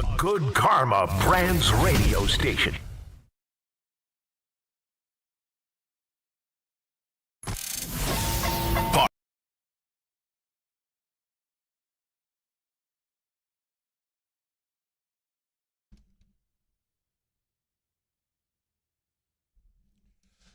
A Good Karma Brands radio station.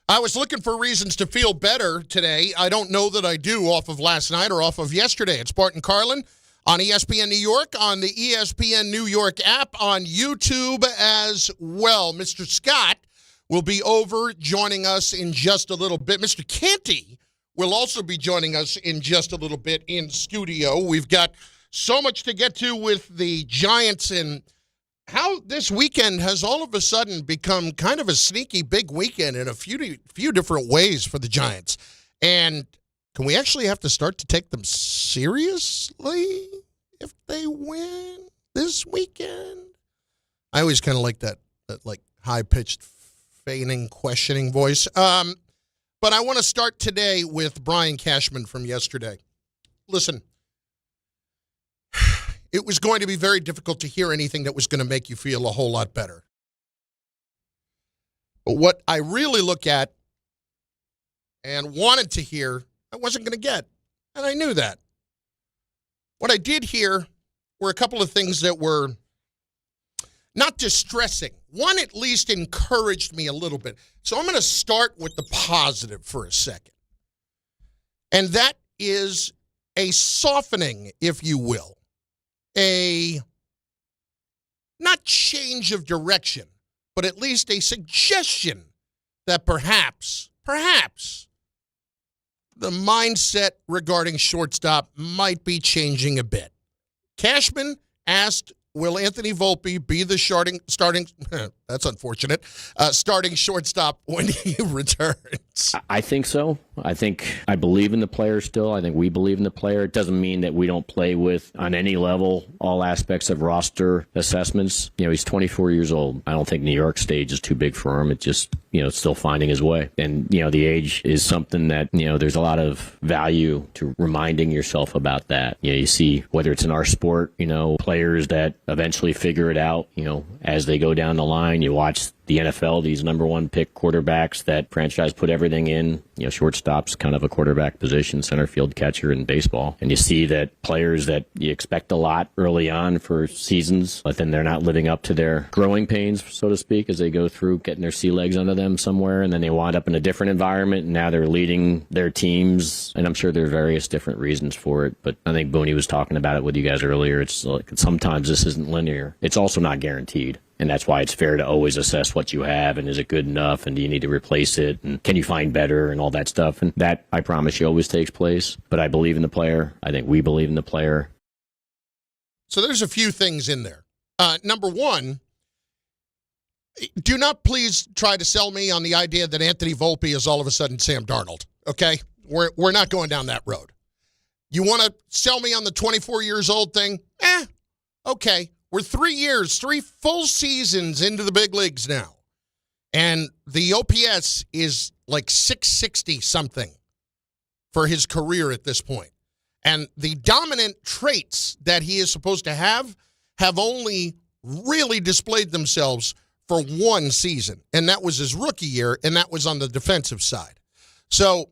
I was looking for reasons to feel better today. I don't know that I do off of last night or off of yesterday. It's Bart and Carlin on ESPN New York, on the ESPN New York app, on YouTube as well. Mr. Scott will be over joining us in just a little bit. Mr. Canty will also be joining us in just a little bit in studio. We've got so much to get to with the Giants and how this weekend has all of a sudden become kind of a sneaky big weekend in a few different ways for the Giants. And can we actually have to start to take them seriously if they win this weekend? I always kind of like that like high-pitched, feigning, questioning voice. But I want to start today with Brian Cashman from yesterday. Listen. It was going to be very difficult to hear anything that was going to make you feel a whole lot better. But what I really look at and wanted to hear, I wasn't going to get. And I knew that. What I did hear were a couple of things that were not distressing. One at least encouraged me a little bit. So I'm going to start with the positive for a second. And that is a softening, if you will. A not change of direction, but at least a suggestion that perhaps the mindset regarding shortstop might be changing a bit. Cashman asked, will Anthony Volpe be the starting that's unfortunate, starting shortstop when he returns? I think so. I believe in the player still. I think we believe in the player. It doesn't mean that we don't play with, on any level, all aspects of roster assessments. You know, he's 24 years old. I don't think New York stage is too big for him. It just, still finding his way. And, the age is something that, there's a lot of value to reminding yourself about that. You see, whether it's in our sport, players that eventually figure it out, as they go down the line. You watch the NFL, these number one pick quarterbacks that franchise put everything in. Shortstop's kind of a quarterback position, center field catcher in baseball. And you see that players that you expect a lot early on for seasons, but then they're not living up to their growing pains, so to speak, as they go through getting their sea legs under them somewhere. And then they wind up in a different environment, and now they're leading their teams. And I'm sure there are various different reasons for it. But I think Boone was talking about it with you guys earlier. It's like sometimes this isn't linear. It's also not guaranteed. And that's why it's fair to always assess what you have, and is it good enough, and do you need to replace it, and can you find better, and all that stuff. And that, I promise you, always takes place. But I believe in the player. I think we believe in the player. So there's a few things in there. Number one, do not please try to sell me on the idea that Anthony Volpe is all of a sudden Sam Darnold, okay? We're not going down that road. You want to sell me on the 24 years old thing? Okay. We're 3 full seasons into the big leagues now. And the OPS is like 660 something for his career at this point. And the dominant traits that he is supposed to have only really displayed themselves for one season. And that was his rookie year, and that was on the defensive side. So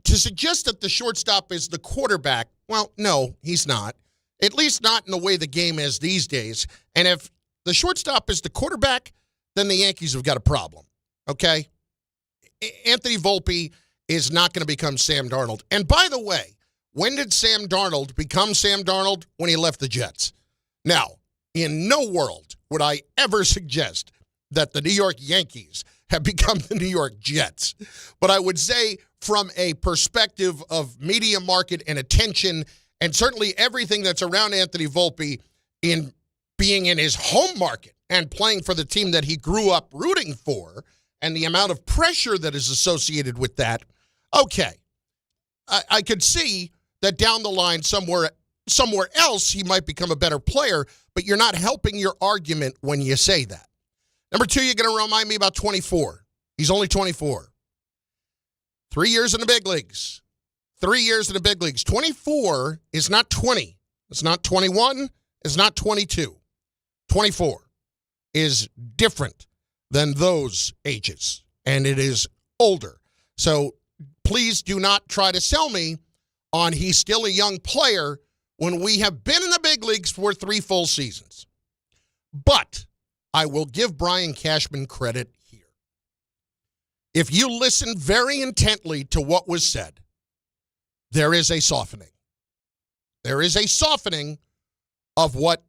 to suggest that the shortstop is the quarterback, well, no, he's not. At least not in the way the game is these days. And if the shortstop is the quarterback, then the Yankees have got a problem, okay? Anthony Volpe is not going to become Sam Darnold. And by the way, when did Sam Darnold become Sam Darnold? When he left the Jets. Now, in no world would I ever suggest that the New York Yankees have become the New York Jets. But I would say from a perspective of media market and attention, and certainly everything that's around Anthony Volpe in being in his home market and playing for the team that he grew up rooting for, and the amount of pressure that is associated with that, okay. I could see that down the line somewhere else he might become a better player, but you're not helping your argument when you say that. Number two, you're going to remind me about 24. He's only 24. 3 years in the big leagues. 3 years in the big leagues. 24 is not 20. It's not 21. It's not 22. 24 is different than those ages, and it is older. So please do not try to sell me on he's still a young player when we have been in the big leagues for 3 full seasons. But I will give Brian Cashman credit here. If you listen very intently to what was said, there is a softening. There is a softening of what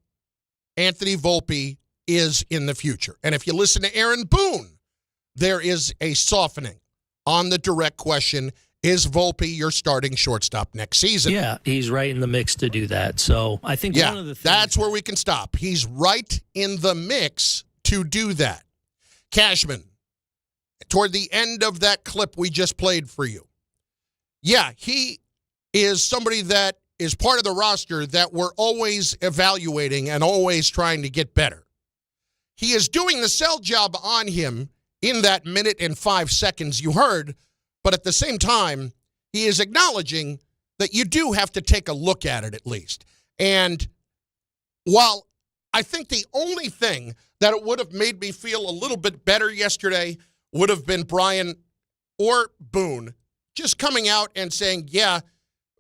Anthony Volpe is in the future. And if you listen to Aaron Boone, there is a softening on the direct question, is Volpe your starting shortstop next season? Yeah, he's right in the mix to do that. So I think one of the things that's where we can stop. He's right in the mix to do that. Cashman, toward the end of that clip we just played for you, yeah, he is somebody that is part of the roster that we're always evaluating and always trying to get better. He is doing the sell job on him in that minute and 5 seconds you heard, but at the same time, he is acknowledging that you do have to take a look at it at least. And while I think the only thing that it would have made me feel a little bit better yesterday would have been Brian or Boone just coming out and saying, yeah,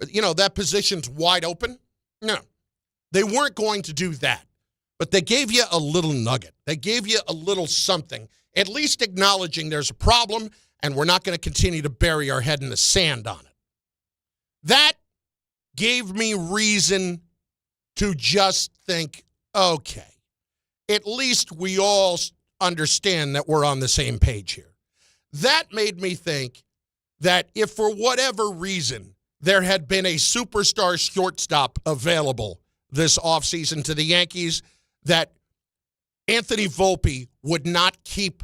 you know, that position's wide open. No, they weren't going to do that. But they gave you a little nugget. They gave you a little something, at least acknowledging there's a problem and we're not going to continue to bury our head in the sand on it. That gave me reason to just think, okay, at least we all understand that we're on the same page here. That made me think that if for whatever reason there had been a superstar shortstop available this offseason to the Yankees, that Anthony Volpe would not keep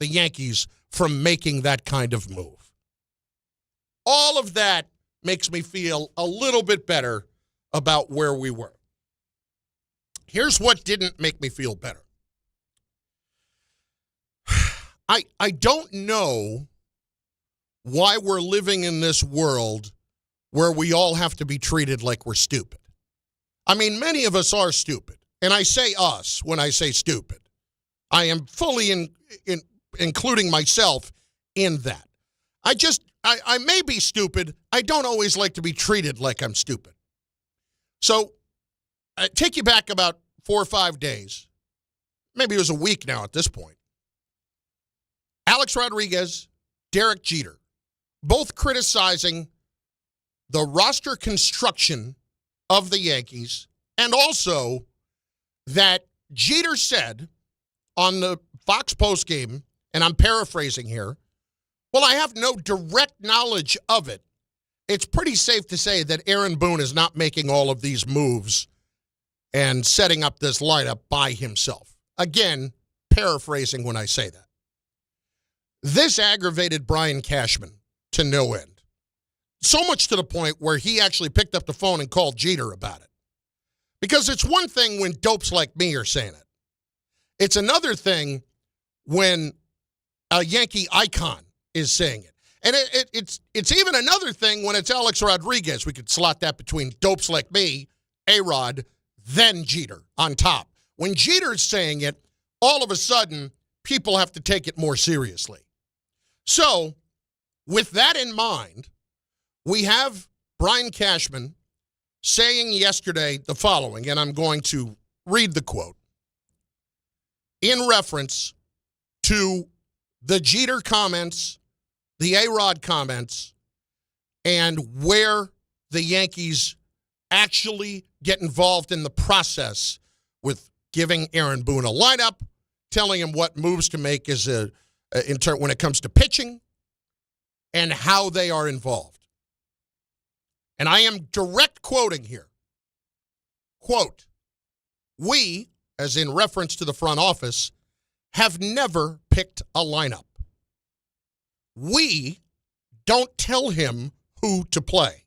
the Yankees from making that kind of move. All of that makes me feel a little bit better about where we were. Here's what didn't make me feel better. I don't know why we're living in this world where we all have to be treated like we're stupid. I mean, many of us are stupid. And I say us when I say stupid. I am fully including myself in that. I may be stupid. I don't always like to be treated like I'm stupid. So take you back about 4 or 5 days. Maybe it was a week now at this point. Alex Rodriguez, Derek Jeter, both criticizing the roster construction of the Yankees, and also that Jeter said on the Fox postgame, and I'm paraphrasing here, well, I have no direct knowledge of it. It's pretty safe to say that Aaron Boone is not making all of these moves and setting up this lineup by himself. Again, paraphrasing when I say that. This aggravated Brian Cashman to no end. So much to the point where he actually picked up the phone and called Jeter about it. Because it's one thing when dopes like me are saying it. It's another thing when a Yankee icon is saying it. And it's even another thing when it's Alex Rodriguez. We could slot that between dopes like me, A-Rod, then Jeter on top. When Jeter's saying it, all of a sudden, people have to take it more seriously. So, with that in mind, we have Brian Cashman saying yesterday the following, and I'm going to read the quote, in reference to the Jeter comments, the A-Rod comments, and where the Yankees actually get involved in the process with giving Aaron Boone a lineup, telling him what moves to make when it comes to pitching, and how they are involved. And I am direct quoting here. Quote, we, as in reference to the front office, have never picked a lineup. We don't tell him who to play.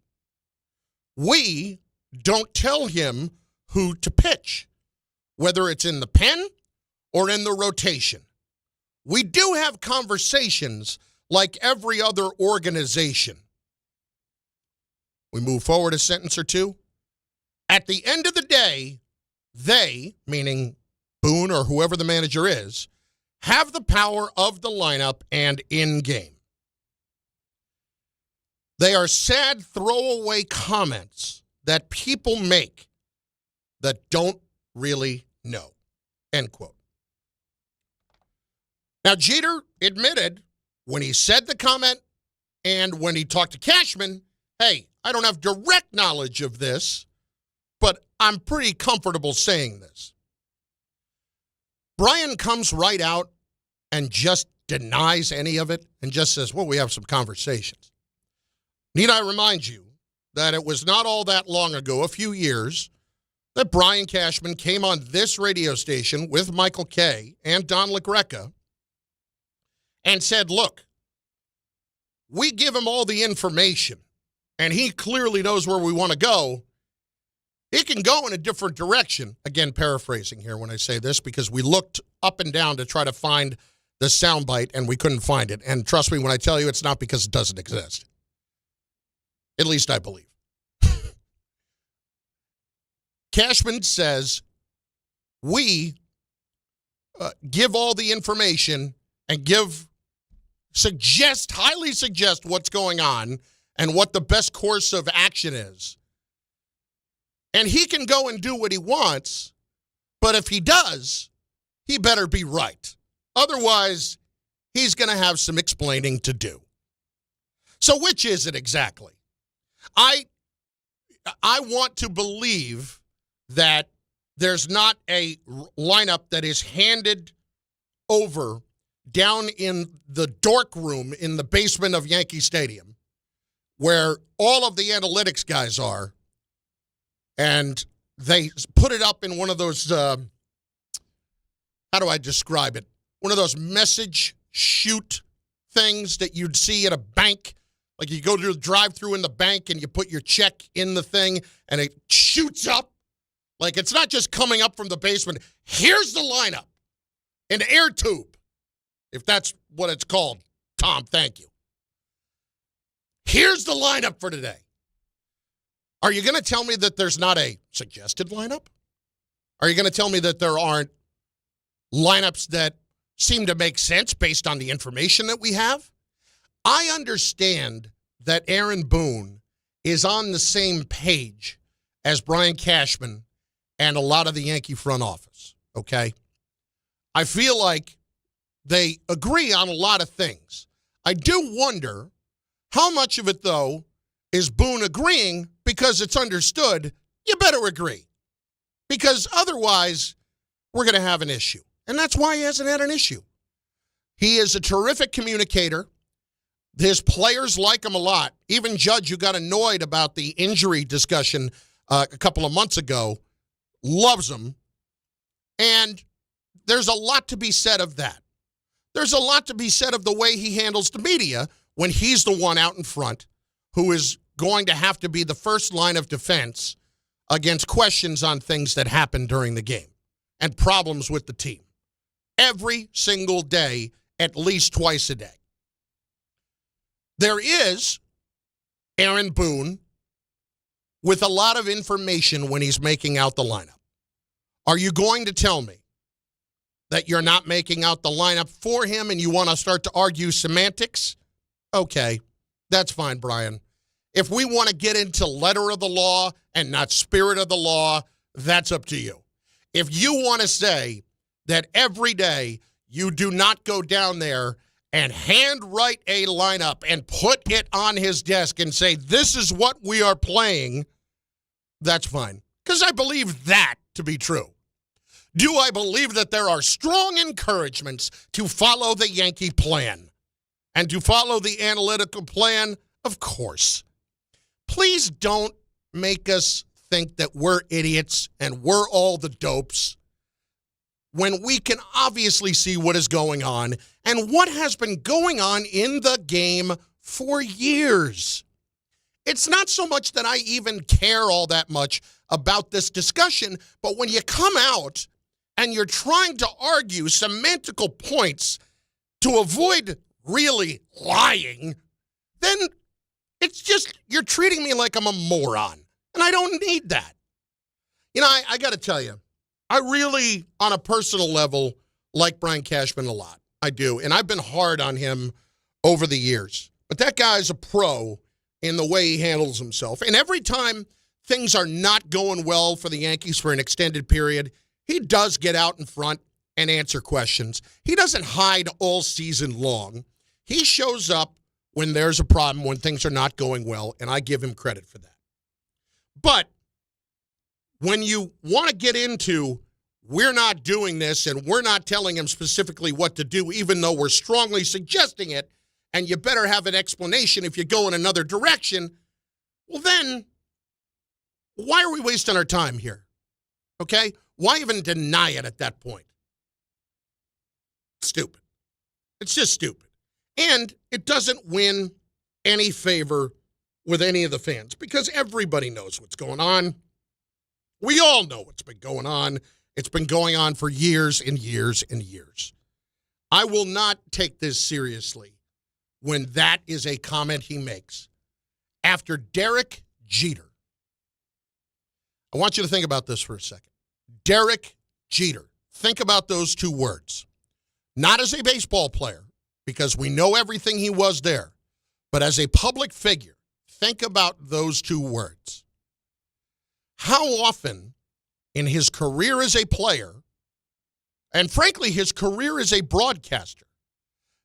We don't tell him who to pitch, whether it's in the pen or in the rotation. We do have conversations like every other organization. We move forward a sentence or two. At the end of the day, they, meaning Boone or whoever the manager is, have the power of the lineup and in-game. They are sad throwaway comments that people make that don't really know, end quote. Now, Jeter admitted when he said the comment and when he talked to Cashman, hey, I don't have direct knowledge of this, but I'm pretty comfortable saying this. Brian comes right out and just denies any of it and just says, well, we have some conversations. Need I remind you that it was not all that long ago, a few years, that Brian Cashman came on this radio station with Michael Kay and Don LaGreca and said, look, we give him all the information, and he clearly knows where we want to go. He can go in a different direction. Again, paraphrasing here when I say this, because we looked up and down to try to find the soundbite, and we couldn't find it. And trust me when I tell you, it's not because it doesn't exist. At least I believe. Cashman says, we give all the information and highly suggest what's going on and what the best course of action is. And he can go and do what he wants, but if he does, he better be right. Otherwise, he's going to have some explaining to do. So which is it exactly? I want to believe that there's not a lineup that is handed over down in the dork room in the basement of Yankee Stadium where all of the analytics guys are, and they put it up in one of those, how do I describe it? One of those message shoot things that you'd see at a bank. Like you go to the drive-through in the bank and you put your check in the thing and it shoots up. Like it's not just coming up from the basement. Here's the lineup. An air tube, if that's what it's called. Tom, thank you. Here's the lineup for today. Are you going to tell me that there's not a suggested lineup? Are you going to tell me that there aren't lineups that seem to make sense based on the information that we have? I understand that Aaron Boone is on the same page as Brian Cashman and a lot of the Yankee front office, okay? I feel like they agree on a lot of things. I do wonder how much of it, though, is Boone agreeing because it's understood you better agree. Because otherwise, we're going to have an issue. And that's why he hasn't had an issue. He is a terrific communicator. His players like him a lot. Even Judge, who got annoyed about the injury discussion a couple of months ago, loves him. And there's a lot to be said of that. There's a lot to be said of the way he handles the media when he's the one out in front who is going to have to be the first line of defense against questions on things that happen during the game and problems with the team. Every single day, at least twice a day. There is Aaron Boone with a lot of information when he's making out the lineup. Are you going to tell me that you're not making out the lineup for him and you want to start to argue semantics? Okay, that's fine, Brian. If we want to get into letter of the law and not spirit of the law, that's up to you. If you want to say that every day you do not go down there and handwrite a lineup and put it on his desk and say, this is what we are playing, that's fine. Because I believe that to be true. Do I believe that there are strong encouragements to follow the Yankee plan and to follow the analytical plan? Of course. Please don't make us think that we're idiots and we're all the dopes when we can obviously see what is going on and what has been going on in the game for years. It's not so much that I even care all that much about this discussion, but when you come out and you're trying to argue semantical points to avoid really lying, then it's just, you're treating me like I'm a moron, and I don't need that. You know, I got to tell you, I really, on a personal level, like Brian Cashman a lot. I do. And I've been hard on him over the years. But that guy's a pro in the way he handles himself. And every time things are not going well for the Yankees for an extended period, he does get out in front and answer questions. He doesn't hide all season long. He shows up when there's a problem, when things are not going well, and I give him credit for that. But when you want to get into, we're not doing this and we're not telling him specifically what to do, even though we're strongly suggesting it, and you better have an explanation if you go in another direction, well then, why are we wasting our time here? Okay? Why even deny it at that point? Stupid. It's just stupid. And it doesn't win any favor with any of the fans because everybody knows what's going on. We all know what's been going on. It's been going on for years and years and years. I will not take this seriously when that is a comment he makes. After Derek Jeter. I want you to think about this for a second. Derek Jeter. Think about those two words. Not as a baseball player, because we know everything he was there, but as a public figure, think about those two words. How often in his career as a player, and frankly his career as a broadcaster,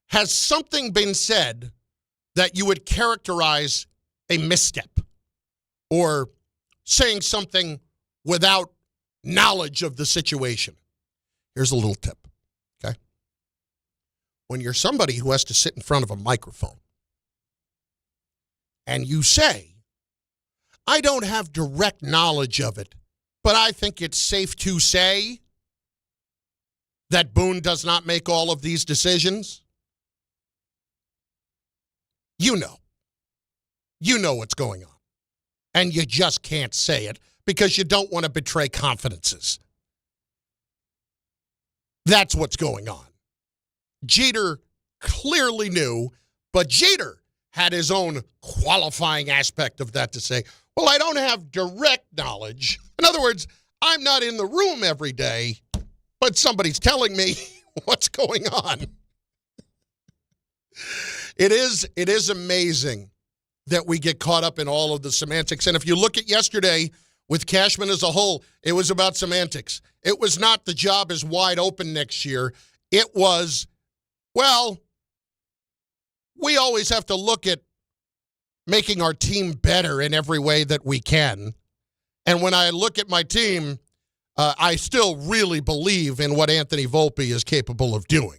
has something been said that you would characterize a misstep or saying something without knowledge of the situation? Here's a little tip, okay? When you're somebody who has to sit in front of a microphone and you say, I don't have direct knowledge of it, but I think it's safe to say that Boone does not make all of these decisions, you know what's going on. And you just can't say it because you don't want to betray confidences. That's what's going on. Jeter clearly knew, but Jeter had his own qualifying aspect of that to say, well, I don't have direct knowledge. In other words, I'm not in the room every day, but somebody's telling me what's going on. It is amazing that we get caught up in all of the semantics. And if you look at yesterday with Cashman as a whole, it was about semantics. It was not the job is wide open next year. It was, well, we always have to look at making our team better in every way that we can. And when I look at my team, I still really believe in what Anthony Volpe is capable of doing.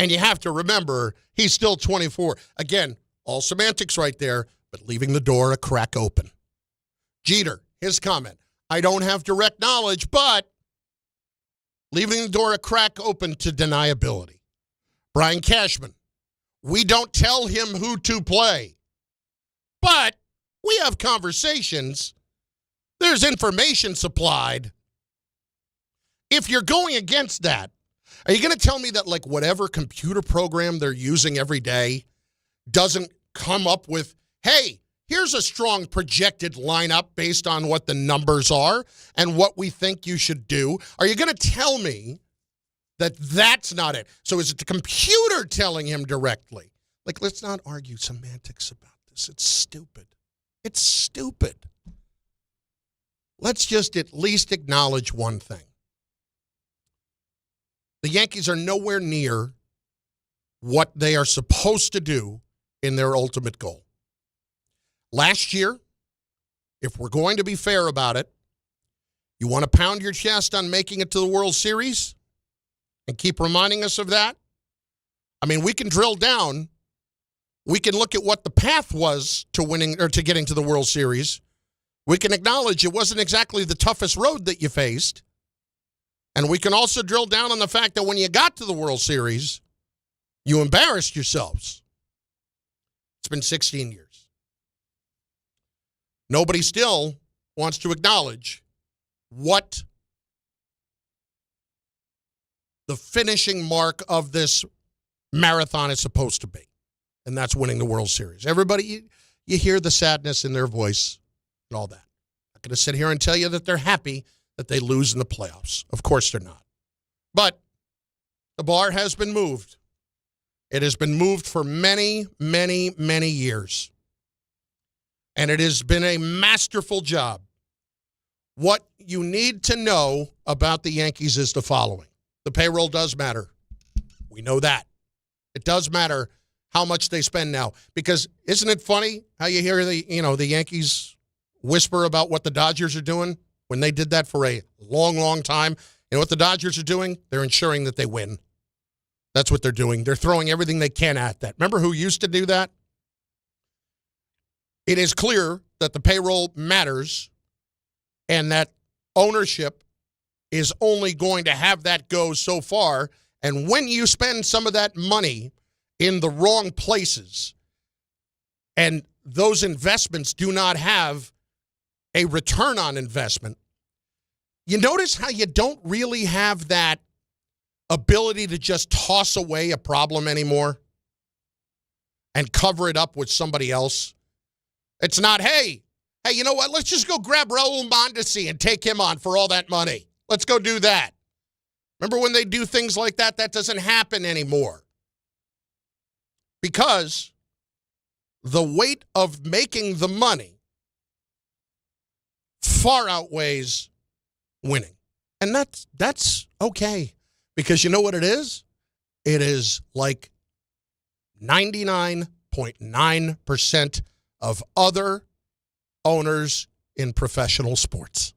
And you have to remember, he's still 24. Again, all semantics right there, but leaving the door a crack open. Jeter, his comment, I don't have direct knowledge, but leaving the door a crack open to deniability. Brian Cashman, we don't tell him who to play, but we have conversations. There's information supplied. If you're going against that, are you going to tell me that like whatever computer program they're using every day doesn't come up with, hey, here's a strong projected lineup based on what the numbers are and what we think you should do? Are you going to tell me that that's not it? So is it the computer telling him directly? Like, let's not argue semantics about this. It's stupid. It's stupid. Let's just at least acknowledge one thing. The Yankees are nowhere near what they are supposed to do in their ultimate goal. Last year, if we're going to be fair about it, you want to pound your chest on making it to the World Series and keep reminding us of that? I mean, we can drill down. We can look at what the path was to winning or to getting to the World Series. We can acknowledge it wasn't exactly the toughest road that you faced. And we can also drill down on the fact that when you got to the World Series, you embarrassed yourselves. It's been 16 years. Nobody still wants to acknowledge what the finishing mark of this marathon is supposed to be. And that's winning the World Series. Everybody, you hear the sadness in their voice and all that. I'm not going to sit here and tell you that they're happy that they lose in the playoffs. Of course they're not. But the bar has been moved. It has been moved for many, many, many years. And it has been a masterful job. What you need to know about the Yankees is the following. The payroll does matter. We know that. It does matter how much they spend now. Because isn't it funny how you hear the Yankees whisper about what the Dodgers are doing when they did that for a long, long time? You know what the Dodgers are doing? They're ensuring that they win. That's what they're doing. They're throwing everything they can at that. Remember who used to do that? It is clear that the payroll matters and that ownership is only going to have that go so far. And when you spend some of that money in the wrong places and those investments do not have a return on investment, you notice how you don't really have that ability to just toss away a problem anymore and cover it up with somebody else. It's not, hey, you know what? Let's just go grab Raul Mondesi and take him on for all that money. Let's go do that. Remember when they do things like that? That doesn't happen anymore. Because the weight of making the money far outweighs winning. And that's okay. Because you know what it is? It is like 99.9% of other owners in professional sports.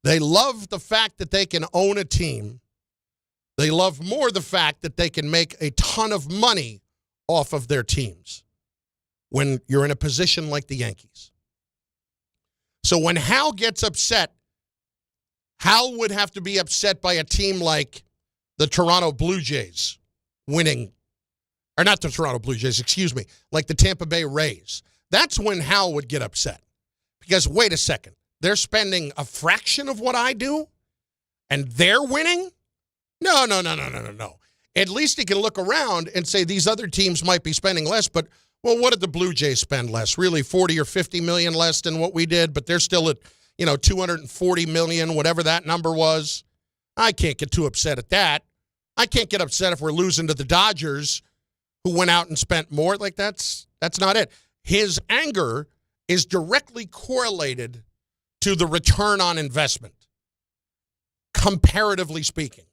They love the fact that they can own a team. They love more the fact that they can make a ton of money off of their teams when you're in a position like the Yankees. So when Hal gets upset, Hal would have to be upset by a team like the Toronto Blue Jays winning, or not the Toronto Blue Jays, excuse me, like the Tampa Bay Rays. That's when Hal would get upset. Because, wait a second, they're spending a fraction of what I do, and they're winning? No. At least he can look around and say these other teams might be spending less, but, well, what did the Blue Jays spend less? Really, 40 or 50 million less than what we did, but they're still at, 240 million, whatever that number was. I can't get too upset at that. I can't get upset if we're losing to the Dodgers, who went out and spent more. Like, that's not it. His anger is directly correlated to the return on investment, comparatively speaking.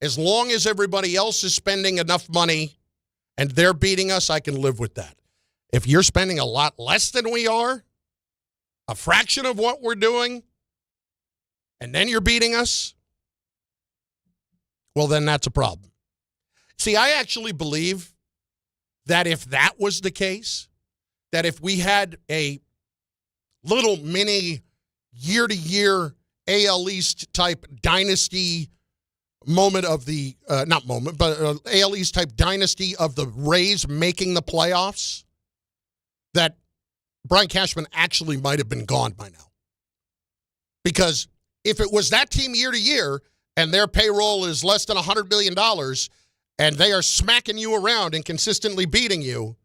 As long as everybody else is spending enough money and they're beating us, I can live with that. If you're spending a lot less than we are, a fraction of what we're doing, and then you're beating us, well, then that's a problem. See, I actually believe that if that was the case, that if we had a little mini year-to-year AL East type dynasty moment of the, AL East type dynasty of the Rays making the playoffs, that Brian Cashman actually might have been gone by now. Because if it was that team year to year and their payroll is less than $100 million and they are smacking you around and consistently beating you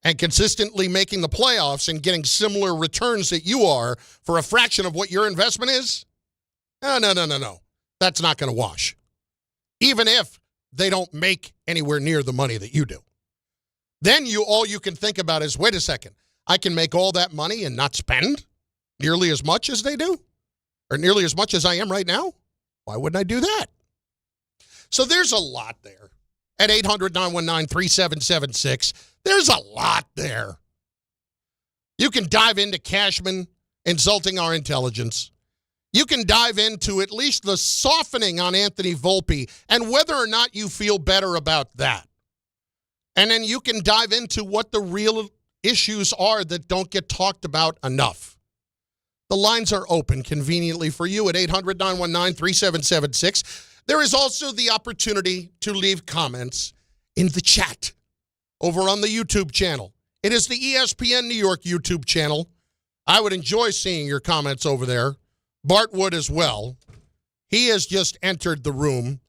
and consistently making the playoffs and getting similar returns that you are for a fraction of what your investment is, no. That's not going to wash. Even if they don't make anywhere near the money that you do. Then all you can think about is, wait a second, I can make all that money and not spend nearly as much as they do? Or nearly as much as I am right now? Why wouldn't I do that? So there's a lot there. At 800-919-3776, there's a lot there. You can dive into Cashman insulting our intelligence. You can dive into at least the softening on Anthony Volpe and whether or not you feel better about that. And then you can dive into what the real issues are that don't get talked about enough. The lines are open conveniently for you at 800-919-3776. There is also the opportunity to leave comments in the chat over on the YouTube channel. It is the ESPN New York YouTube channel. I would enjoy seeing your comments over there. Bart would as well. He has just entered the room,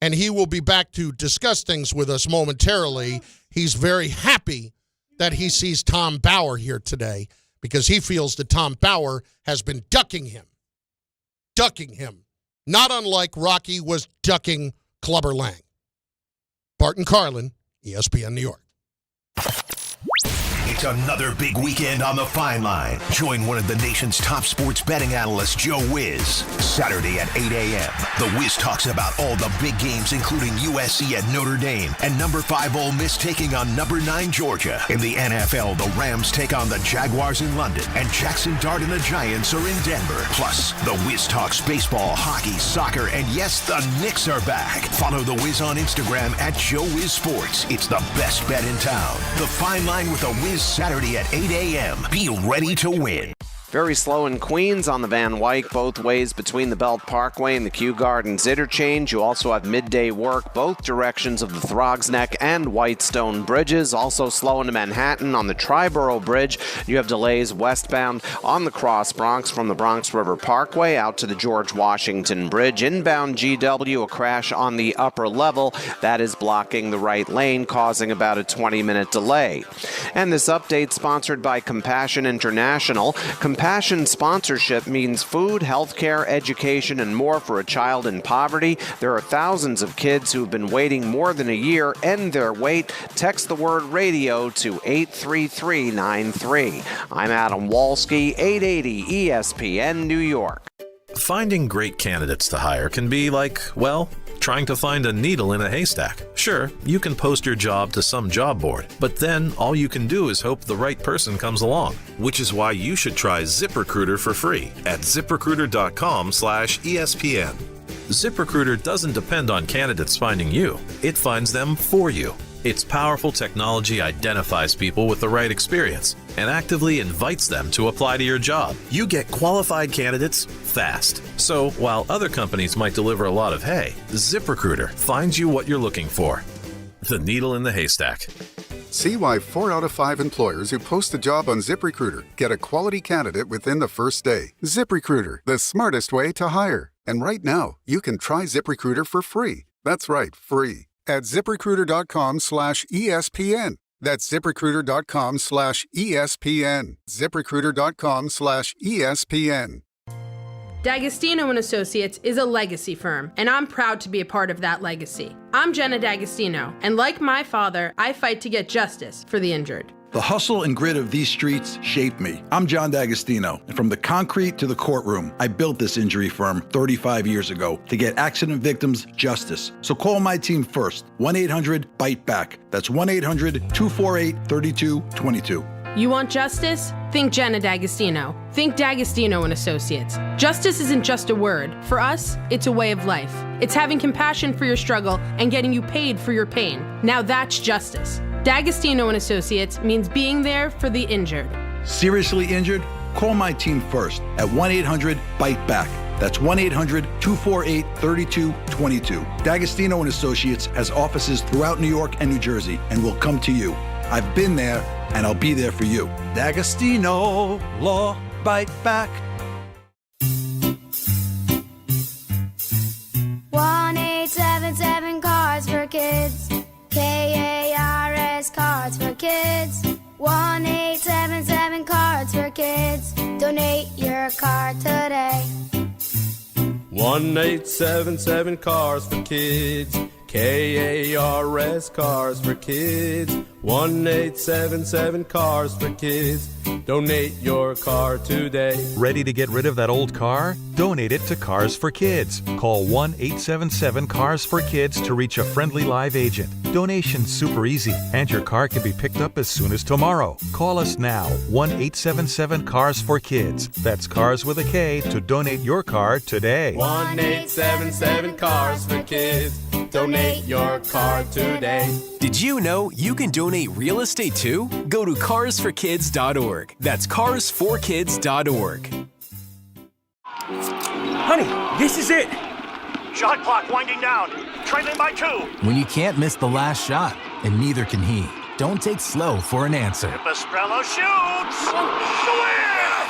and he will be back to discuss things with us momentarily. He's very happy that he sees Tom Bauer here today because he feels that Tom Bauer has been ducking him. ducking him, not unlike Rocky was ducking Clubber Lang. Bart and Carlin, ESPN New York. It's another big weekend on the Fine Line. Join one of the nation's top sports betting analysts, Joe Wiz. Saturday at 8 a.m. The Wiz talks about all the big games, including USC at Notre Dame and number 5 Ole Miss taking on number 9 Georgia. In the NFL, the Rams take on the Jaguars in London, and Jaxson Dart and the Giants are in Denver. Plus, the Wiz talks baseball, hockey, soccer, and yes, the Knicks are back. Follow the Wiz on Instagram at Joe Wiz Sports. It's the best bet in town. The Fine Line with the Wiz Saturday at 8 a.m. Be ready to win. Very slow in Queens on the Van Wyck, both ways between the Belt Parkway and the Kew Gardens interchange. You also have midday work both directions of the Throgs Neck and Whitestone bridges. Also slow into Manhattan on the Triborough Bridge. You have delays westbound on the Cross Bronx from the Bronx River Parkway out to the George Washington Bridge. Inbound GW, a crash on the upper level. That is blocking the right lane, causing about a 20-minute delay. And this update sponsored by Compassion International. Compassion sponsorship means food, healthcare, education, and more for a child in poverty. There are thousands of kids who've been waiting more than a year. End their wait. Text the word radio to 83393. I'm Adam Walski, 880 ESPN New York. Finding great candidates to hire can be like, well, trying to find a needle in a haystack. Sure, you can post your job to some job board, but then all you can do is hope the right person comes along, which is why you should try ZipRecruiter for free at ZipRecruiter.com/ESPN. ZipRecruiter doesn't depend on candidates finding you. It finds them for you. Its powerful technology identifies people with the right experience and actively invites them to apply to your job. You get qualified candidates fast. So while other companies might deliver a lot of hay, ZipRecruiter finds you what you're looking for. The needle in the haystack. See why 4 out of 5 employers who post a job on ZipRecruiter get a quality candidate within the first day. ZipRecruiter, the smartest way to hire. And right now, you can try ZipRecruiter for free. That's right, free. At ZipRecruiter.com/ESPN. That's ZipRecruiter.com/ESPN. ZipRecruiter.com/ESPN. D'Agostino & Associates is a legacy firm, and I'm proud to be a part of that legacy. I'm Jenna D'Agostino, and like my father, I fight to get justice for the injured. The hustle and grit of these streets shaped me. I'm John D'Agostino, and from the concrete to the courtroom, I built this injury firm 35 years ago to get accident victims justice. So call my team first, 1-800-BITE-BACK. That's 1-800-248-3222. You want justice? Think Jenna D'Agostino. Think D'Agostino & Associates. Justice isn't just a word. For us, it's a way of life. It's having compassion for your struggle and getting you paid for your pain. Now that's justice. D'Agostino & Associates means being there for the injured. Seriously injured? Call my team first at 1-800-BITE-BACK. That's 1-800-248-3222. D'Agostino & Associates has offices throughout New York and New Jersey and will come to you. I've been there, and I'll be there for you. D'Agostino Law, Bite Back. 1-877 Cards for Kids. KARS Cards for Kids. 1-877 Cards for Kids. Donate your card today. 1-877 Cars for Kids. KARS Cars for Kids. 1-877 Cars for Kids. Donate your car today. Ready to get rid of that old car? Donate it to Cars for Kids. Call 1-877-CARS-FOR-KIDS to reach a friendly live agent. Donation's super easy, and your car can be picked up as soon as tomorrow. Call us now, 1-877-CARS-FOR-KIDS. That's Cars with a K to donate your car today. 1-877 Cars for Kids. Donate your car today. Did you know you can donate real estate too? Go to carsforkids.org. That's carsforkids.org. Honey, this is it. Shot clock winding down. Trailing by 2. When you can't miss the last shot, and neither can he, don't take slow for an answer. Pastrello shoots.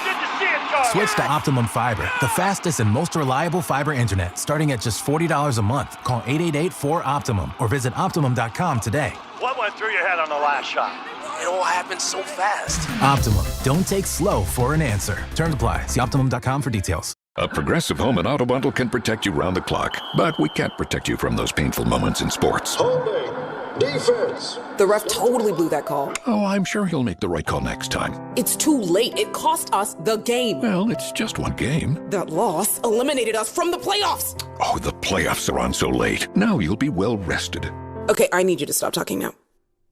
Did you see it, Carl? Switch to Optimum Fiber, the fastest and most reliable fiber internet, starting at just $40 a month. Call 888-4OPTIMUM or visit Optimum.com today. What went through your head on the last shot? It all happened so fast. Optimum. Don't take slow for an answer. Terms apply. See Optimum.com for details. A Progressive Home and Auto Bundle can protect you round the clock, but we can't protect you from those painful moments in sports. Holding. Defense. The ref totally blew that call. Oh, I'm sure he'll make the right call next time. It's too late. It cost us the game. Well, it's just one game. That loss eliminated us from the playoffs. Oh, the playoffs are on so late. Now you'll be well rested. Okay, I need you to stop talking now.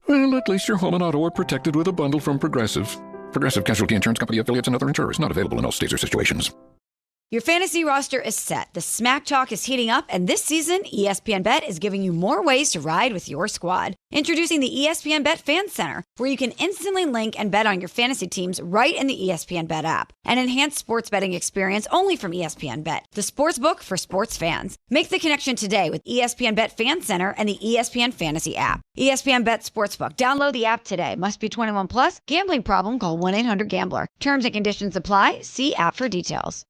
Well, at least your home and auto are protected with a bundle from Progressive. Progressive Casualty Insurance Company affiliates and other insurers. Not available in all states or situations. Your fantasy roster is set. The Smack Talk is heating up, and this season, ESPN Bet is giving you more ways to ride with your squad. Introducing the ESPN Bet Fan Center, where you can instantly link and bet on your fantasy teams right in the ESPN Bet app. An enhanced sports betting experience only from ESPN Bet, the sports book for sports fans. Make the connection today with ESPN Bet Fan Center and the ESPN Fantasy app. ESPN Bet Sportsbook. Download the app today. Must be 21 plus. Gambling problem? Call 1-800-GAMBLER. Terms and conditions apply. See app for details.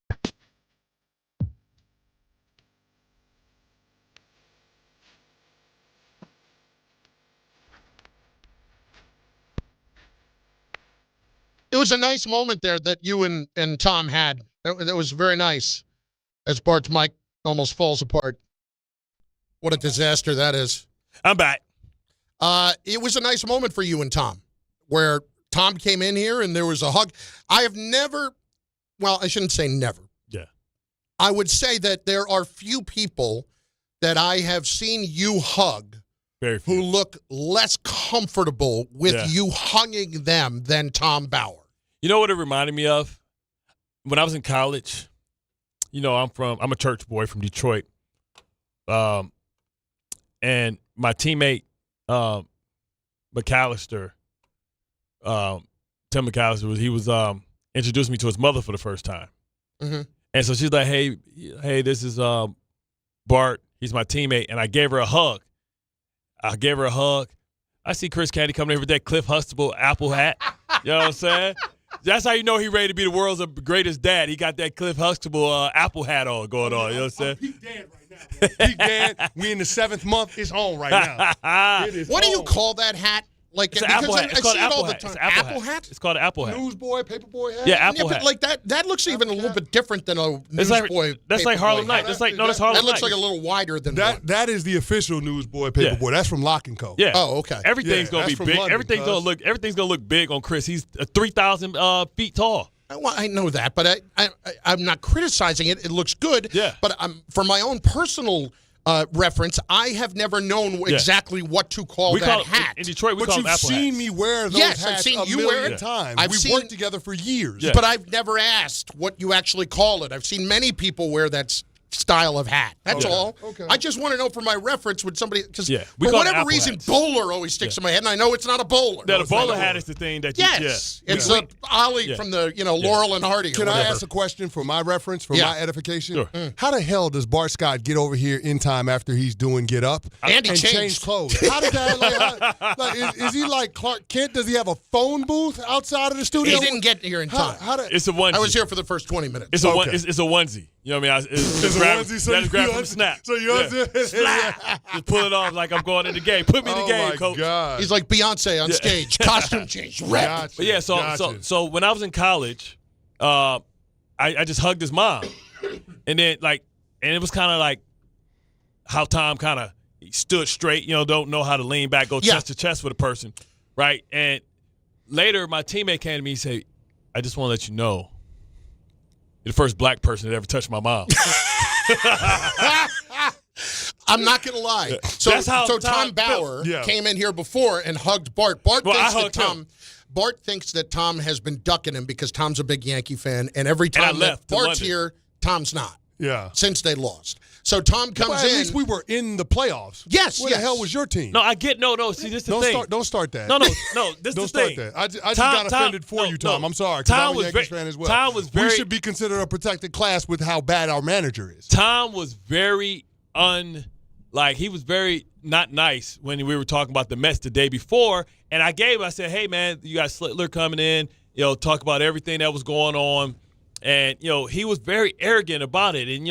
It was a nice moment there that you and Tom had. That was very nice. As Bart's mic almost falls apart. What a disaster that is. I'm back. It was a nice moment for you and Tom, where Tom came in here and there was a hug. I have never, well, I shouldn't say never. Yeah. I would say that there are few people that I have seen you hug who look less comfortable with you hugging them than Tom Bauer. You know what it reminded me of? When I was in college, you know, I'm a church boy from Detroit. And my teammate, McAllister, Tim McAllister, he was introducing me to his mother for the first time. Mm-hmm. And so she's like, hey, this is Bart. He's my teammate. And I gave her a hug. I see Chris Canty coming in with that Cliff Huxtable Apple hat. You know what I'm saying? That's how you know he's ready to be the world's greatest dad. He got that Cliff Huxtable Apple hat on going on. You know what I'm saying? Peak dad right now. Peak dad. We in the 7th month. It's on right now. What do you call that hat? Like, it's an apple hat. It's called an apple hat. Apple hat? It's called an apple hat. Newsboy, paperboy hat? Yeah, apple but hat. like that looks even a little bit different than a newsboy. That's like Harlem Night. That's Harlem Night. That looks like a little wider than that. That is the official newsboy, paperboy. That's from Lock and Co. Yeah. Oh, okay. Everything's gonna be big. London, Everything's gonna look big on Chris. He's 3,000 feet tall. Well, I know that, but I'm not criticizing it. It looks good. Yeah. But for my own personal reference, I have never known exactly what to call that hat. In Detroit, we call them apple hats. But you've seen me wear those hats I've seen a you wear million it. times. We've worked together for years. But I've never asked what you actually call it. I've seen many people wear that style of hat. That's all. Okay. I just want to know for my reference when somebody, because we for call whatever it reason, hats. bowler always sticks in my head, and I know it's not a bowler. The bowler hat is the thing that you Yes. It's Ollie from the, Laurel and Hardy. Can I ask a question for my reference, for my edification? Sure. How the hell does Bart Scott get over here in time after he's doing Get Up and change clothes? How does that, is he like Clark Kent? Does he have a phone booth outside of the studio? He didn't get here in time. It's a onesie. I was here for the first 20 minutes. It's a onesie. You know what I mean? It's a onesie. So you grab from Snap. So you just pull it off like I'm going in the game. Put me in the game, coach. God. He's like Beyonce on stage. Costume change. Rap. But yeah, so when I was in college, I just hugged his mom, and then and it was kind of like how Tom kind of stood straight. Don't know how to lean back, go chest to chest with a person, right? And later, my teammate came to me and said, "I just want to let you know, you're the first black person that ever touched my mom." I'm not going to lie. So Tom Bauer came in here before and hugged Bart. Bart thinks that Tom has been ducking him because Tom's a big Yankee fan, and every time that Bart's here, Tom's not. Yeah. Since they lost. So Tom comes in. At least we were in the playoffs. Yes, Where the hell was your team? No, I get no. See, this is the thing. Don't start that. No. This don't is the start thing. that. I just got offended for you, Tom. I'm sorry. Tom I'm a Yankees fan as well. Tom was very. We should be considered a protected class with how bad our manager is. Tom was very he was very not nice when we were talking about the Mets the day before. And I said, hey, man, you got Slittler coming in, talk about everything that was going on. And, he was very arrogant about it. And,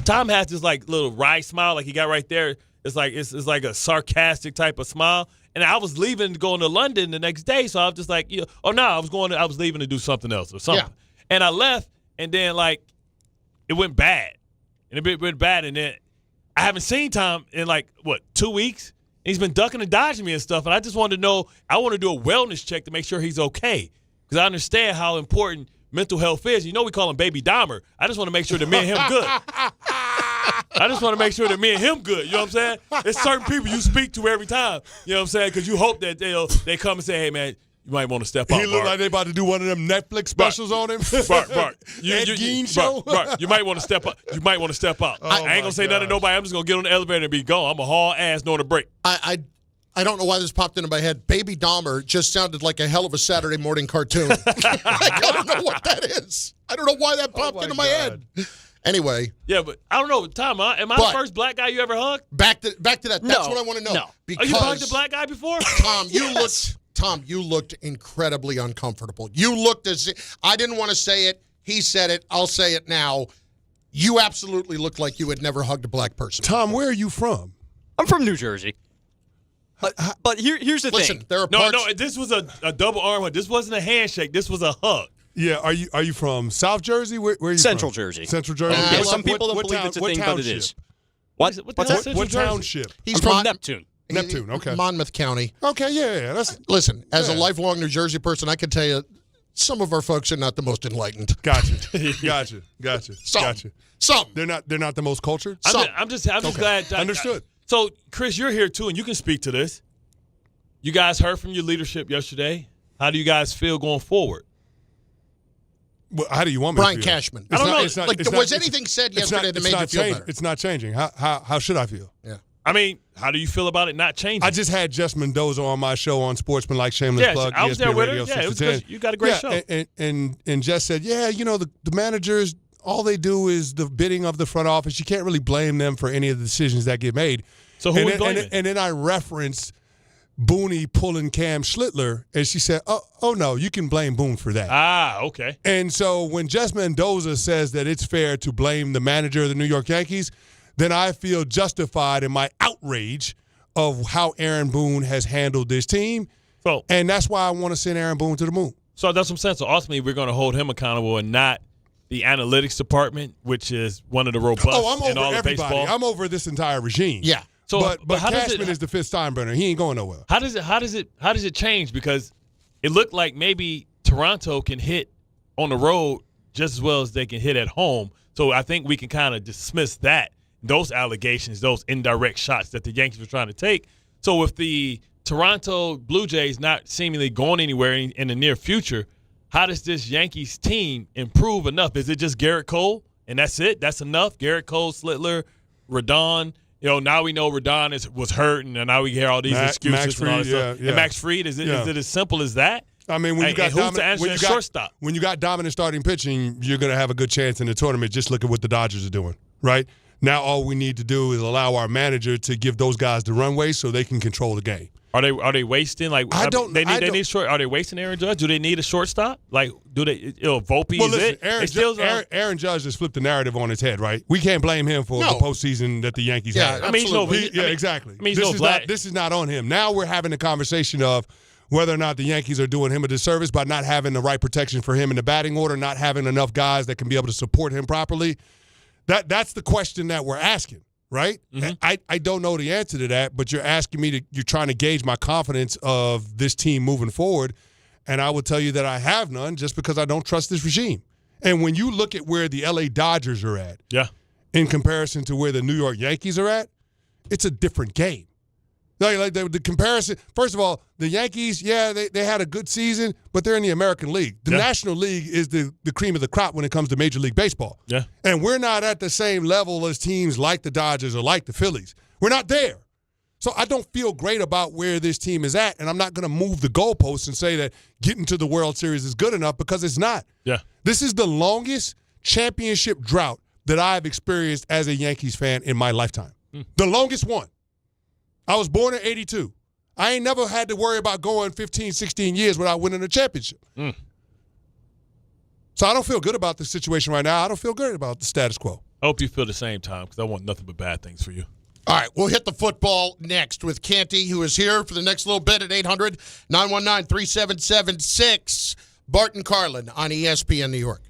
Tom has this, little wry smile like he got right there. It's like it's like a sarcastic type of smile. And I was leaving to go into London the next day. So I was just like, I was leaving to do something else or something. Yeah. And I left. And then, it went bad. And it went bad, and then I haven't seen Tom in 2 weeks? And he's been ducking and dodging me and stuff, and I just wanted to know, I want to do a wellness check to make sure he's okay, because I understand how important mental health is. We call him Baby Dahmer. I just want to make sure that me and him good. I just want to make sure that me and him good. You know what I'm saying? There's certain people you speak to every time. You know what I'm saying? Because you hope that they come and say, hey, man, you might want to step up. He look like they about to do one of them Netflix specials on him. Bart. Ed Gein show. Bart, you might want to step up. You might want to step up. I ain't going to say nothing to nobody. I'm just going to get on the elevator and be gone. I'm a haul ass, knowing a break. I don't know why this popped into my head. Baby Dahmer just sounded like a hell of a Saturday morning cartoon. I don't know what that is. I don't know why that popped into my head. Anyway. Yeah, but I don't know. Tom, am I the first black guy you ever hugged? Back to that. That's what I want to know. No. Because you hugged a black guy before? Tom, you looked incredibly uncomfortable. You looked as if, I didn't want to say it. He said it. I'll say it now. You absolutely looked like you had never hugged a black person. Tom, where are you from? I'm from New Jersey. But here's the thing. There are No, this was a double arm hug. This wasn't a handshake. This was a hug. Yeah, are you from South Jersey? Where are you Central from? Jersey. Central Jersey. Yeah, some people don't believe it's a thing, but it is. What's What township? He's I'm from Neptune. Neptune, okay. Monmouth County. Okay, yeah. Listen, as a lifelong New Jersey person, I can tell you some of our folks are not the most enlightened. Gotcha. Some. They're not the most cultured? I'm just glad. Understood. So, Chris, you're here too, and you can speak to this. You guys heard from your leadership yesterday. How do you guys feel going forward? Well, how do you want me Brian to feel? Cashman. I don't know. Was anything said yesterday that made you feel better? It's not changing. How should I feel? Yeah. I mean, how do you feel about it not changing? I just had Jess Mendoza on my show on Sportsmanlike Shameless Plug. I was ESPN there with Radio her. Yeah, 6 it was to 10. good. You got a great show. And Jess said, the managers, all they do is the bidding of the front office. You can't really blame them for any of the decisions that get made. So who we blaming? And then I referenced Booney pulling Cam Schlittler, and she said, oh no, you can blame Boone for that. Ah, okay. And so when Jess Mendoza says that it's fair to blame the manager of the New York Yankees, then I feel justified in my outrage of how Aaron Boone has handled this team. And that's why I want to send Aaron Boone to the moon. So that's what I'm saying. So ultimately, we're going to hold him accountable and not the analytics department, which is one of the robust I'm in over all of everybody. baseball. I'm over this entire regime. Yeah. So, but how Cashman is the fifth Steinbrenner. He ain't going nowhere. How does it change? Because it looked like maybe Toronto can hit on the road just as well as they can hit at home. So I think we can kind of dismiss those allegations, those indirect shots that the Yankees were trying to take. So with the Toronto Blue Jays not seemingly going anywhere in the near future, how does this Yankees team improve enough? Is it just Garrett Cole and that's it? That's enough? Garrett Cole, Schlittler, Rodon. Now we know Rodon was hurt, and now we hear all these excuses Max and all this Fried, stuff. yeah. And Max Fried, is it as simple as that? I mean, when you got shortstop? When you got dominant starting pitching, you're going to have a good chance in the tournament. Just look at what the Dodgers are doing, right? Now all we need to do is allow our manager to give those guys the runway so they can control the game. Are they wasting Are they wasting Aaron Judge? Do they need a shortstop? Volpe well, is listen, it? Aaron Judge just flipped the narrative on his head, right? We can't blame him for the postseason that the Yankees had. Exactly. This is not on him. Now we're having a conversation of whether or not the Yankees are doing him a disservice by not having the right protection for him in the batting order, not having enough guys that can be able to support him properly. That's the question that we're asking. Right? Mm-hmm. I don't know the answer to that, but you're asking me you're trying to gauge my confidence of this team moving forward, and I will tell you that I have none just because I don't trust this regime. And when you look at where the LA Dodgers are at in comparison to where the New York Yankees are at, it's a different game. Like the comparison, first of all, the Yankees, they had a good season, but they're in the American League. The National League is the cream of the crop when it comes to Major League Baseball. Yeah. And we're not at the same level as teams like the Dodgers or like the Phillies. We're not there. So I don't feel great about where this team is at, and I'm not going to move the goalposts and say that getting to the World Series is good enough because it's not. Yeah. This is the longest championship drought that I've experienced as a Yankees fan in my lifetime. The longest one. I was born in 82. I ain't never had to worry about going 15, 16 years without winning a championship. So I don't feel good about the situation right now. I don't feel good about the status quo. I hope you feel the same, Tom, because I want nothing but bad things for you. All right, we'll hit the football next with Canty, who is here for the next little bit at 800-919-3776. Bart and Carlin on ESPN New York.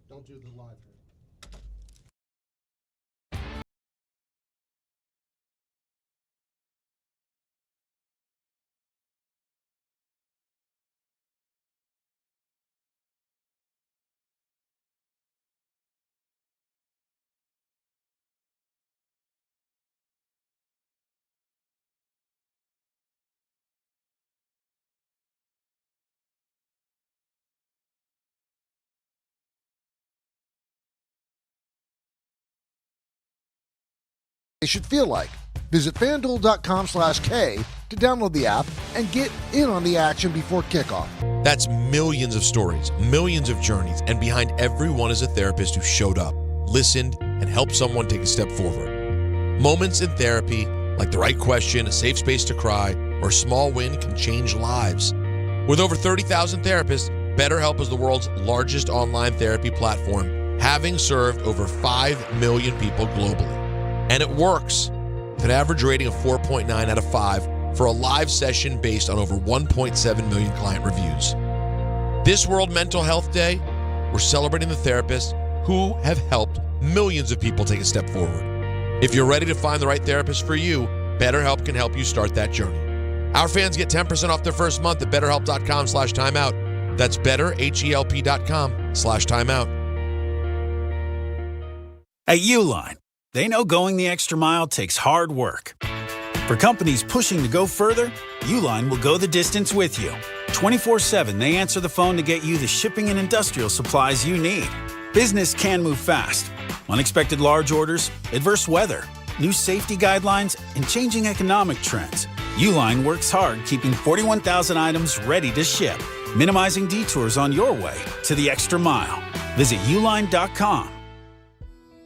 Don't do the live here. It should feel like. Visit FanDuel.com/K to download the app and get in on the action before kickoff. That's millions of stories, millions of journeys, and behind every one is a therapist who showed up, listened, and helped someone take a step forward. Moments in therapy, like the right question, a safe space to cry, or a small win can change lives. With over 30,000 therapists, BetterHelp is the world's largest online therapy platform, having served over 5 million people globally. And it works. With an average rating of 4.9 out of 5 for a live session based on over 1.7 million client reviews. This World Mental Health Day, we're celebrating the therapists who have helped millions of people take a step forward. If you're ready to find the right therapist for you, BetterHelp can help you start that journey. Our fans get 10% off their first month at BetterHelp.com/timeout. That's BetterHelp.com/timeout. At Uline, they know going the extra mile takes hard work. For companies pushing to go further, Uline will go the distance with you. 24/7, they answer the phone to get you the shipping and industrial supplies you need. Business can move fast. Unexpected large orders, adverse weather, new safety guidelines, and changing economic trends. Uline works hard keeping 41,000 items ready to ship, minimizing detours on your way to the extra mile. Visit uline.com.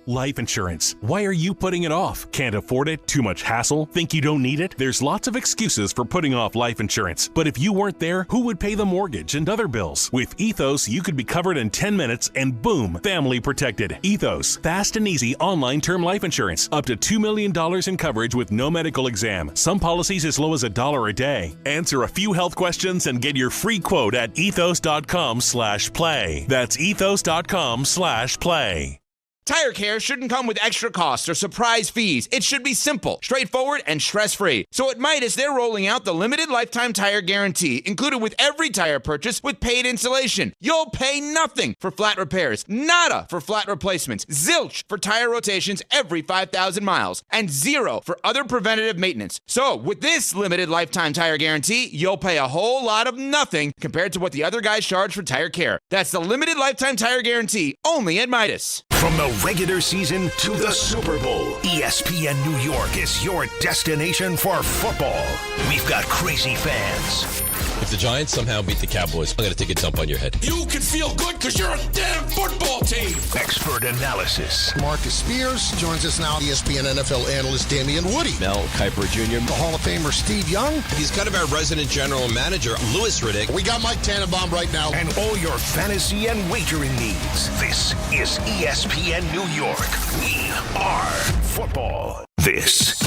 Life insurance. Why are you putting it off? Can't afford it? Too much hassle? Think you don't need it? There's lots of excuses for putting off life insurance. But if you weren't there, who would pay the mortgage and other bills? With Ethos, you could be covered in 10 minutes and boom, family protected. Ethos, fast and easy online term life insurance. Up to $2 million in coverage with no medical exam. Some policies as low as $1 a day. Answer a few health questions and get your free quote at ethos.com/play. That's ethos.com/play. Tire care shouldn't come with extra costs or surprise fees. It should be simple, straightforward, and stress-free. So at Midas, they're rolling out the limited lifetime tire guarantee, included with every tire purchase with paid installation. You'll pay nothing for flat repairs, nada for flat replacements, zilch for tire rotations every 5,000 miles, and zero for other preventative maintenance. So with this limited lifetime tire guarantee, you'll pay a whole lot of nothing compared to what the other guys charge for tire care. That's the limited lifetime tire guarantee, only at Midas. From the regular season to the Super Bowl, ESPN New York is your destination for football. We've got crazy fans. If the Giants somehow beat the Cowboys, I'm going to take a dump on your head. You can feel good because you're a damn football team. Expert analysis. Marcus Spears joins us now, ESPN NFL analyst Damian Woody. Mel Kiper Jr. The Hall of Famer Steve Young. He's kind of our resident general manager, Louis Riddick. We got Mike Tannenbaum right now. And all your fantasy and wagering needs. This is ESPN New York. We are football. This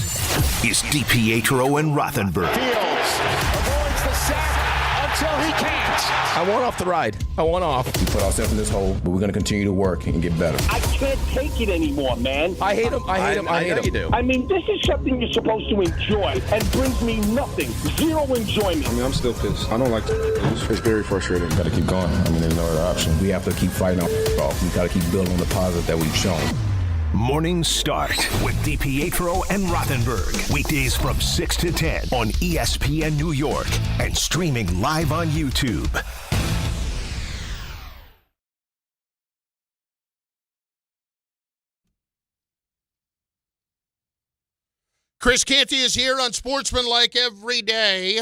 is DiPietro and Rothenberg. Fields avoids the sack until he can't. I want off the ride. I want off. We put ourselves in this hole, but we're going to continue to work and get better. I can't take it anymore, man. I hate him. I hate him. I hate him. You do. I mean, this is something you're supposed to enjoy and brings me nothing. Zero enjoyment. I mean, I'm still pissed. I don't like to lose. It's very frustrating. Got to keep going. I mean, there's no other option. We have to keep fighting off. We got to keep building on the positive that we've shown. Morning Start with DiPietro and Rothenberg. Weekdays from 6 to 10 on ESPN New York and streaming live on YouTube. Chris Canty is here on Sportsmanlike every day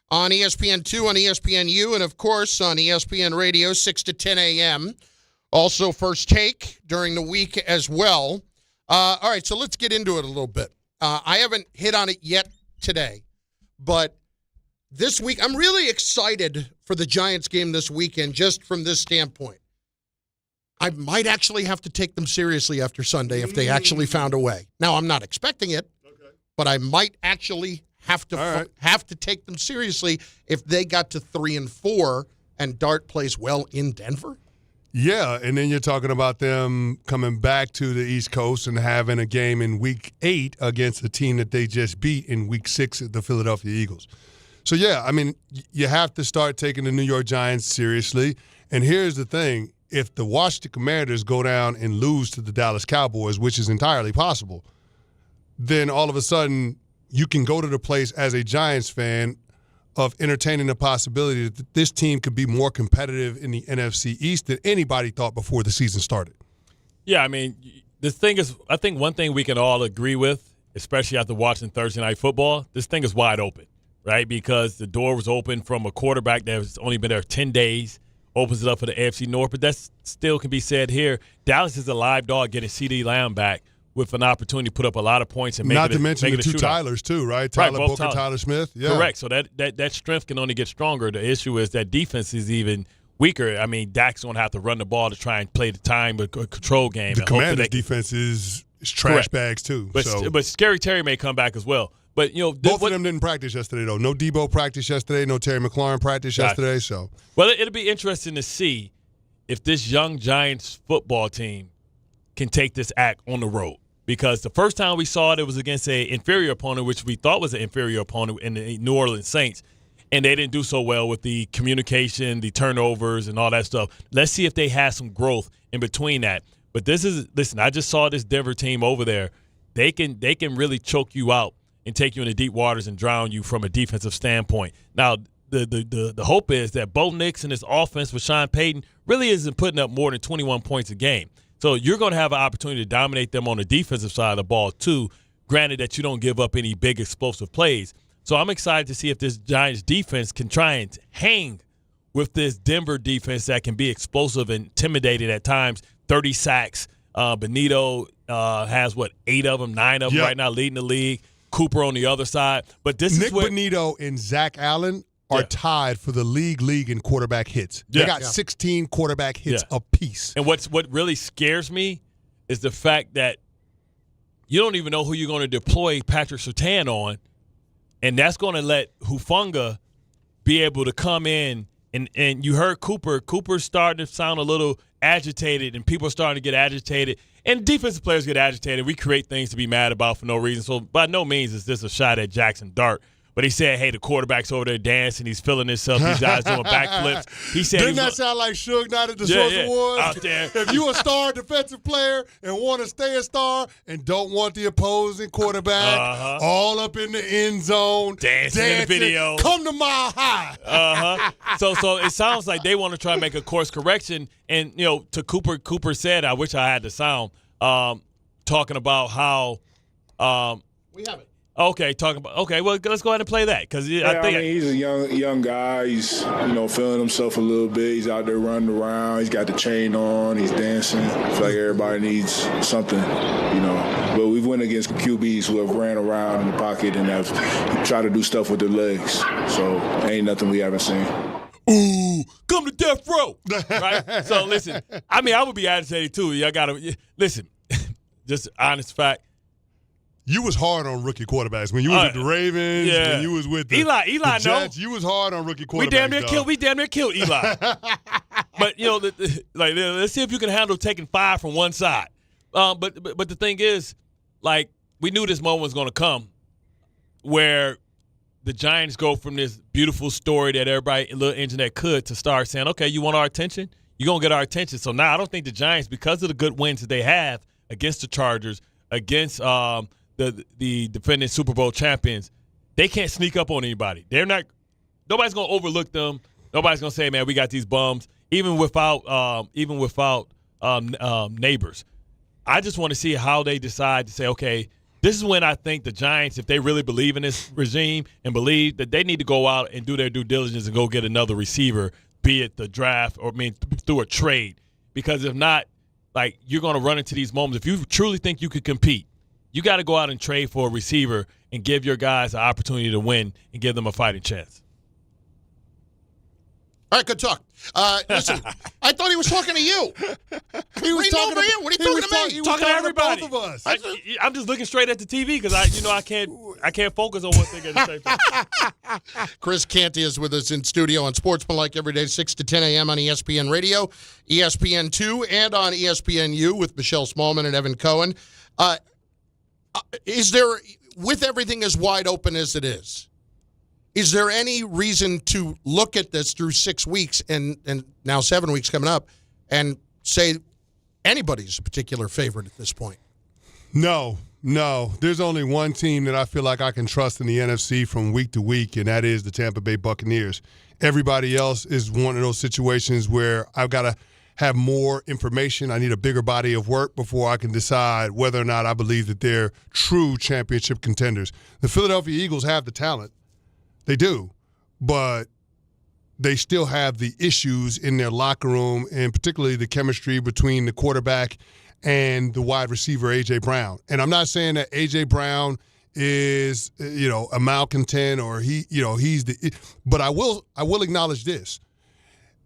on ESPN2, on ESPNU, and of course on ESPN Radio, 6 to 10 a.m. Also, First Take during the week as well. All right, so let's get into it a little bit. I haven't hit on it yet today, but this week, I'm really excited for the Giants game this weekend just from this standpoint. I might actually have to take them seriously after Sunday if they actually found a way. Now, I'm not expecting it, but I might actually have to take them seriously if they got to 3-4 and Dart plays well in Denver. Yeah, and then you're talking about them coming back to the East Coast and having a game in Week 8 against a team that they just beat in Week 6, the Philadelphia Eagles. So, yeah, I mean, you have to start taking the New York Giants seriously. And here's the thing. If the Washington Commanders go down and lose to the Dallas Cowboys, which is entirely possible, then all of a sudden you can go to the place as a Giants fan of entertaining the possibility that this team could be more competitive in the NFC East than anybody thought before the season started. Yeah, I mean, the thing is, I think one thing we can all agree with especially after watching Thursday Night Football, this thing is wide open, right? Because the door was open from a quarterback that has only been there 10 days, opens it up for the AFC North. But that still can be said here. Dallas is a live dog getting CeeDee Lamb back with an opportunity to put up a lot of points and make Not it to mention the two Tylers, too, right? Tyler Booker, Tyler Smith. Yeah. Correct. So that strength can only get stronger. The issue is that defense is even weaker. I mean, Dak's going to have to run the ball to try and play the time but control game. The Commanders' defense is trash bags, too. But Scary Terry may come back as well. But both of them didn't practice yesterday, though. No Daboll practice yesterday. No Terry McLaurin practice yesterday. So, well, it'll be interesting to see if this young Giants football team can take this act on the road. Because the first time we saw it was against an inferior opponent, which we thought was an inferior opponent in the New Orleans Saints, and they didn't do so well with the communication, the turnovers, and all that stuff. Let's see if they have some growth in between that. But listen, I just saw this Denver team over there. They can really choke you out and take you into deep waters and drown you from a defensive standpoint. Now, the hope is that Bo Nix and his offense with Sean Payton really isn't putting up more than 21 points a game. So you're going to have an opportunity to dominate them on the defensive side of the ball, too, granted that you don't give up any big explosive plays. So I'm excited to see if this Giants defense can try and hang with this Denver defense that can be explosive and intimidated at times. 30 sacks. Benito has, 8 of them, 9 of them right now leading the league. Cooper on the other side. But Nick Benito and Zach Allen are tied for the league in quarterback hits. They got 16 quarterback hits apiece. And what really scares me is the fact that you don't even know who you're going to deploy Patrick Surtain on, and that's going to let Hufanga be able to come in. And you heard Cooper's starting to sound a little agitated, and people are starting to get agitated. And defensive players get agitated. We create things to be mad about for no reason. So by no means is this a shot at Jaxson Dart. But he said, hey, the quarterback's over there dancing. He's feeling himself. These guys doing backflips. He said, didn't that sound like Suge Knight at the Source Awards? Out there. If you a star defensive player and want to stay a star and don't want the opposing quarterback all up in the end zone, dancing in the video, come to Mile High. So it sounds like they want to try and make a course correction. And, to Cooper said, I wish I had the sound, talking about how we have it. Okay, well, let's go ahead and play that because I think he's a young guy. He's feeling himself a little bit. He's out there running around. He's got the chain on. He's dancing. I feel like everybody needs something, But we've went against QBs who have ran around in the pocket and have tried to do stuff with their legs. So ain't nothing we haven't seen. Ooh, come to death row, right? So listen, I would be agitated too. Y'all gotta listen. Just honest fact. You was hard on rookie quarterbacks when you was with the Ravens. Yeah. When you was with the Eli, Jets. You was hard on rookie quarterbacks. We damn near killed Eli. But let's see if you can handle taking 5 from one side. But the thing is, we knew this moment was going to come, where the Giants go from this beautiful story that everybody in the internet could to start saying, okay, you want our attention? You're going to get our attention. So now I don't think the Giants, because of the good wins that they have against the Chargers, against the defending Super Bowl champions, they can't sneak up on anybody. Nobody's going to overlook them. Nobody's going to say, man, we got these bums, even without neighbors. I just want to see how they decide to say, okay, this is when I think the Giants, if they really believe in this regime and believe that they need to go out and do their due diligence and go get another receiver, be it the draft or through a trade. Because if not, you're going to run into these moments. If you truly think you could compete, you got to go out and trade for a receiver and give your guys an opportunity to win and give them a fighting chance. All right, good talk. Listen, I thought he was talking to you. He was talking to you. What are you talking to me? He was talking to everybody. Both of us. I'm just looking straight at the TV because I can't focus on one thing at the same time. Chris Canty is with us in studio on Sportsmanlike every day, 6 to 10 a.m. on ESPN Radio, ESPN2, and on ESPNU with Michelle Smallman and Evan Cohen. Is there, with everything as wide open as it is there any reason to look at this through 6 weeks and now 7 weeks coming up and say anybody's a particular favorite at this point? No. There's only one team that I feel like I can trust in the NFC from week to week, and that is the Tampa Bay Buccaneers. Everybody else is one of those situations where I've got to have more information. I need a bigger body of work before I can decide whether or not I believe that they're true championship contenders. The Philadelphia Eagles have the talent. They do. But they still have the issues in their locker room, and particularly the chemistry between the quarterback and the wide receiver, A.J. Brown. And I'm not saying that A.J. Brown is, a malcontent or he's the – but I will acknowledge this.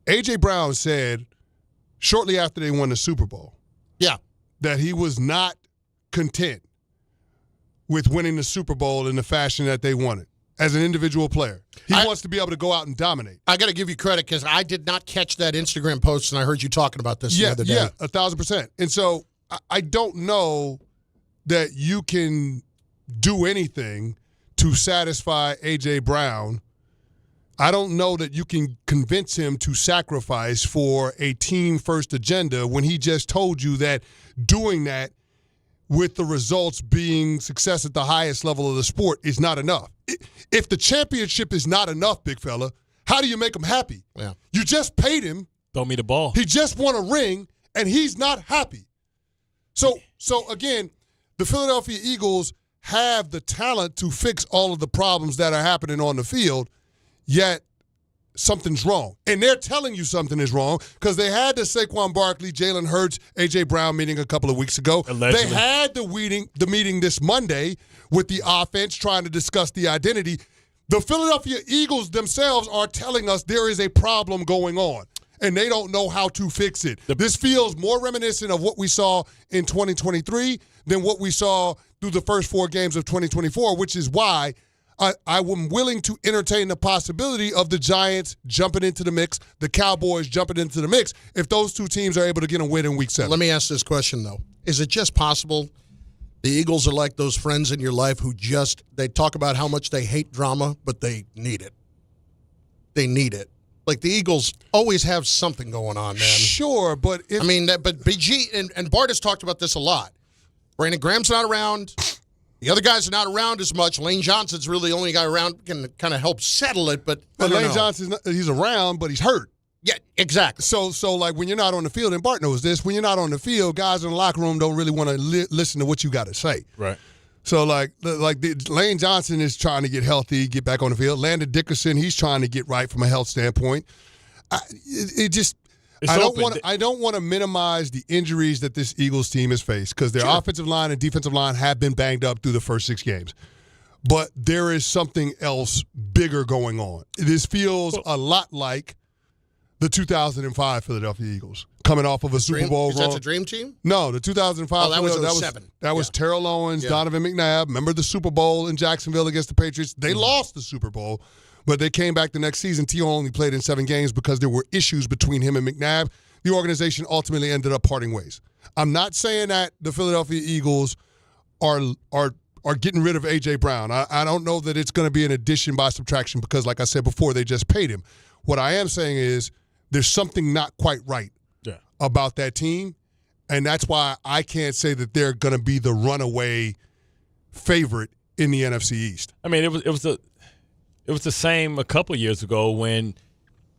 A.J. Brown said shortly after they won the Super Bowl that he was not content with winning the Super Bowl in the fashion that they won it. As an individual player, he wants to be able to go out and dominate. I got to give you credit because I did not catch that Instagram post, and I heard you talking about this the other day. Yeah, 1,000%. And so I don't know that you can do anything to satisfy A.J. Brown. I don't know that you can convince him to sacrifice for a team-first agenda when he just told you that doing that with the results being success at the highest level of the sport is not enough. If the championship is not enough, big fella, how do you make him happy? Yeah. You just paid him. Throw me the ball. He just won a ring, and he's not happy. So again, the Philadelphia Eagles have the talent to fix all of the problems that are happening on the field, yet something's wrong. And they're telling you something is wrong because they had the Saquon Barkley, Jalen Hurts, A.J. Brown meeting a couple of weeks ago. Allegedly. They had the meeting this Monday with the offense trying to discuss the identity. The Philadelphia Eagles themselves are telling us there is a problem going on, and they don't know how to fix it. This feels more reminiscent of what we saw in 2023 than what we saw through the first 4 games of 2024, which is why I am willing to entertain the possibility of the Giants jumping into the mix, the Cowboys jumping into the mix, if those two teams are able to get a win in Week 7. Let me ask this question, though. Is it just possible the Eagles are like those friends in your life who they talk about how much they hate drama, but they need it? They need it. Like the Eagles always have something going on, man. Sure, but but BG and Bart has talked about this a lot. Brandon Graham's not around. The other guys are not around as much. Lane Johnson's really the only guy around who can kind of help settle it. But Lane Johnson, he's around, but he's hurt. Yeah, exactly. So like when you're not on the field, and Bart knows this, when you're not on the field, guys in the locker room don't really want to listen to what you got to say. Right. So Lane Johnson is trying to get healthy, get back on the field. Landon Dickerson, he's trying to get right from a health standpoint. I don't want to minimize the injuries that this Eagles team has faced because their offensive line and defensive line have been banged up through the first 6 games. But there is something else bigger going on. This feels a lot like the 2005 Philadelphia Eagles coming off of a Super Bowl run. Is that the dream team? No, the 2005. That was 07. That was Terrell Owens, Donovan McNabb. Remember the Super Bowl in Jacksonville against the Patriots? They lost the Super Bowl. But they came back the next season. T.O. only played in 7 games because there were issues between him and McNabb. The organization ultimately ended up parting ways. I'm not saying that the Philadelphia Eagles are getting rid of A.J. Brown. I don't know that it's going to be an addition by subtraction because, like I said before, they just paid him. What I am saying is there's something not quite right about that team, and that's why I can't say that they're going to be the runaway favorite in the NFC East. I mean, it was the same a couple of years ago when,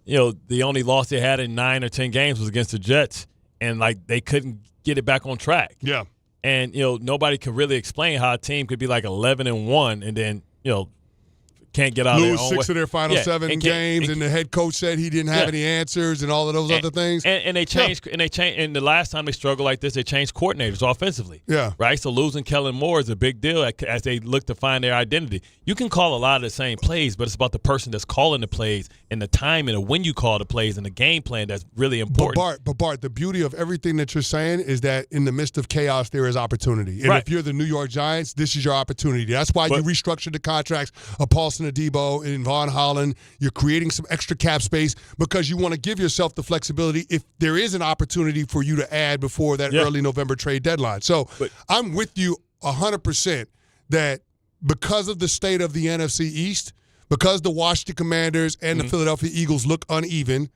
the only loss they had in 9 or 10 games was against the Jets, and they couldn't get it back on track. Yeah. And nobody could really explain how a team could be 11-1 and then can't get out of their own way. Lose 6 of their final 7 games, and the head coach said he didn't have any answers and all of those other things. And they changed. And the last time they struggled like this, they changed coordinators offensively. Yeah. Right. So losing Kellen Moore is a big deal as they look to find their identity. You can call a lot of the same plays, but it's about the person that's calling the plays and the timing of when you call the plays and the game plan that's really important. But Bart, the beauty of everything that you're saying is that in the midst of chaos, there is opportunity. And if you're the New York Giants, this is your opportunity. That's why you restructured the contracts of Paulson Adebo and Von Holland. You're creating some extra cap space because you want to give yourself the flexibility if there is an opportunity for you to add before that early November trade deadline. So I'm with you 100% that because of the state of the NFC East, because the Washington Commanders and the Philadelphia Eagles look uneven,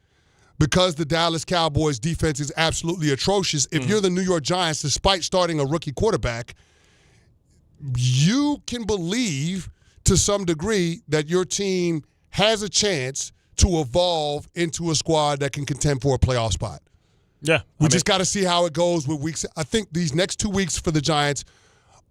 because the Dallas Cowboys defense is absolutely atrocious, if you're the New York Giants, despite starting a rookie quarterback, you can believe to some degree that your team has a chance to evolve into a squad that can contend for a playoff spot. Yeah. We just got to see how it goes with weeks. I think these next 2 weeks for the Giants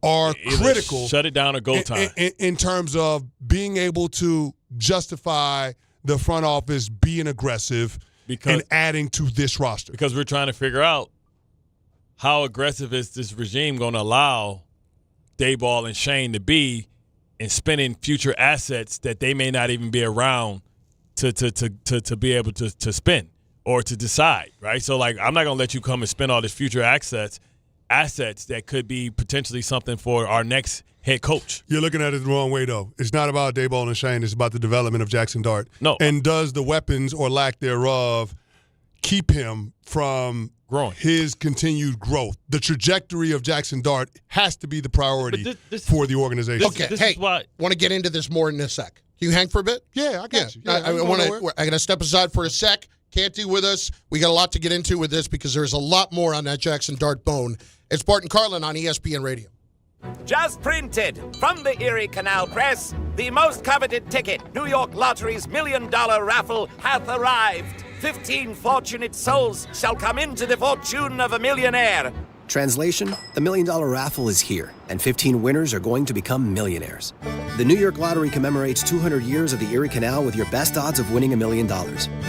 are critical. Shut it down or go time. In terms of being able to justify the front office being aggressive and adding to this roster. Because we're trying to figure out how aggressive is this regime going to allow Daboll and Schoen to be in spending future assets that they may not even be around to be able to spend or to decide, right? So, like, I'm not going to let you come and spend all this future assets that could be potentially something for our next head coach. You're looking at it the wrong way, though. It's not about Daboll and Schoen. It's about the development of Jaxson Dart. No. And does the weapons or lack thereof keep him from growing, his continued growth? The trajectory of Jaxson Dart has to be the priority for the organization. Okay, want to get into this more in a sec. Can you hang for a bit? Yeah, I got you. Yeah, I got to step aside for a sec. Canty with us. We got a lot to get into with this because there's a lot more on that Jaxson Dart bone. It's Bart and Carlin on ESPN Radio. Just printed from the Erie Canal Press, the most coveted ticket, New York Lottery's $1 million raffle, hath arrived. 15 fortunate souls shall come into the fortune of a millionaire. Translation, the $1 million raffle is here, and 15 winners are going to become millionaires. The New York Lottery commemorates 200 years of the Erie Canal with your best odds of winning $1 million.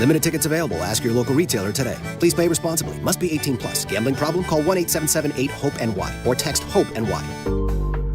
Limited tickets available. Ask your local retailer today. Please play responsibly. Must be 18 plus. Gambling problem? Call 1-877-8-HOPE-NY or text HOPE-NY.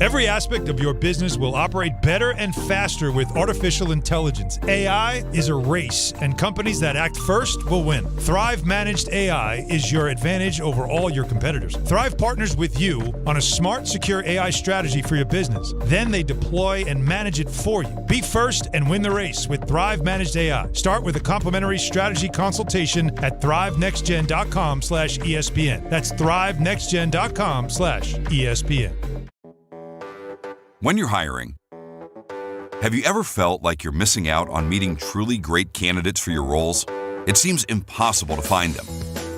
Every aspect of your business will operate better and faster with artificial intelligence. AI is a race, and companies that act first will win. Thrive Managed AI is your advantage over all your competitors. Thrive partners with you on a smart, secure AI strategy for your business. Then they deploy and manage it for you. Be first and win the race with Thrive Managed AI. Start with a complimentary strategy consultation at thrivenextgen.com/ESPN. That's thrivenextgen.com/ESPN. When you're hiring, have you ever felt like you're missing out on meeting truly great candidates for your roles? It seems impossible to find them,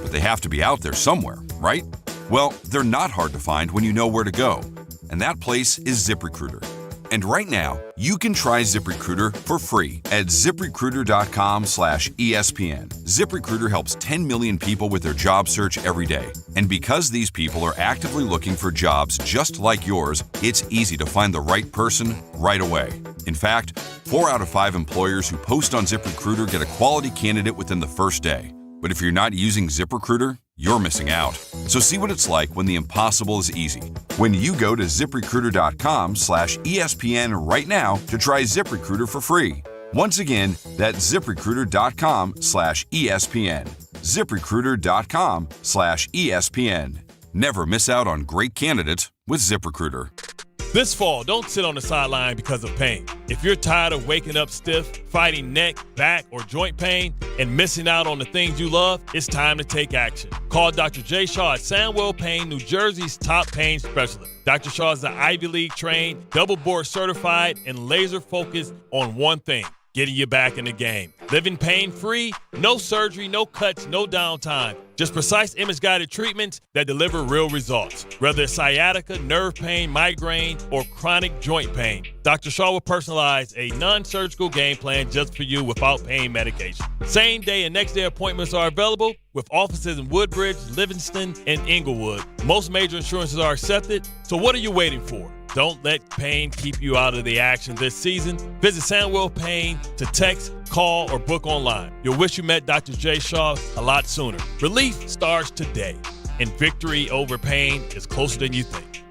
but they have to be out there somewhere, right? Well, they're not hard to find when you know where to go, and that place is ZipRecruiter. And right now, you can try ZipRecruiter for free at ZipRecruiter.com/ESPN. ZipRecruiter helps 10 million people with their job search every day. And because these people are actively looking for jobs just like yours, it's easy to find the right person right away. In fact, 4 out of 5 employers who post on ZipRecruiter get a quality candidate within the first day. But if you're not using ZipRecruiter, you're missing out. So see what it's like when the impossible is easy. When you go to ZipRecruiter.com/ESPN right now to try ZipRecruiter for free. Once again, that's ZipRecruiter.com/ESPN. ZipRecruiter.com/ESPN. Never miss out on great candidates with ZipRecruiter. This fall, don't sit on the sideline because of pain. If you're tired of waking up stiff, fighting neck, back, or joint pain, and missing out on the things you love, it's time to take action. Call Dr. J. Shaw at Sandwell Pain, New Jersey's top pain specialist. Dr. Shaw is an Ivy League trained, double board certified, and laser focused on one thing: getting you back in the game. Living pain-free, no surgery, no cuts, no downtime. Just precise image-guided treatments that deliver real results. Whether it's sciatica, nerve pain, migraine, or chronic joint pain, Dr. Shaw will personalize a non-surgical game plan just for you without pain medication. Same day and next day appointments are available with offices in Woodbridge, Livingston, and Inglewood. Most major insurances are accepted, so what are you waiting for? Don't let pain keep you out of the action this season. Visit Sandwell Pain to text, call, or book online. You'll wish you met Dr. J. Shaw a lot sooner. Relief starts today, and victory over pain is closer than you think.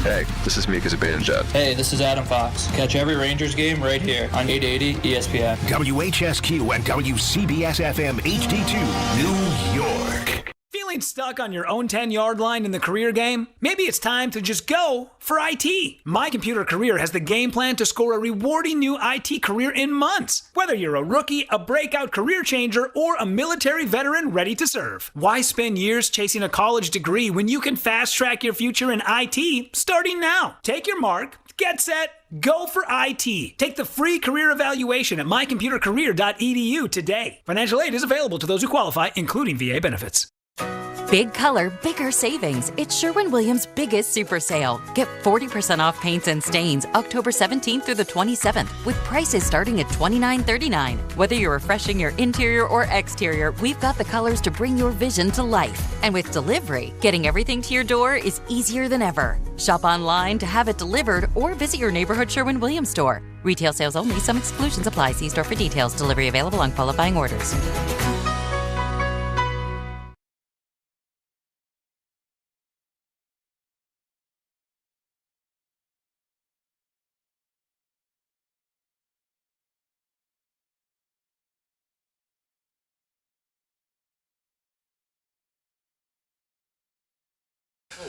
Hey, this is Mika Zibanejad. Hey, this is Adam Fox. Catch every Rangers game right here on 880 ESPN. WHSQ and WCBS-FM HD2, New York. Feeling stuck on your own 10-yard line in the career game? Maybe it's time to just go for IT. My Computer Career has the game plan to score a rewarding new IT career in months. Whether you're a rookie, a breakout career changer, or a military veteran ready to serve. Why spend years chasing a college degree when you can fast-track your future in IT starting now? Take your mark, get set, go for IT. Take the free career evaluation at mycomputercareer.edu today. Financial aid is available to those who qualify, including VA benefits. Big color, bigger savings. It's Sherwin-Williams' biggest super sale. Get 40% off paints and stains October 17th through the 27th with prices starting at $29.39. Whether you're refreshing your interior or exterior, we've got the colors to bring your vision to life. And with delivery, getting everything to your door is easier than ever. Shop online to have it delivered or visit your neighborhood Sherwin-Williams store. Retail sales only. Some exclusions apply. See store for details. Delivery available on qualifying orders.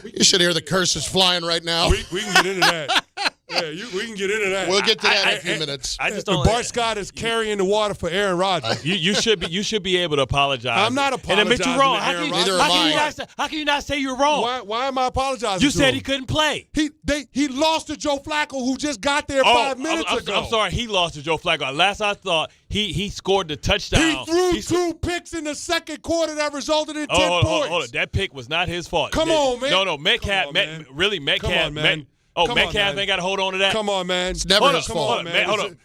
You should hear the curses flying right now. We can get into that. Yeah, we can get into that. We'll get to that in a few minutes. I just don't. Bart Scott is carrying the water for Aaron Rodgers. You should be able to apologize. I'm not apologizing. And admit you're wrong. How can you not say you're wrong? Why am I apologizing? You said he couldn't play. He lost to Joe Flacco, who just got there 5 minutes ago. I'm sorry, he lost to Joe Flacco. Last I thought, he scored the touchdown. He threw 2 picks in the second quarter that resulted in 10 points. Hold on. That pick was not his fault. Come on, man. No, Metcalf. Metcalf. Come on, man. Metcalf ain't got to hold on to that. Come on, man. It's never his fault. Man. Hold on.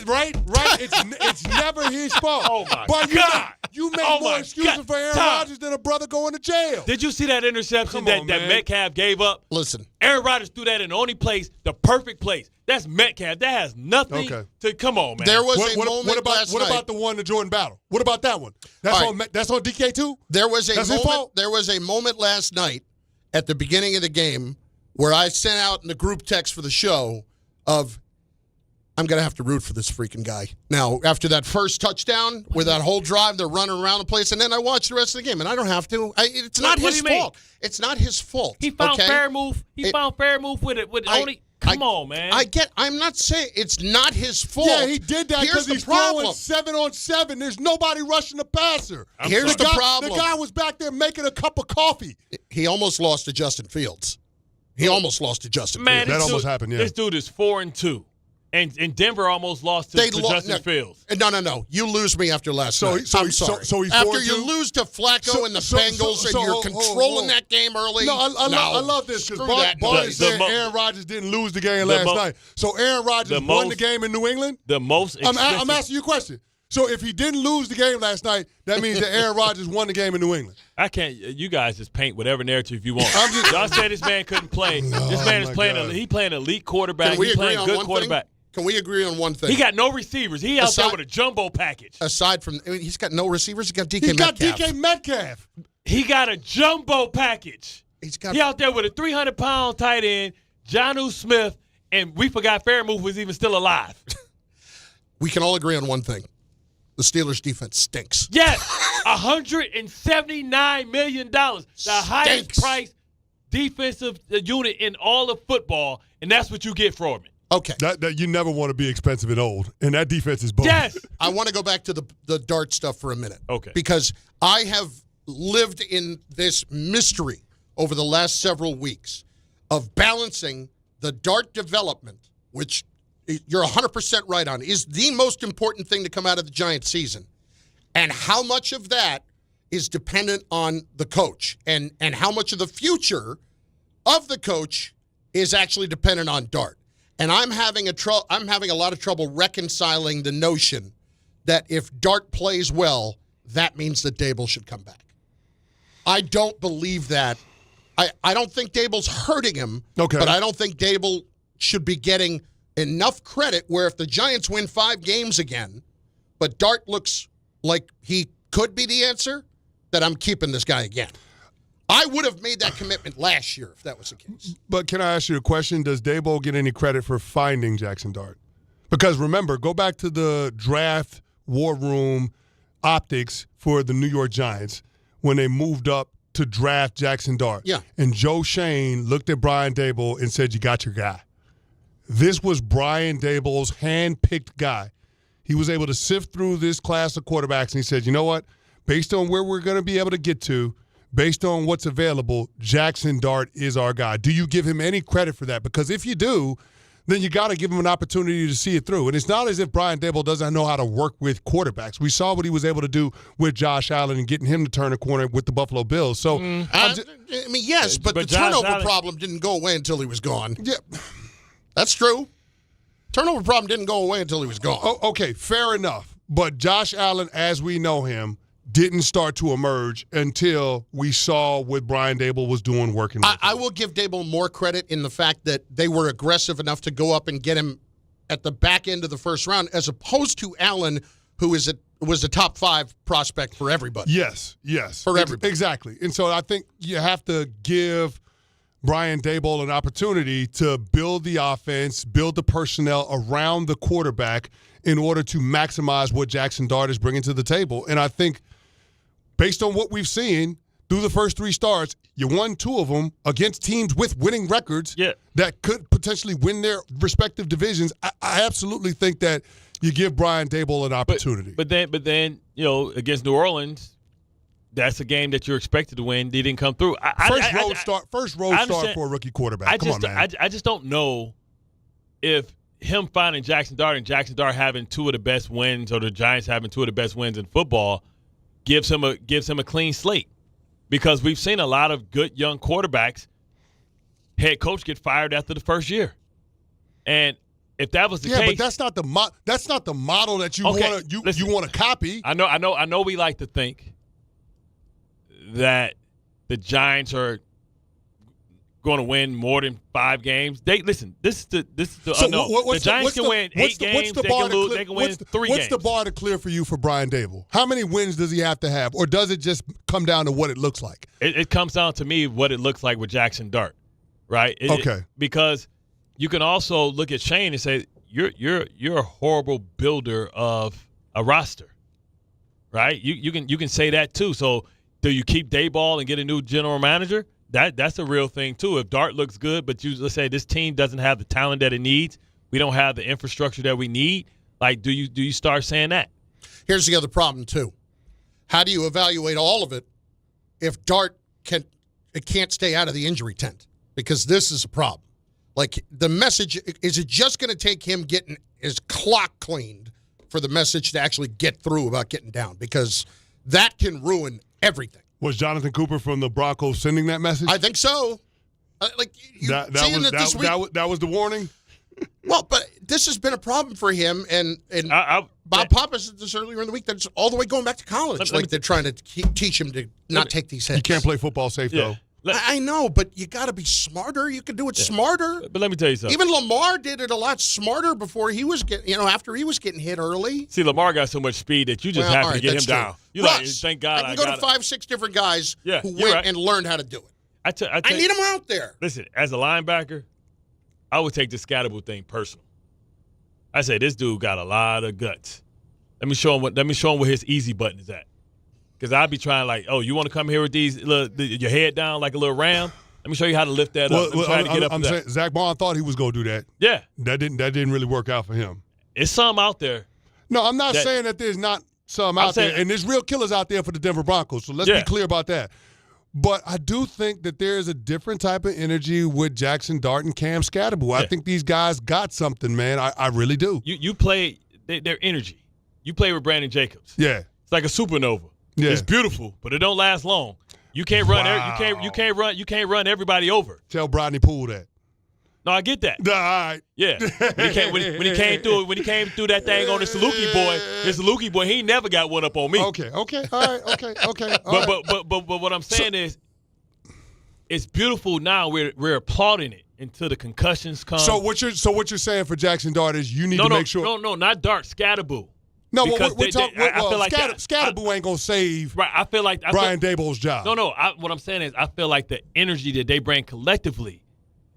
Right? It's never his fault. Oh, my but God. You make more excuses for Aaron Rodgers than a brother going to jail. Did you see that interception that Metcalf gave up? Listen. Aaron Rodgers threw that in the only place, the perfect place. That's Metcalf. That has nothing to come on, man. There was a moment what about, last what night. about the one, the Jordan Battle? What about that one? That's on DK too? There was a moment last night at the beginning of the game where I sent out in the group text for the show of, I'm going to have to root for this freaking guy. Now, after that first touchdown, with that whole drive, they're running around the place, and then I watched the rest of the game, and I don't have to. It's not his fault. It's not his fault. He found fair move. He found fair move with it. Come on, man. I'm not saying it's not his fault. Yeah, he did that because he's throwing 7-on-7. There's nobody rushing the passer. Here's the problem. The guy was back there making a cup of coffee. He almost lost to Justin Fields. That almost happened, yeah. This dude is 4-2. And Denver almost lost to Justin Fields. No. You lose me after last night. I'm sorry. So he's after you lose to Flacco and the Bengals and you're controlling that game early. No, I love this because Bart is saying Aaron Rodgers didn't lose the game last night. So Aaron Rodgers won the game in New England? I'm asking you a question. So if he didn't lose the game last night, that means that Aaron Rodgers won the game in New England. I can't. You guys just paint whatever narrative you want. Y'all said this man couldn't play. This man is playing. He playing elite quarterback. He's playing good quarterback. Can we agree on one thing? He got no receivers. He out there with a jumbo package. Aside from, he's got no receivers. He's got DK Metcalf. He got a jumbo package. He out there with a 300-pound tight end, Jonnu Smith, and we forgot Fairmouth was even still alive. We can all agree on one thing. The Steelers' defense stinks. Yes, $179 million. The highest priced defensive unit in all of football, and that's what you get from it. Okay. That you never want to be expensive and old, and that defense is both. Yes. I want to go back to the Dart stuff for a minute. Okay. Because I have lived in this mystery over the last several weeks of balancing the Dart development, which you're 100% right on, is the most important thing to come out of the Giants season. And how much of that is dependent on the coach and how much of the future of the coach is actually dependent on Dart. And I'm having a lot of trouble reconciling the notion that if Dart plays well, that means that Daboll should come back. I don't believe that. I don't think Daboll's hurting him, but I don't think Daboll should be getting enough credit where if the Giants win 5 games again, but Dart looks like he could be the answer, that I'm keeping this guy again. I would have made that commitment last year if that was the case. But can I ask you a question? Does Daboll get any credit for finding Jaxson Dart? Because remember, go back to the draft war room optics for the New York Giants when they moved up to draft Jaxson Dart. Yeah. And Joe Schoen looked at Brian Daboll and said, "You got your guy." This was Brian Daboll's hand-picked guy. He was able to sift through this class of quarterbacks, and he said, you know what? Based on where we're going to be able to get to, based on what's available, Jaxson Dart is our guy. Do you give him any credit for that? Because if you do, then you got to give him an opportunity to see it through. And it's not as if Brian Daboll doesn't know how to work with quarterbacks. We saw what he was able to do with Josh Allen and getting him to turn a corner with the Buffalo Bills. So, yes, but the turnover problem didn't go away until he was gone. Yeah, that's true. Turnover problem didn't go away until he was gone. Oh, okay, fair enough. But Josh Allen, as we know him, didn't start to emerge until we saw what Brian Daboll was doing working with him. I will give Daboll more credit in the fact that they were aggressive enough to go up and get him at the back end of the first round, as opposed to Allen, who was a top 5 prospect for everybody. Yes. For everybody. Exactly. And so I think you have to give Brian Daboll an opportunity to build the offense, build the personnel around the quarterback in order to maximize what Jaxson Dart is bringing to the table. And I think based on what we've seen through the first 3 starts, you won 2 of them against teams with winning records that could potentially win their respective divisions. I absolutely think that you give Brian Daboll an opportunity. But then, against New Orleans, that's a game that you're expected to win. They didn't come through. First road start for a rookie quarterback. Come on, man. I just don't know if him finding Jaxson Dart and Jaxson Dart having 2 of the best wins, or the Giants having 2 of the best wins in football, gives him a clean slate, because we've seen a lot of good young quarterbacks, head coach get fired after the first year, and if that was the case, but that's not the model that you want to copy. I know. We like to think that the Giants are going to win more than 5 games. The Giants can win 8 games. They can win 3 games. What's the bar to clear for you for Brian Daboll? How many wins does he have to have, or does it just come down to what it looks like? It comes down to me what it looks like with Jaxson Dart, right? Because you can also look at Schoen and say you're a horrible builder of a roster, right? You can say that too. So do you keep Daboll and get a new general manager? That's a real thing too. If Dart looks good, but let's say this team doesn't have the talent that it needs, we don't have the infrastructure that we need, like do you start saying that? Here's the other problem too. How do you evaluate all of it if Dart can't stay out of the injury tent? Because this is a problem. Like, the message, is it just going to take him getting his clock cleaned for the message to actually get through about getting down? Because that can ruin everything. Was Jonathan Cooper from the Broncos sending that message? I think so. That was the warning? Well, but this has been a problem for him, and Bob Papa said this earlier in the week, that it's all the way going back to college. They're trying to teach him to not take these hits. You can't play football safe, though. I know, but you got to be smarter. You can do it smarter. But let me tell you something. Even Lamar did it a lot smarter before he was after he was getting hit early. See, Lamar got so much speed that you just have to get him down. You thank God I can go to 5-6 different guys who went and learned how to do it. I need them out there. Listen, as a linebacker, I would take the Scatterable thing personal. I say this dude got a lot of guts. Let me show him where his easy button is at. Because I'd be trying you want to come here with your head down like a little ram? Let me show you how to lift that up. I'm saying Zach Bond thought he was going to do that. Yeah. That didn't really work out for him. It's some out there. No, I'm not saying that there's not some out there. And there's real killers out there for the Denver Broncos. So let's be clear about that. But I do think that there is a different type of energy with Jaxson Dart and Cam Scatterable. I think these guys got something, man. I really do. You play their energy. You play with Brandon Jacobs. Yeah. It's like a supernova. Yeah. It's beautiful, but it don't last long. You can't run. You can't run everybody over. Tell Brodney Poole that. No, I get that. All right. Yeah. When he came through that thing on the Saluki boy, he never got one up on me. Okay. All right. Okay. But what I'm saying is, it's beautiful now. We're applauding it until the concussions come. So what you're saying for Jaxson Dart is you need to make sure. No, not Dart, Scatterable. No, we're talking. Scatterable ain't gonna save. Right, I feel like Brian Daboll's job. No. What I'm saying is, I feel like the energy that they bring collectively,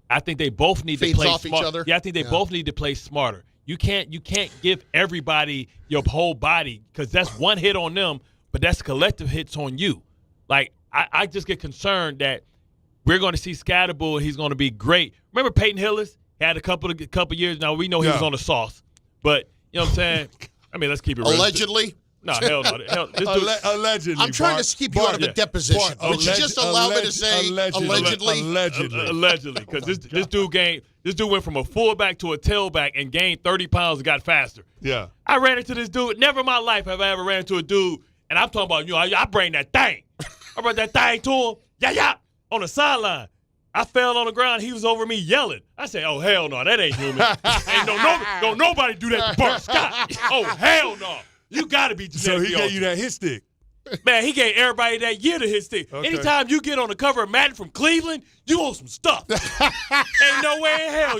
I think they both need to play off smart. Each other. Yeah, I think they both need to play smarter. You can't give everybody your whole body, because that's one hit on them, but that's collective hits on you. Like, I just get concerned that we're going to see Scatterable. He's going to be great. Remember Peyton Hillis had a couple years. Now we know he was on the sauce, but you know what I'm saying. I mean, let's keep it real. Allegedly? No, hell no. Allegedly. I'm trying to keep you out of a deposition. Would you just allow me to say allegedly? Allegedly, because this dude This dude went from a fullback to a tailback and gained 30 pounds and got faster. Yeah. I ran into this dude. Never in my life have I ever ran into a dude, and I'm talking about, I bring that thing. I brought that thing to him, on the sideline. I fell on the ground. He was over me yelling. I said, oh, hell no, that ain't human. Ain't nobody do that to Bart Scott. Oh, hell no. You got to be So he gave you that hit stick. Man, he gave everybody that year to hit stick. Okay. Anytime you get on the cover of Madden from Cleveland, you owe some stuff. Ain't no way in hell.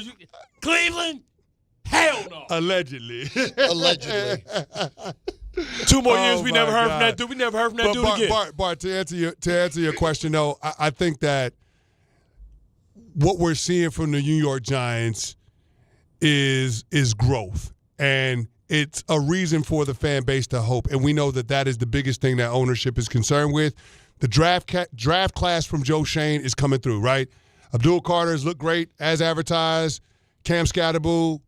Cleveland? Hell no. Allegedly. 2 more years, we never heard from that dude. We never heard from that dude again. Bart, to answer your question, though, I think that what we're seeing from the New York Giants is growth. And it's a reason for the fan base to hope. And we know that is the biggest thing that ownership is concerned with. The draft class from Joe Schoen is coming through, right? Abdul Carter has looked great as advertised. Cam Scatterbull,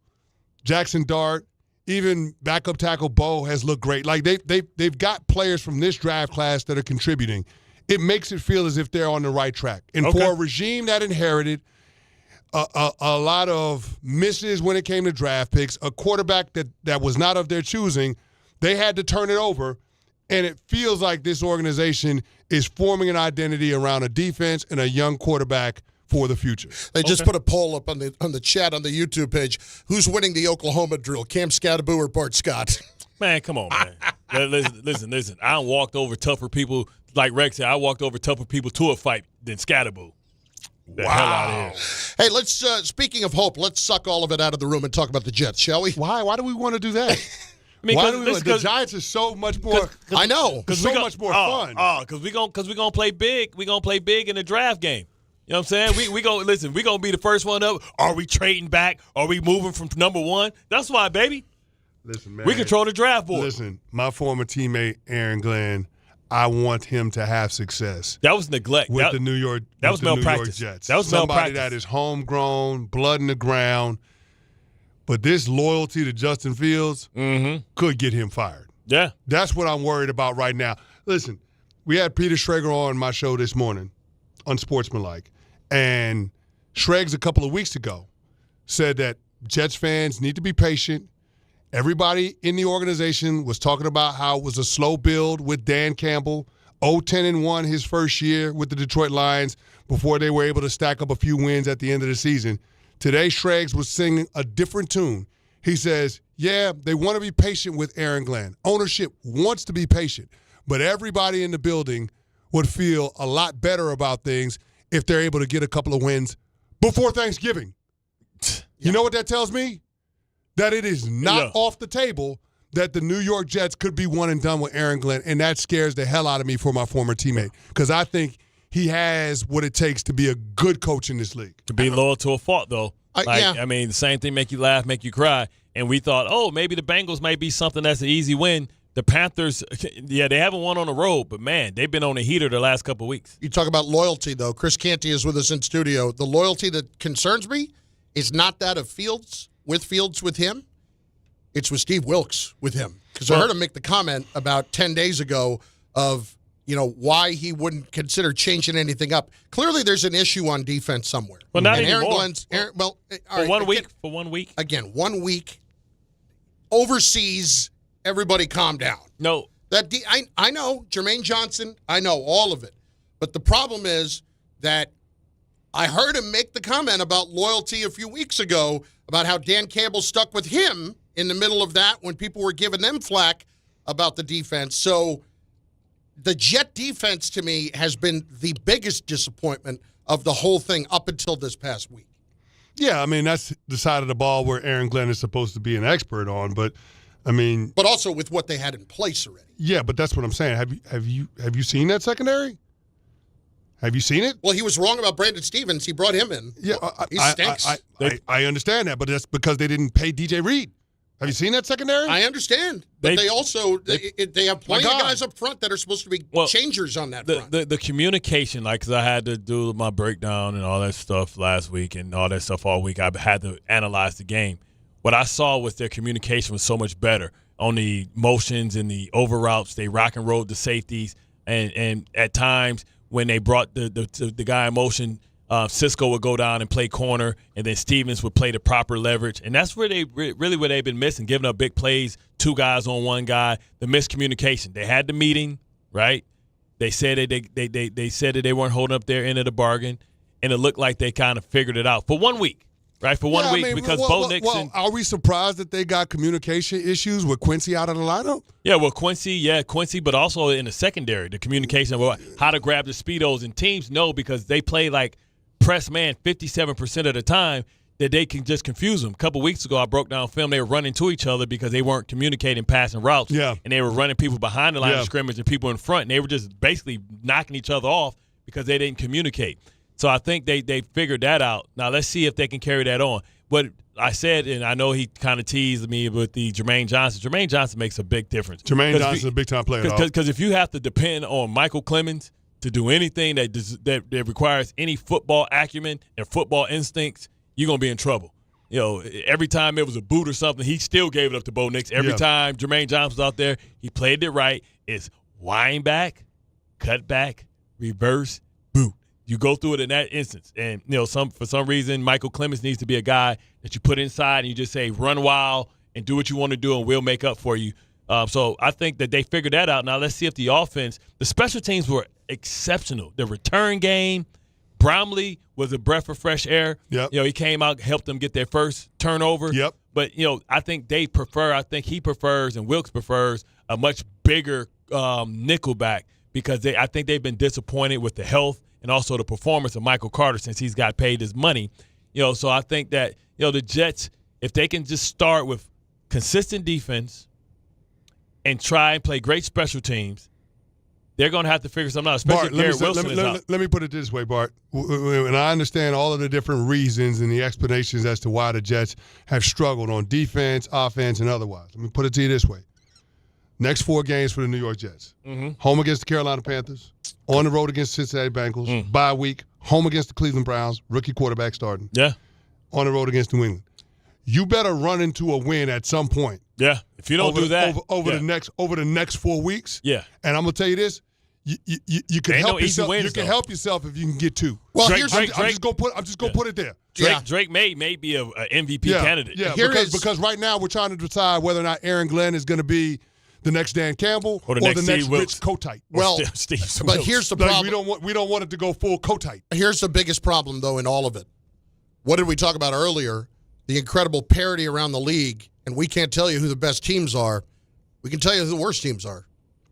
Jaxson Dart, even backup tackle Bo has looked great. Like they've got players from this draft class that are contributing. It makes it feel as if they're on the right track. And for a regime that inherited a lot of misses when it came to draft picks, a quarterback that was not of their choosing, they had to turn it over. And it feels like this organization is forming an identity around a defense and a young quarterback for the future. They just put a poll up on the chat on the YouTube page. Who's winning the Oklahoma drill, Cam Scatterbull or Bart Scott? Man, come on, man. Listen. I walked over tougher people, like Rex said. I walked over tougher people to a fight than Scatterbull. The hell out of here. Hey, let's, speaking of hope, let's suck all of it out of the room and talk about the Jets, shall we? Why? Why do we want to do that? Why do we want the Giants are so much more I know. Much more fun. Because we're gonna play big. We're gonna play big in the draft game. You know what I'm saying? We gonna listen, we're gonna be the first one up. Are we trading back? Are we moving from number one? That's why, baby. Listen, man. We control the draft board. Listen, my former teammate, Aaron Glenn, I want him to have success. That was neglect. With the New York Jets. That was malpractice. That was somebody malpractice. That is homegrown, blood in the ground. But this loyalty to Justin Fields could get him fired. Yeah. That's what I'm worried about right now. Listen, we had Peter Schrager on my show this morning on Sportsmanlike. And Schrags a couple of weeks ago said that Jets fans need to be patient. Everybody in the organization was talking about how it was a slow build with Dan Campbell, 0-10-1 his first year with the Detroit Lions before they were able to stack up a few wins at the end of the season. Today, Schrags was singing a different tune. He says, yeah, they want to be patient with Aaron Glenn. Ownership wants to be patient, but everybody in the building would feel a lot better about things if they're able to get a couple of wins before Thanksgiving. You know what that tells me? That it is not off the table that the New York Jets could be one and done with Aaron Glenn, and that scares the hell out of me for my former teammate because I think he has what it takes to be a good coach in this league. To be loyal to a fault, though. I mean, the same thing make you laugh, make you cry. And we thought, maybe the Bengals might be something that's an easy win. The Panthers, they haven't won on the road, but, man, they've been on a heater the last couple of weeks. You talk about loyalty, though. Chris Canty is with us in studio. The loyalty that concerns me is not that of Fields with him. It's with Steve Wilks with him. Because I heard him make the comment about 10 days ago of, why he wouldn't consider changing anything up. Clearly there's an issue on defense somewhere. Well, not anymore. Aaron Glenn's, for 1 week. For 1 week. Again, 1 week. Overseas, everybody calm down. No. I know, Jermaine Johnson, I know all of it. But the problem is that I heard him make the comment about loyalty a few weeks ago about how Dan Campbell stuck with him in the middle of that when people were giving them flack about the defense. So the Jet defense, to me, has been the biggest disappointment of the whole thing up until this past week. Yeah, I mean, that's the side of the ball where Aaron Glenn is supposed to be an expert on, but I mean, but also with what they had in place already. Yeah, but that's what I'm saying. Have you seen that secondary? Have you seen it? Well, he was wrong about Brandon Stevens. He brought him in. Yeah, he stinks. I understand that, but that's because they didn't pay DJ Reed. Have you seen that secondary? I understand, but they have plenty of guys up front that are supposed to be changers on that front. The communication, because I had to do my breakdown and all that stuff last week and all that stuff all week. I had to analyze the game. What I saw was their communication was so much better on the motions and the over routes. They rock and rolled the safeties, and at times when they brought the guy in motion Cisco would go down and play corner, and then Stevens would play the proper leverage. And that's where they really what they've been missing, giving up big plays, 2 guys on 1 guy, the miscommunication. They had the meeting, right? They said that they said that they weren't holding up their end of the bargain, and it looked like they kind of figured it out for 1 week. Right, for 1 week, because Bo Nixon. Well, are we surprised that they got communication issues with Quincy out of the lineup? Yeah, well, Quincy, but also in the secondary, the communication about how to grab the speedos. And teams know because they play like press man 57% of the time that they can just confuse them. A couple weeks ago, I broke down film. They were running to each other because they weren't communicating passing routes. Yeah. And they were running people behind the line of scrimmage and people in front. And they were just basically knocking each other off because they didn't communicate. So I think they figured that out. Now let's see if they can carry that on. What I said, and I know he kind of teased me with the Jermaine Johnson. Jermaine Johnson makes a big difference. Jermaine Johnson's a big-time player. Because if you have to depend on Michael Clemens to do anything that requires any football acumen and football instincts, you're going to be in trouble. You know, every time it was a boot or something, he still gave it up to Bo Nix. Every time Jermaine Johnson was out there, he played it right. It's wind back, cut back, reverse, boot. You go through it in that instance. And, you know, for some reason, Michael Clemens needs to be a guy that you put inside and you just say, run wild and do what you want to do and we'll make up for you. So I think that they figured that out. Now let's see if the offense – the special teams were exceptional. The return game, Bromley was a breath of fresh air. Yep. You know, he came out, helped them get their first turnover. Yep. But, you know, I think he prefers and Wilkes prefers a much bigger nickelback because I think they've been disappointed with the health and also the performance of Michael Carter since he's got paid his money. You know, so I think that, you know, the Jets, if they can just start with consistent defense and try and play great special teams, they're going to have to figure something out, especially Bart, if Garrett Wilson is out. Let me put it this way, Bart. And I understand all of the different reasons and the explanations as to why the Jets have struggled on defense, offense, and otherwise. Let me put it to you this way. Next 4 games for the New York Jets. Mm-hmm. Home against the Carolina Panthers. On the road against Cincinnati Bengals. Bye week. Home against the Cleveland Browns. Rookie quarterback starting. Yeah. On the road against New England. You better run into a win at some point. Yeah. If you don't do that. Over the next 4 weeks. Yeah. And I'm going to tell you this. You can help yourself. You can help yourself if you can get 2. Well, I'm just gonna put it there. Drake may be a MVP candidate. Yeah, because right now we're trying to decide whether or not Aaron Glenn is going to be the next Dan Campbell or the next Rich Kotite. Well, but here's the problem. We don't want it to go full Kotite. Here's the biggest problem, though, in all of it. What did we talk about earlier? The incredible parity around the league, and we can't tell you who the best teams are. We can tell you who the worst teams are.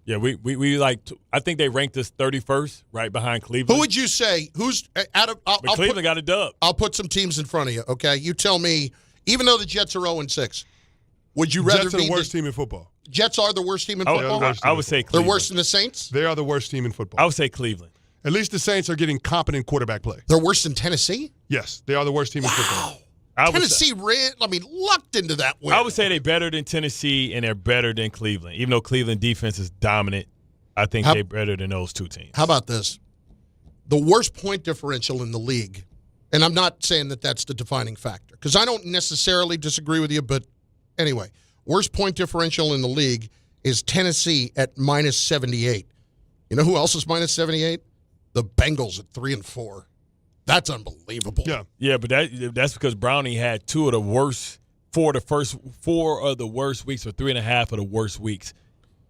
Yeah, we I think they ranked us 31st, right behind Cleveland. Who would you say? Who's out of? Cleveland got a dub. I'll put some teams in front of you. Okay, you tell me. Even though the Jets are 0-6, would you rather Jets are the worst team in football? Jets are the worst team in football. I would say Cleveland. They're worse than the Saints. They are the worst team in football. I would say Cleveland. At least the Saints are getting competent quarterback play. They're worse than Tennessee. Yes, they are the worst team in football. Tennessee lucked into that win. I would say they're better than Tennessee and they're better than Cleveland. Even though Cleveland defense is dominant, I think they're better than those 2 teams. How about this? The worst point differential in the league, and I'm not saying that that's the defining factor, because I don't necessarily disagree with you, but anyway, worst point differential in the league is Tennessee at -78. You know who else is -78? The Bengals at 3-4. That's unbelievable. Yeah, but that's because Brownie had 2 of the worst, 4 of the worst weeks, or 3.5 of the worst weeks.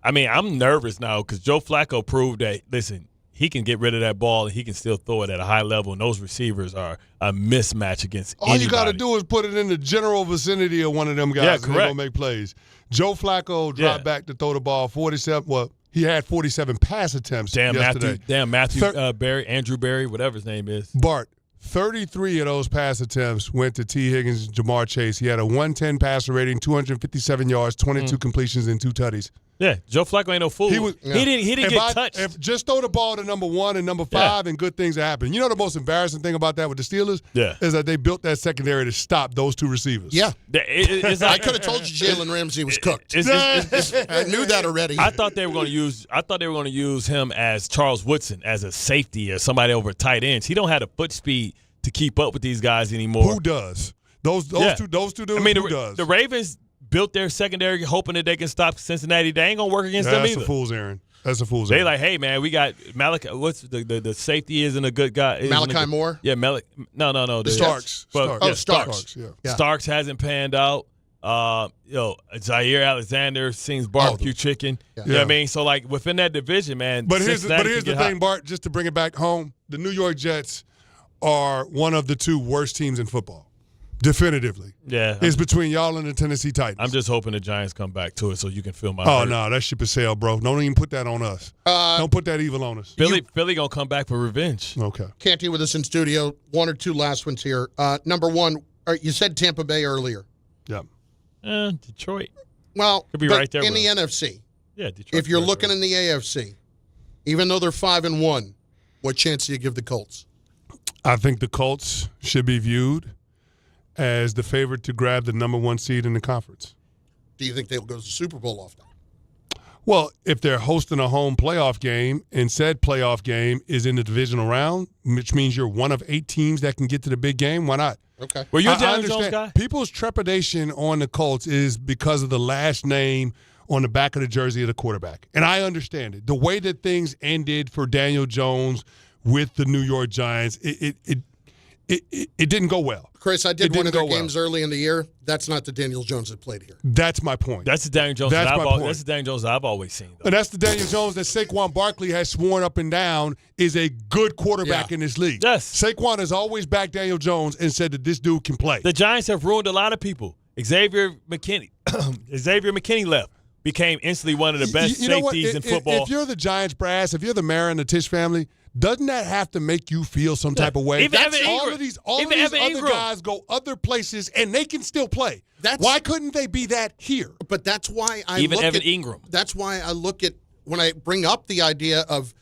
I mean, I'm nervous now because Joe Flacco proved that, listen, he can get rid of that ball and he can still throw it at a high level, and those receivers are a mismatch against anybody. All you got to do is put it in the general vicinity of one of them guys, and they're going to make plays. Joe Flacco dropped back to throw the ball 47. Well, he had 47 pass attempts yesterday. Andrew Berry, whatever his name is. Bart, 33 of those pass attempts went to T. Higgins and Jamar Chase. He had a 110 passer rating, 257 yards, 22 completions, and 2 tutties. Yeah, Joe Flacco ain't no fool. He didn't get touched. Just throw the ball to number 1 and number 5, and good things happen. You know the most embarrassing thing about that with the Steelers? Is that they built that secondary to stop those 2 receivers. Yeah. I could have told you Jalen Ramsey was cooked. I knew that already. I thought they were going to use him as Charles Woodson, as a safety or somebody over tight ends. He don't have the foot speed to keep up with these guys anymore. Who does? Those two dudes. I mean, who does? The Ravens built their secondary hoping that they can stop Cincinnati. They ain't going to work against them either. That's the fools, Aaron. That's a fool's They errand. like, hey man, we got Malachi. What's the safety isn't a good guy. Malachi Moore. Yeah, No. Starks. Starks. Yeah. Starks hasn't panned out. Zaire Alexander sings barbecue chicken. Yeah. You know what I mean? So like within that division, man. But here's the thing, hot. Bart. Just to bring it back home, the New York Jets are one of the 2 worst teams in football. Definitively. Yeah. It's between y'all and the Tennessee Titans. I'm just hoping the Giants come back to it so you can feel my Oh, hurt. no, that ship is sailed, bro. Don't even put that on us. Don't put that evil on us. Philly going to come back for revenge. Okay. Canty with us in studio. 1 or 2 last ones here. Number 1, you said Tampa Bay earlier. Yeah. Detroit. Well, could be right there in with the them. NFC. Yeah, Detroit. If you're looking in the AFC, even though they're 5-1, what chance do you give the Colts? I think the Colts should be viewed as the favorite to grab the number 1 seed in the conference. Do you think they'll go to the Super Bowl off that? Well, if they're hosting a home playoff game and said playoff game is in the divisional round, which means you're one of 8 teams that can get to the big game, why not? Okay. Well, you're a I Daniel understand. Jones guy? People's trepidation on the Colts is because of the last name on the back of the jersey of the quarterback. And I understand it. The way that things ended for Daniel Jones with the New York Giants, it didn't go well. Chris, I did one of their games early in the year. That's not the Daniel Jones that played here. That's my point. That's the Daniel Jones. That's the Daniel Jones I've always seen. Though. And that's the Daniel Jones that Saquon Barkley has sworn up and down is a good quarterback in this league. Yes. Saquon has always backed Daniel Jones and said that this dude can play. The Giants have ruined a lot of people. Xavier McKinney left. Became instantly one of the best safeties in football. If you're the Giants brass, if you're the Mara and the Tisch family, doesn't that have to make you feel some type of way? Even all of these other guys go other places and they can still play. Why couldn't they be that here? But that's why That's why I look at when I bring up the idea of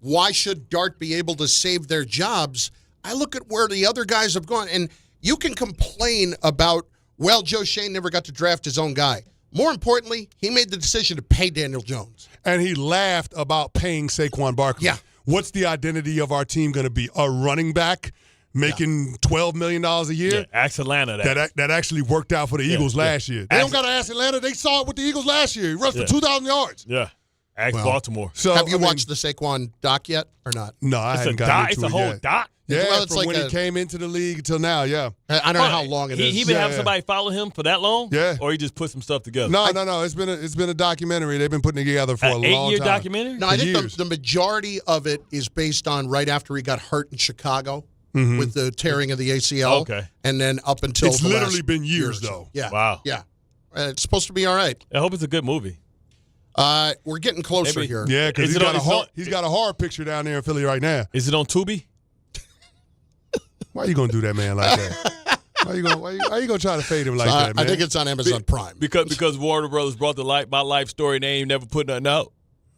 why should Dart be able to save their jobs. I look at where the other guys have gone, and you can complain about, well, Joe Schoen never got to draft his own guy. More importantly, he made the decision to pay Daniel Jones. And he laughed about paying Saquon Barkley. Yeah. What's the identity of our team going to be? A running back making $12 million a year? Yeah, ask Atlanta that actually worked out for the Eagles last year. They don't got to ask Atlanta. They saw it with the Eagles last year. He rushed for 2,000 yards. Yeah. Ask Baltimore. So, have you watched the Saquon doc yet or not? No, I haven't gotten into it. It's a whole doc? Yeah, well, it's from like when he came into the league until now, yeah. I don't know how long it is. He been having somebody follow him for that long? Yeah. Or he just put some stuff together? No. It's been a documentary they've been putting together for a long time. 8-year documentary? No, I think the majority of it is based on right after he got hurt in Chicago with the tearing of the ACL. Okay. And then up until it's literally been years, though. Yeah. Wow. Yeah. It's supposed to be all right. I hope it's a good movie. We're getting closer here. Yeah, because he's got a horror picture down there in Philly right now. Is it on Tubi? Why are you gonna do that, man, like that? Why are you gonna try to fade him like that, man? I think it's on Amazon Prime. Because Warner Brothers brought my life story and they ain't never put nothing out.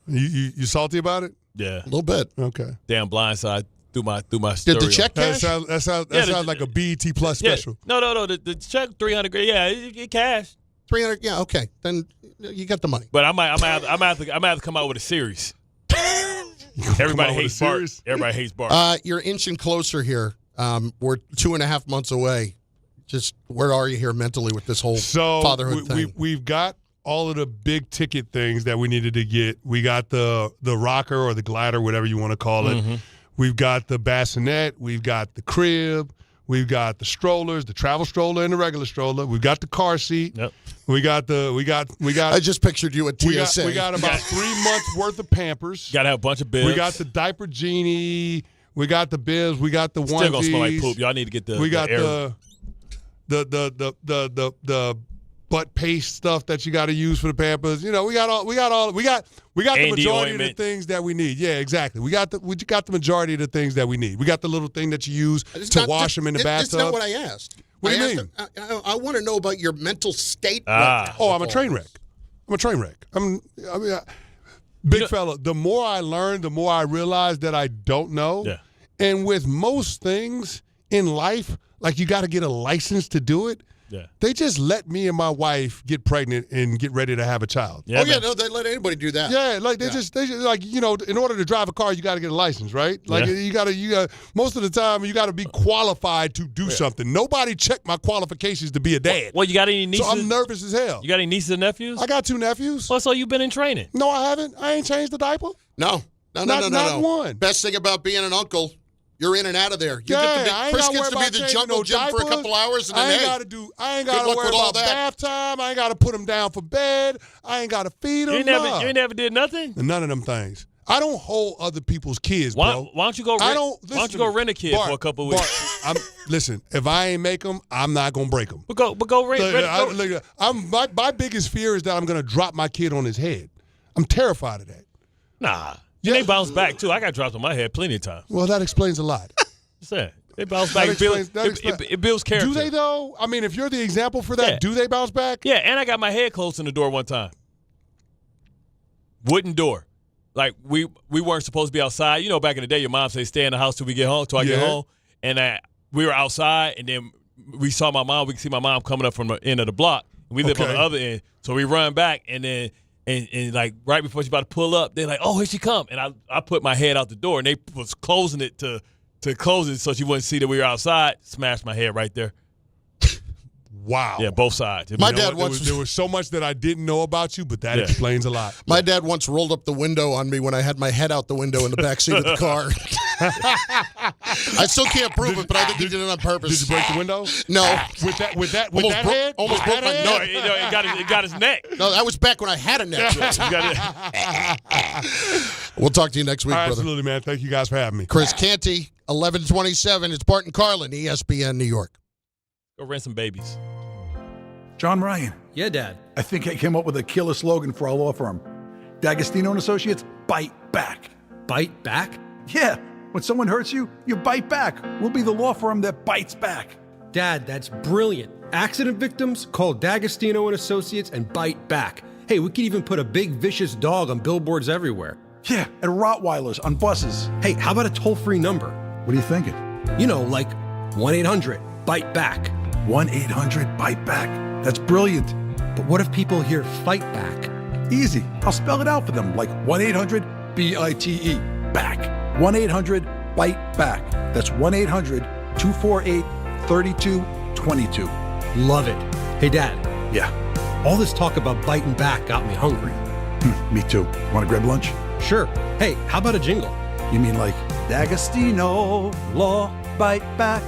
You salty about it? Yeah. A little bit. Okay. Damn Blindside through my story. Did the check cash? That sounds like a BET Plus special. No. The check $300,000. Yeah, it cash. 300. Yeah. Okay. Then you got the money. But I might have to come out with a series. Everybody hates Bart. You're inching closer here. We're 2.5 months away. Just where are you here mentally with this whole fatherhood thing? We've got all of the big ticket things that we needed to get. We got the rocker or the glider, whatever you want to call it. Mm-hmm. We've got the bassinet. We've got the crib. We've got the strollers, the travel stroller and the regular stroller. We've got the car seat. Yep. We got. I just pictured you at TSA. We got about 3 months worth of Pampers. Got to have a bunch of bibs. We got the diaper genie. We got the bibs. We got the onesies. Still gonna smell like poop. Y'all need to get the. We got the butt paste stuff that you got to use for the Pampers. You know, we got the majority of the things that we need. Yeah, exactly. We got the majority of the things that we need. We got the little thing that you use to wash them in the bathtub. That's not what I asked. What do you mean? I want to know about your mental state. I'm a train wreck. Big fella. The more I learn, the more I realize that I don't know. Yeah. And with most things in life, like you got to get a license to do it. They just let me and my wife get pregnant and get ready to have a child. Yeah, no, they let anybody do that. Yeah, like they just like, you know, in order to drive a car, you got to get a license, right? Like you got most of the time you got to be qualified to do something. Nobody checked my qualifications to be a dad. Well, you got any nieces? So I'm nervous as hell. You got any nieces and nephews? I got 2 nephews. Well, so you've been in training? No, I haven't. I ain't changed the diaper. No. Not one. Best thing about being an uncle, you're in and out of there. You get to be, Chris gets to be the jungle gym for a couple hours, and then I ain't got to worry about bath time. I ain't got to put them down for bed. I ain't got to feed them. You ain't never did nothing? None of them things. I don't hold other people's kids, bro. Why don't you go rent a kid for a couple of weeks? Listen, if I ain't make them, I'm not going to break them. But go rent. My biggest fear is that I'm going to drop my kid on his head. I'm terrified of that. Nah. And they bounce back, too. I got dropped on my head plenty of times. Well, that explains a lot. Just saying. They bounce back. It builds character. Do they, though? I mean, if you're the example for that, do they bounce back? Yeah, and I got my head close in the door one time. Wooden door. Like, we weren't supposed to be outside. You know, back in the day, your mom said, stay in the house till we get home, till I get home. And we were outside, and then we saw my mom. We could see my mom coming up from the end of the block. We live on the other end. So we run back, and then – And like right before she's about to pull up, they're like, "Oh, here she come!" And I put my head out the door, and they was closing it to close it so she wouldn't see that we were outside. Smashed my head right there. Wow. Yeah, both sides. My dad once there was so much that I didn't know about you, but that explains a lot. My dad once rolled up the window on me when I had my head out the window in the back seat of the car. I still can't prove it, but I think he did it on purpose. Did you break the window? No. With that head? Almost broke my neck. No, it got his neck. No, that was back when I had a neck. We'll talk to you next week, brother. Absolutely, man. Thank you guys for having me. Chris Canty, 11:27. It's Bart and Carlin, ESPN New York. Go rent some babies. John Ryan. Yeah, Dad. I think I came up with a killer slogan for our law firm. D'Agostino and Associates, bite back. Bite back? Yeah. When someone hurts you, you bite back. We'll be the law firm that bites back. Dad, that's brilliant. Accident victims, call D'Agostino and Associates and bite back. Hey, we could even put a big vicious dog on billboards everywhere. Yeah, and Rottweilers on buses. Hey, how about a toll-free number? What are you thinking? You know, like 1-800-BITE-BACK. 1-800-BITE-BACK. That's brilliant. But what if people hear fight back? Easy. I'll spell it out for them, like 1-800-BITE, back. 1-800-BITE-BACK. That's 1-800-248-3222. Love it. Hey, Dad. Yeah? All this talk about biting back got me hungry. Me too. Want to grab lunch? Sure. Hey, how about a jingle? You mean like D'Agostino, law, bite back?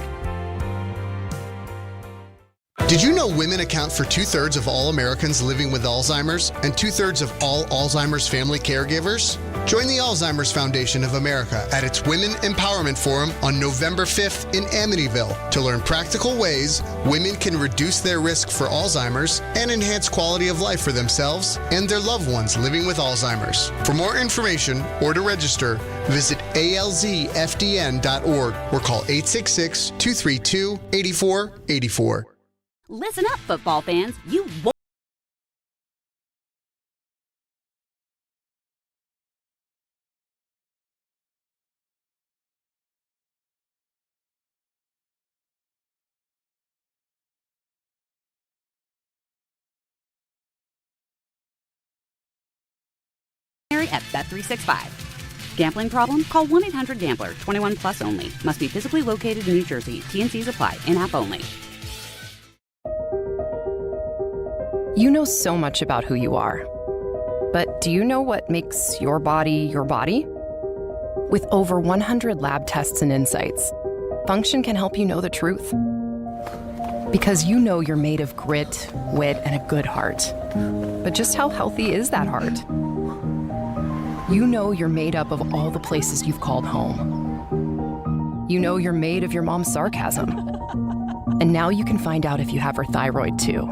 Did you know women account for 2/3 of all Americans living with Alzheimer's and 2/3 of all Alzheimer's family caregivers? Join the Alzheimer's Foundation of America at its Women Empowerment Forum on November 5th in Amityville to learn practical ways women can reduce their risk for Alzheimer's and enhance quality of life for themselves and their loved ones living with Alzheimer's. For more information or to register, visit alzfdn.org or call 866-232-8484. Listen up, football fans. You won't. At Bet365. Gambling problem? Call 1-800-GAMBLER. 21 plus only. Must be physically located in New Jersey. T&Cs apply. In-app only. You know so much about who you are. But do you know what makes your body your body? With over 100 lab tests and insights, Function can help you know the truth. Because you know you're made of grit, wit, and a good heart. But just how healthy is that heart? You know you're made up of all the places you've called home. You know you're made of your mom's sarcasm. And now you can find out if you have her thyroid too.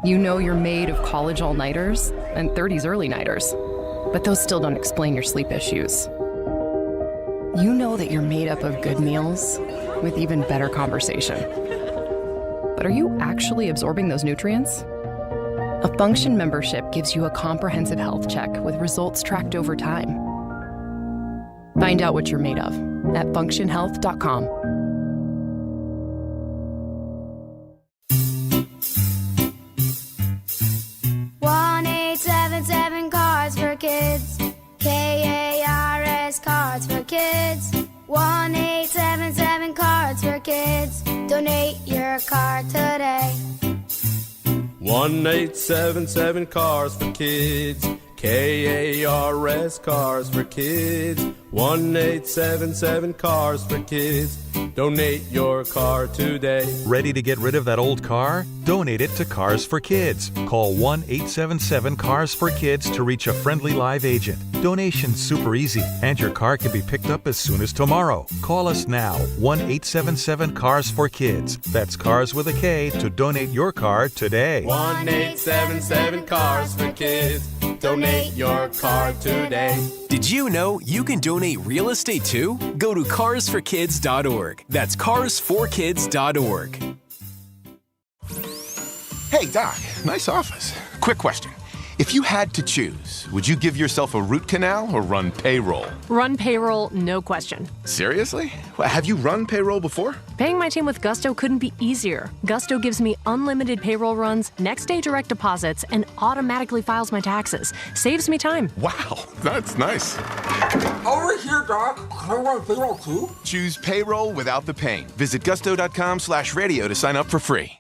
You know you're made of college all-nighters and 30s early-nighters, but those still don't explain your sleep issues. You know that you're made up of good meals with even better conversation. But are you actually absorbing those nutrients? A Function membership gives you a comprehensive health check with results tracked over time. Find out what you're made of at functionhealth.com. kids. 1-877-CARDS for kids. Donate your card today. 1-877-CARS for kids. KARS Cars for kids. 1-877-CARS for kids. Donate your car today. Ready to get rid of that old car? Donate it to Cars for Kids. Call 1-877-CARS-FOR-KIDS to reach a friendly live agent. Donation's super easy, and your car can be picked up as soon as tomorrow. Call us now, 1-877-CARS-FOR-KIDS. That's Cars with a K to donate your car today. 1-877-CARS for kids. Donate your car today. Did you know you can donate real estate too? Go to carsforkids.org. That's carsforkids.org. Hey, Doc, nice office. Quick question. If you had to choose, would you give yourself a root canal or run payroll? Run payroll, no question. Seriously? Well, have you run payroll before? Paying my team with Gusto couldn't be easier. Gusto gives me unlimited payroll runs, next-day direct deposits, and automatically files my taxes. Saves me time. Wow, that's nice. Over here, Doc. Can I run payroll too? Choose payroll without the pain. Visit gusto.com/radio to sign up for free.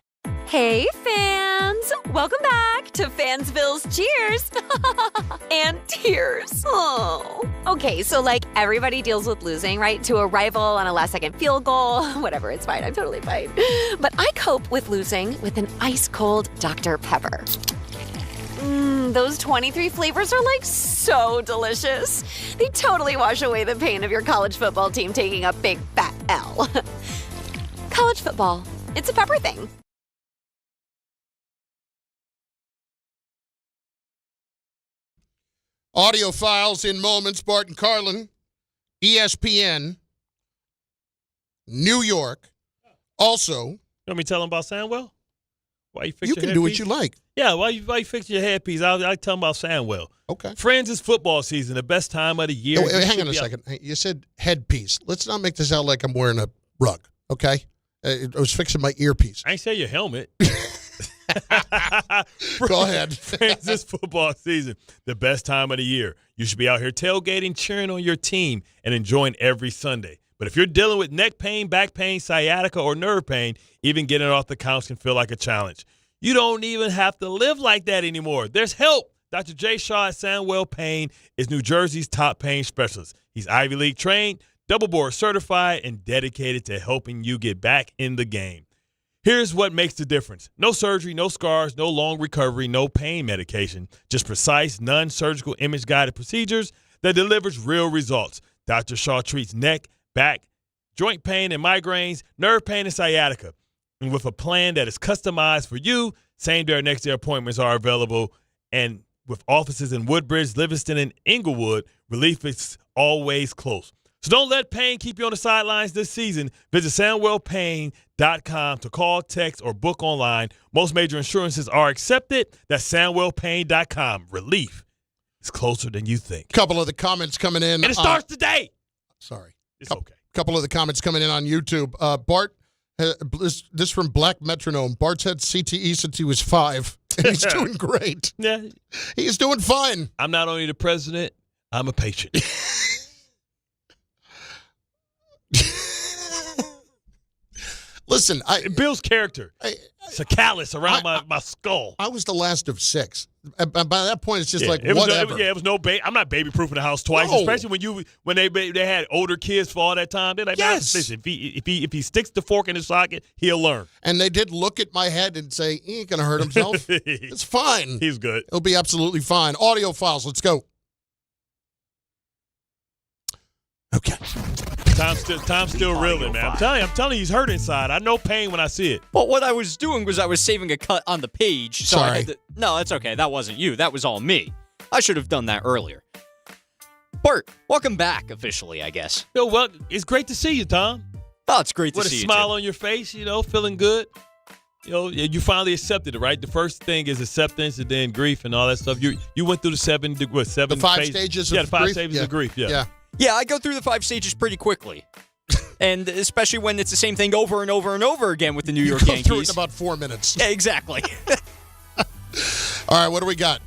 Hey, fans! Welcome back to Fansville's Cheers and Tears. Oh. Okay, so like everybody deals with losing, right? To a rival on a last-second field goal. Whatever, it's fine. I'm totally fine. But I cope with losing with an ice-cold Dr. Pepper. Those 23 flavors are like so delicious. They totally wash away the pain of your college football team taking a big fat L. College football, it's a pepper thing. Audio files in moments. Bart and Carlin, ESPN, New York. Also, you want me to tell them about Sandwell? Why you fix you your can headpiece? do what you like. Yeah, why you fix your headpiece? I'll tell them about Sandwell. Okay. Friends, it's football season, the best time of the year. Wait, hang on a second. You said headpiece. Let's not make this out like I'm wearing a rug, okay? I was fixing my earpiece. I ain't say your helmet. Go ahead. Friends, it's football season, the best time of the year. You should be out here tailgating, cheering on your team, and enjoying every Sunday. But if you're dealing with neck pain, back pain, sciatica, or nerve pain, even getting off the couch can feel like a challenge. You don't even have to live like that anymore. There's help. Dr. Jay Shaw at Sandwell Pain is New Jersey's top pain specialist. He's Ivy League trained, double board certified, and dedicated to helping you get back in the game. Here's what makes the difference. No surgery, no scars, no long recovery, no pain medication. Just precise, non-surgical image-guided procedures that delivers real results. Dr. Shaw treats neck, back, joint pain and migraines, nerve pain and sciatica. And with a plan that is customized for you, same-day or next-day appointments are available. And with offices in Woodbridge, Livingston, and Inglewood, relief is always close. So don't let pain keep you on the sidelines this season. Visit SandwellPain.com to call, text, or book online. Most major insurances are accepted. That's SandwellPain.com. Relief is closer than you think. Couple of the comments coming in. And it starts today. Sorry. It's okay. Couple of the comments coming in on YouTube. Bart, this from Black Metronome. Bart's had CTE since he was 5, and he's doing great. Yeah. He's doing fine. I'm not only the president, I'm a patient. Listen, it builds character. It's a callus around my skull. I was the last of 6. By that point, it's just like whatever. It was no baby. I'm not baby-proofing the house twice, especially when they had older kids for all that time. They're like, yes. Listen, if he sticks the fork in his socket, he'll learn. And they did look at my head and say, he ain't gonna hurt himself. It's fine. He's good. It'll be absolutely fine. Audio files. Let's go. Okay. Time's still reeling, man. I'm telling you, he's hurt inside. I know pain when I see it. Well, what I was doing was I was saving a cut on the page. So Sorry. No, that's okay. That wasn't you. That was all me. I should have done that earlier. Bart, welcome back officially, I guess. Yo, well, it's great to see you, Tom. Oh, it's great to see you, With a smile on your face, feeling good. You finally accepted it, right? The first thing is acceptance and then grief and all that stuff. You went through the 7 The 5 stages of grief? the 5 stages of grief, yeah. Yeah, I go through the 5 stages pretty quickly. And especially when it's the same thing over and over and over again with the New York Yankees. Through it in about 4 minutes. Yeah, exactly. All right, what do we got?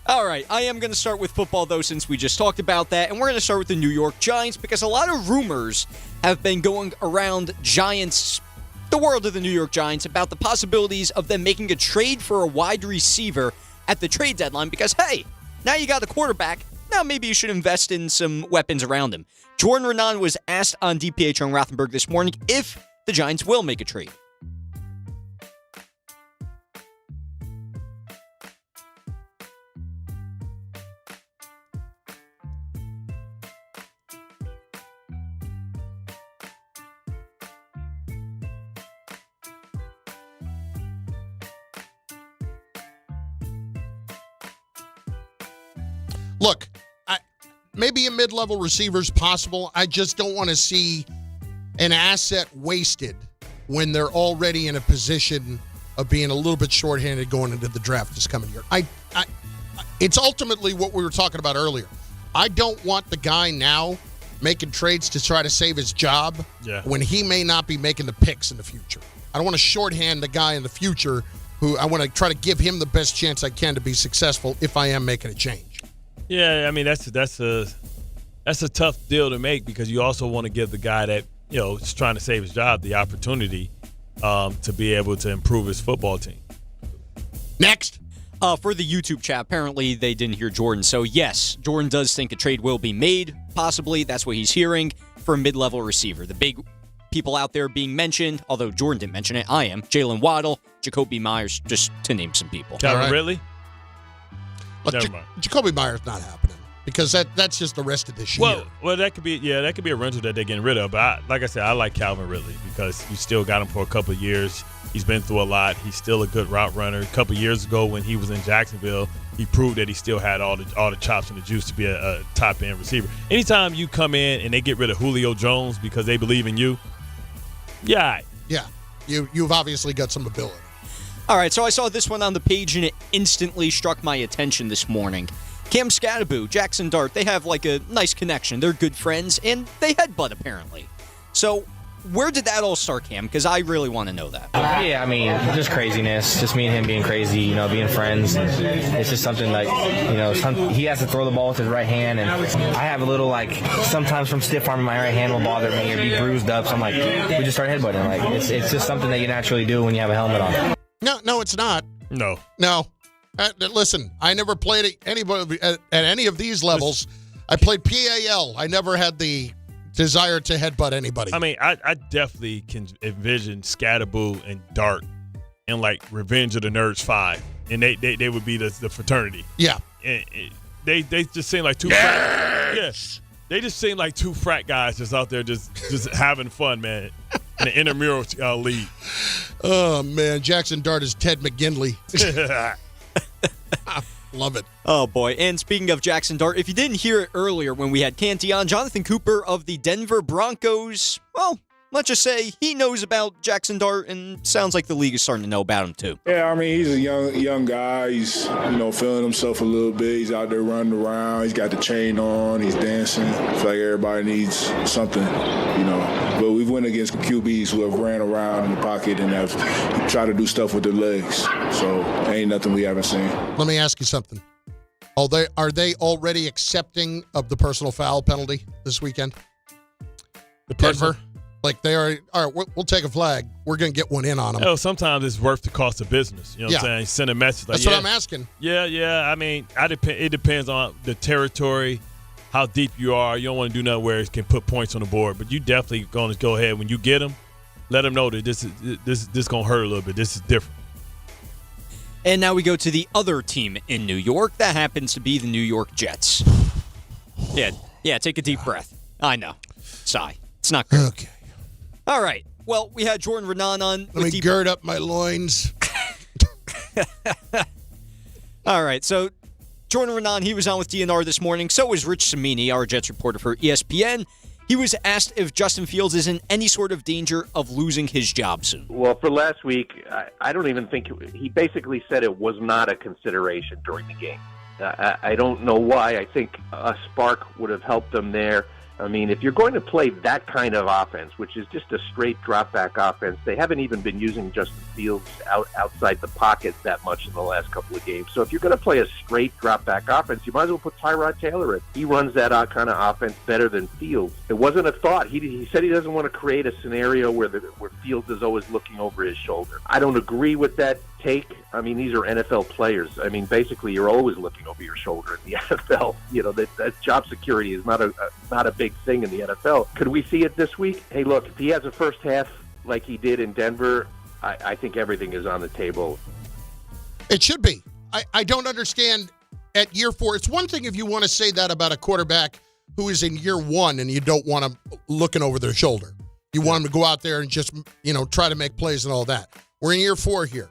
All right, I am going to start with football, though, since we just talked about that, and we're going to start with the New York Giants because a lot of rumors have been going around the world of the New York Giants, about the possibilities of them making a trade for a wide receiver at the trade deadline because, hey, now you got the quarterback. Now maybe you should invest in some weapons around him. Jordan Renan was asked on DPH on Rothenberg this morning if the Giants will make a trade. Look, maybe a mid-level receiver is possible. I just don't want to see an asset wasted when they're already in a position of being a little bit shorthanded going into the draft this coming year. It's ultimately what we were talking about earlier. I don't want the guy now making trades to try to save his job when he may not be making the picks in the future. I don't want to shorthand the guy in the future who I want to try to give him the best chance I can to be successful if I am making a change. Yeah, I mean that's a tough deal to make because you also want to give the guy that is trying to save his job the opportunity to be able to improve his football team. Next, for the YouTube chat, apparently they didn't hear Jordan. So yes, Jordan does think a trade will be made. Possibly that's what he's hearing for a mid-level receiver. The big people out there being mentioned, although Jordan didn't mention it, I am Jalen Waddle, Jacoby Myers, just to name some people. Calvin Ridley. Jacoby Myers not happening because that's just the rest of this year. Well, that could be a rental that they're getting rid of. But like I said, I like Calvin Ridley because you still got him for a couple of years. He's been through a lot. He's still a good route runner. A couple of years ago when he was in Jacksonville, he proved that he still had all the chops and the juice to be a top end receiver. Anytime you come in and they get rid of Julio Jones because they believe in you, you've obviously got some ability. All right, so I saw this one on the page, and it instantly struck my attention this morning. Cam Scattaboo, Jaxson Dart, they have like a nice connection. They're good friends, and they headbutt, apparently. So where did that all start, Cam? Because I really want to know that. Yeah, I mean, just craziness. Just me and him being crazy, being friends. It's just something like, he has to throw the ball with his right hand, and I have a little, sometimes from stiff arm, my right hand will bother me or be bruised up. So I'm like, we just start headbutting. It's just something that you naturally do when you have a helmet on. No, it's not. No. Listen, I never played anybody at any of these levels. I played PAL. I never had the desire to headbutt anybody. I mean, I definitely can envision Scattaboo and Dart in Revenge of the Nerds 5, and they would be the fraternity. Yeah. And they just seem like two. Yes. They just seem like two frat guys just out there just having fun, man. In the intramural league. Oh, man. Jaxson Dart is Ted McGinley. Love it. Oh, boy. And speaking of Jaxson Dart, if you didn't hear it earlier when we had Canty on, Jonathan Cooper of the Denver Broncos, well, let's just say he knows about Jaxson Dart, and sounds like the league is starting to know about him, too. Yeah, I mean, he's a young guy. He's, feeling himself a little bit. He's out there running around. He's got the chain on. He's dancing. I feel like everybody needs something, But we've went against QBs who have ran around in the pocket and have tried to do stuff with their legs. So ain't nothing we haven't seen. Let me ask you something. Are they already accepting of the personal foul penalty this weekend? Denver? They are, all right, we'll take a flag. We're going to get one in on them. Sometimes it's worth the cost of business. You know what I'm saying? Send a message. That's what I'm asking. Yeah. I mean, it depends on the territory, how deep you are. You don't want to do nothing where it can put points on the board. But you definitely going to go ahead when you get them. Let them know that this going to hurt a little bit. This is different. And now we go to the other team in New York. That happens to be the New York Jets. Yeah. Take a deep breath. I know. Sigh. It's not good. Okay. All right. Well, we had Jordan Renan on. Let me gird up my loins. All right. So Jordan Renan, he was on with DNR this morning. So was Rich Cimini, our Jets reporter for ESPN. He was asked if Justin Fields is in any sort of danger of losing his job soon. Well, for last week, I don't even think he basically said it was not a consideration during the game. I don't know why. I think a spark would have helped him there. I mean, if you're going to play that kind of offense, which is just a straight drop-back offense, they haven't even been using Justin Fields outside the pocket that much in the last couple of games. So if you're going to play a straight drop-back offense, you might as well put Tyrod Taylor in. He runs that kind of offense better than Fields. It wasn't a thought. He said he doesn't want to create a scenario where Fields is always looking over his shoulder. I don't agree with that take. I mean, these are NFL players. I mean, basically, you're always looking over your shoulder in the NFL. You know, that job security is not a big thing in the NFL. Could we see it this week? Hey, look, if he has a first half like he did in Denver, I think everything is on the table. It should be. I don't understand at year 4. It's one thing if you want to say that about a quarterback who is in year 1 and you don't want him looking over their shoulder. You want him to go out there and just, try to make plays and all that. We're in year 4 here,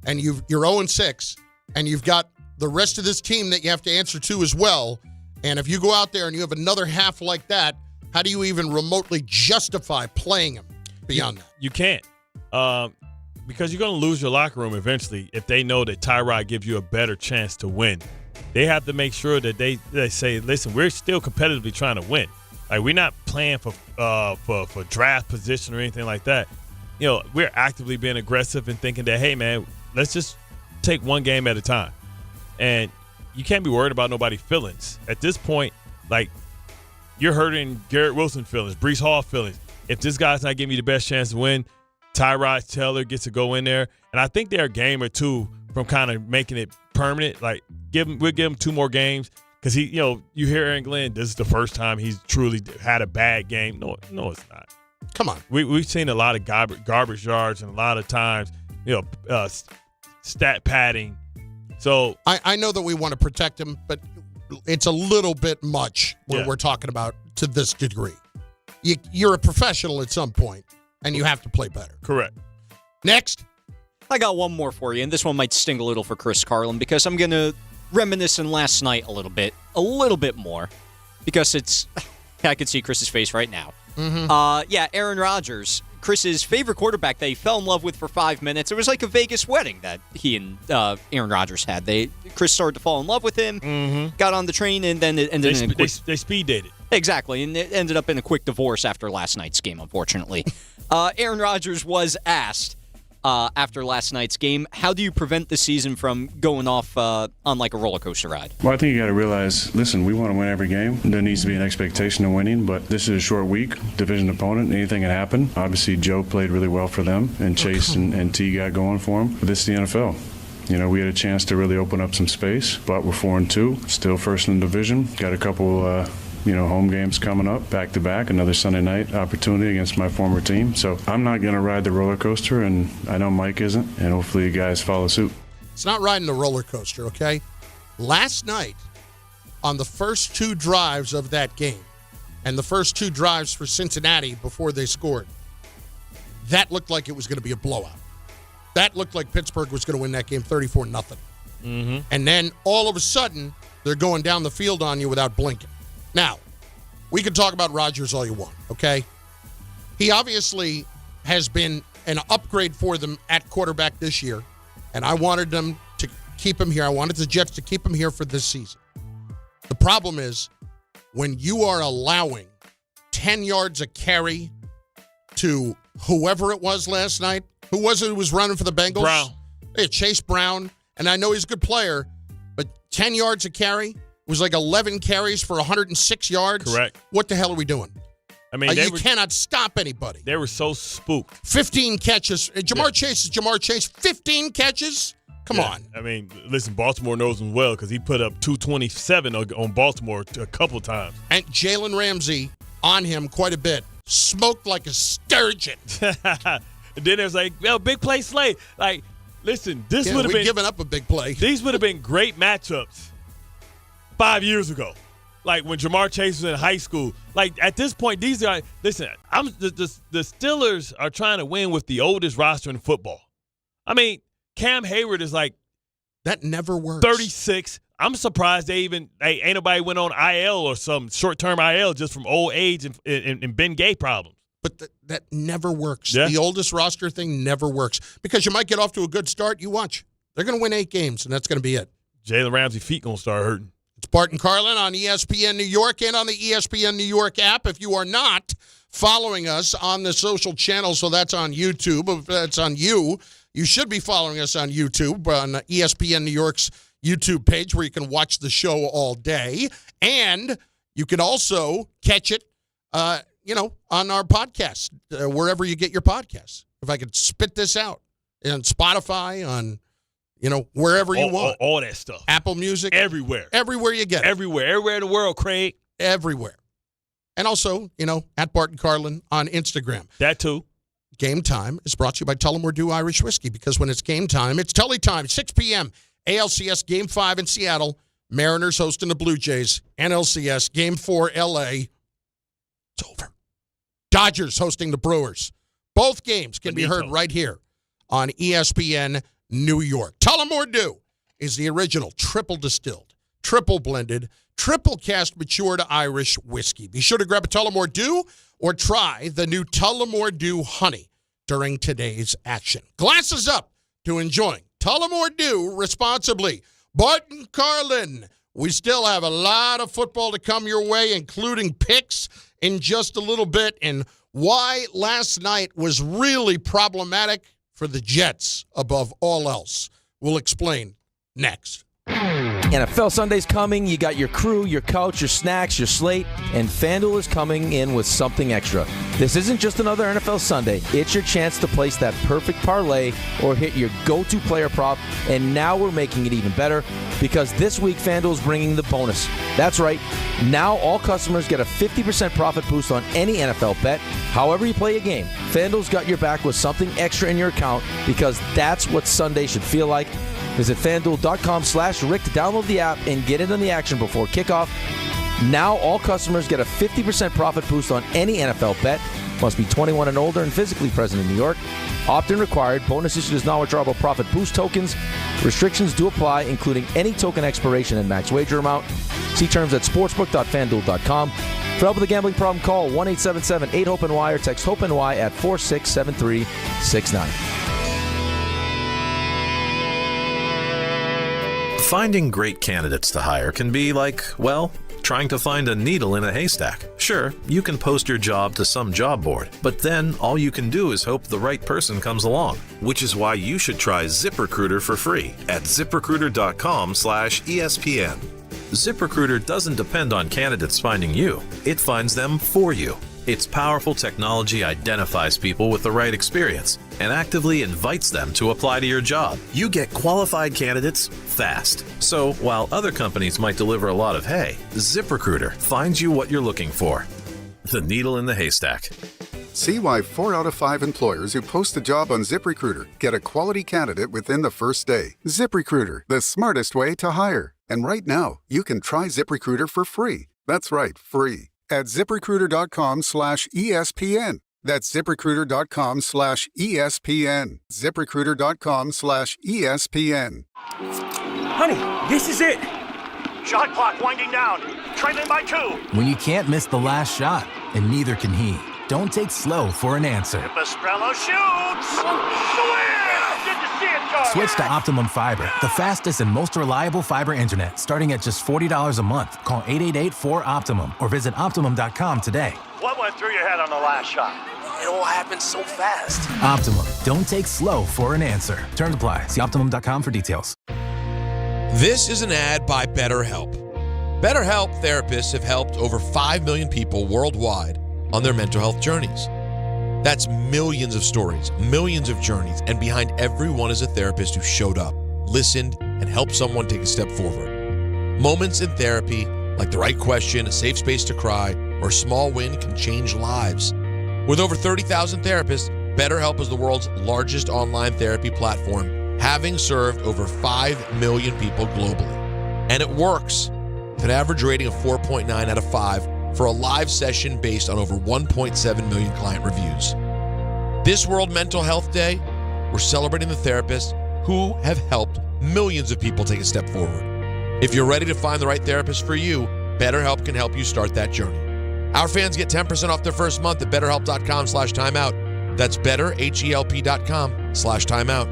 and you're 0-6, and you've got the rest of this team that you have to answer to as well. And if you go out there and you have another half like that, how do you even remotely justify playing him beyond that? You can't. Because you're going to lose your locker room eventually if they know that Tyrod gives you a better chance to win. They have to make sure that they say, listen, we're still competitively trying to win. Like, we're not playing for draft position or anything like that. We're actively being aggressive and thinking that, hey, man, let's just take one game at a time. And you can't be worried about nobody's feelings. At this point, like, you're hurting Garrett Wilson feelings, Breece Hall feelings. If this guy's not giving you the best chance to win, Tyrod Taylor gets to go in there. And I think they're a game or two from kind of making it permanent. Like, we'll give him 2 more games. Because you hear Aaron Glenn, this is the first time he's truly had a bad game. No, it's not. Come on. We've seen a lot of garbage yards and a lot of times, stat padding. So I know that we want to protect him, but it's a little bit much when we're talking about to this degree. You're a professional at some point, and you have to play better. Correct. Next. I got one more for you, and this one might sting a little for Chris Carlin because I'm going to reminisce on last night a little bit more, because I can see Chris's face right now. Mm-hmm. Aaron Rodgers, Chris's favorite quarterback that he fell in love with for 5 minutes. It was like a Vegas wedding that he and Aaron Rodgers had. Chris started to fall in love with him, got on the train, and then it ended in they speed dated. Exactly, and it ended up in a quick divorce after last night's game, unfortunately. Aaron Rodgers was asked after last night's game, how do you prevent the season from going off on like a roller coaster ride? Well, I think you got to realize, listen, we want to win every game. There needs to be an expectation of winning, but this is a short week, division opponent, anything can happen. Obviously, Joe played really well for them, and Chase and T got going for him. But this is the NFL. We had a chance to really open up some space, but we're 4-2, still first in the division. Got a couple home games coming up, back-to-back, another Sunday night opportunity against my former team. So I'm not going to ride the roller coaster, and I know Mike isn't, and hopefully you guys follow suit. It's not riding the roller coaster, okay? Last night, on the first 2 drives of that game, and the first 2 drives for Cincinnati before they scored, that looked like it was going to be a blowout. That looked like Pittsburgh was going to win that game 34-0. Mm-hmm. And then all of a sudden, they're going down the field on you without blinking. Now, we can talk about Rodgers all you want, okay? He obviously has been an upgrade for them at quarterback this year, and I wanted them to keep him here. I wanted the Jets to keep him here for this season. The problem is when you are allowing 10 yards a carry to whoever it was last night. Who was it who was running for the Bengals? Brown. Hey, Chase Brown, and I know he's a good player, but 10 yards a carry was like 11 carries for 106 yards. Correct. What the hell are we doing? I mean, you cannot stop anybody. They were so spooked. 15 catches. Jamar Chase is Jamar Chase. 15 catches? Come on. I mean, listen, Baltimore knows him well because he put up 227 on Baltimore a couple times. And Jalen Ramsey on him quite a bit. Smoked like a sturgeon. And then it was like, big play Slay. Like, listen, this would have been given up a big play. These would have been great matchups 5 years ago. Like when Jamar Chase was in high school. Like at this point, these are listen. The Steelers are trying to win with the oldest roster in football. I mean, Cam Hayward is like that never works. 36. I'm surprised ain't nobody went on IL or some short-term IL just from old age and Ben Gay problems. But that never works. Yeah. The oldest roster thing never works because you might get off to a good start. You watch. They're going to win 8 games, and that's going to be it. Jalen Ramsey's feet going to start hurting. It's Bart and Carlin on ESPN New York and on the ESPN New York app. If you are not following us on the social channels, so that's on YouTube. If that's on you should be following us on YouTube, on ESPN New York's YouTube page where you can watch the show all day. And you can also catch it, on our podcast, wherever you get your podcasts. If I could spit this out on Spotify, on, wherever you want. All that stuff. Apple Music. Everywhere. Everywhere you get it. Everywhere in the world, Craig. Everywhere. And also, at Bart and Carlin on Instagram. That too. Time is brought to you by Tullamore Dew Irish Whiskey, because when it's game time, it's Tully time, 6 p.m. ALCS Game 5 in Seattle. Mariners hosting the Blue Jays. NLCS Game 4 L.A. It's over. Dodgers hosting the Brewers. Both games can be heard right here on ESPN New York. Tullamore Dew is the original triple distilled, triple blended, triple cast matured Irish whiskey. Be sure to grab a Tullamore Dew or try the new Tullamore Dew Honey during today's action. Glasses up to enjoying Tullamore Dew responsibly. Bart and Carlin, we still have a lot of football to come your way, including picks in just a little bit, and why last night was really problematic for the Jets above all else. We'll explain next. NFL Sunday's coming. You got your crew, your couch, your snacks, your slate, and FanDuel is coming in with something extra. This isn't just another NFL Sunday. It's your chance to place that perfect parlay or hit your go-to player prop, and now we're making it even better because this week FanDuel is bringing the bonus. That's right. Now all customers get a 50% profit boost on any NFL bet. However you play a game, FanDuel's got your back with something extra in your account because that's what Sunday should feel like. Visit FanDuel.com/Rick to download the app and get in on the action before kickoff. Now all customers get a 50% profit boost on any NFL bet. Must be 21 and older and physically present in New York. Opt-in required. Bonus issued as non-withdrawable profit boost tokens. Restrictions do apply, including any token expiration and max wager amount. See terms at sportsbook.fanduel.com. For help with a gambling problem, call 1-877-8-HOPE-NY or text HOPE-NY at 467369. Finding great candidates to hire can be like, well, trying to find a needle in a haystack. Sure, you can post your job to some job board, but then all you can do is hope the right person comes along, which is why you should try ZipRecruiter for free at ZipRecruiter.com/ESPN. ZipRecruiter doesn't depend on candidates finding you. It finds them for you. Its powerful technology identifies people with the right experience and actively invites them to apply to your job. You get qualified candidates fast. So while other companies might deliver a lot of hay, ZipRecruiter finds you what you're looking for. The needle in the haystack. See why 4 out of 5 employers who post a job on ZipRecruiter get a quality candidate within the first day. ZipRecruiter, the smartest way to hire. And right now, you can try ZipRecruiter for free. That's right, free. At ZipRecruiter.com/ESPN. That's ZipRecruiter.com/ESPN. ZipRecruiter.com/ESPN. Honey, this is it. Shot clock winding down. Trailing by 2. When you can't miss the last shot, and neither can he, don't take slow for an answer. Pastrello shoots. Did you see it, Carl? Switch to Optimum Fiber, the fastest and most reliable fiber internet, starting at just $40 a month. Call 888-4OPTIMUM or visit Optimum.com today. What went through your head on the last shot? It all happened so fast. Optimum. Don't take slow for an answer. Terms apply. See Optimum.com for details. This is an ad by BetterHelp. BetterHelp therapists have helped over 5 million people worldwide on their mental health journeys. That's millions of stories, millions of journeys, and behind every one is a therapist who showed up, listened, and helped someone take a step forward. Moments in therapy, like the right question, a safe space to cry, or a small win can change lives. With over 30,000 therapists, BetterHelp is the world's largest online therapy platform, having served over 5 million people globally. And it works. With an average rating of 4.9 out of 5 for a live session based on over 1.7 million client reviews. This World Mental Health Day, we're celebrating the therapists who have helped millions of people take a step forward. If you're ready to find the right therapist for you, BetterHelp can help you start that journey. Our fans get 10% off their first month at BetterHelp.com/timeout. That's BetterHelp.com/timeout.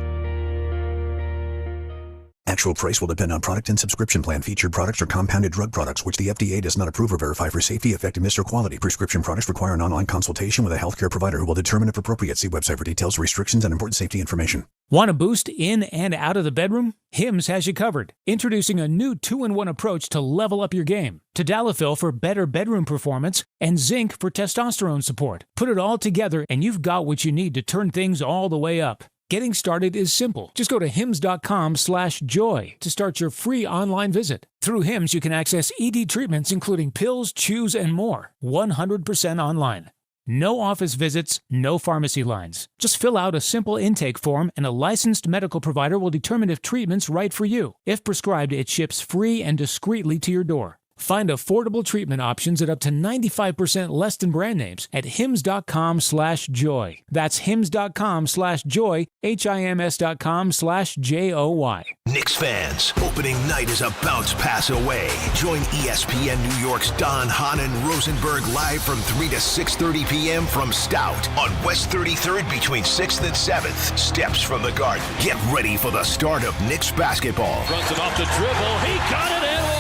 Actual price will depend on product and subscription plan. Featured products are compounded drug products, which the FDA does not approve or verify for safety, effectiveness, or quality. Prescription products require an online consultation with a healthcare provider who will determine if appropriate. See website for details, restrictions, and important safety information. Want a boost in and out of the bedroom? Hims has you covered. Introducing a new 2-in-1 approach to level up your game. Tadalafil for better bedroom performance and zinc for testosterone support. Put it all together and you've got what you need to turn things all the way up. Getting started is simple. Just go to hims.com/joy to start your free online visit. Through Hims, you can access ED treatments including pills, chews, and more. 100% online. No office visits, no pharmacy lines. Just fill out a simple intake form and a licensed medical provider will determine if treatment's right for you. If prescribed, it ships free and discreetly to your door. Find affordable treatment options at up to 95% less than brand names at hims.com/joy. That's hims.com/joy, hims.com/joy. Knicks fans, opening night is about to pass away. Join ESPN New York's Don, Hahn, and Rosenberg live from 3 to 6:30 p.m. from Stout on West 33rd between 6th and 7th. Steps from the Garden. Get ready for the start of Knicks basketball. Runs it off the dribble. He got it and one.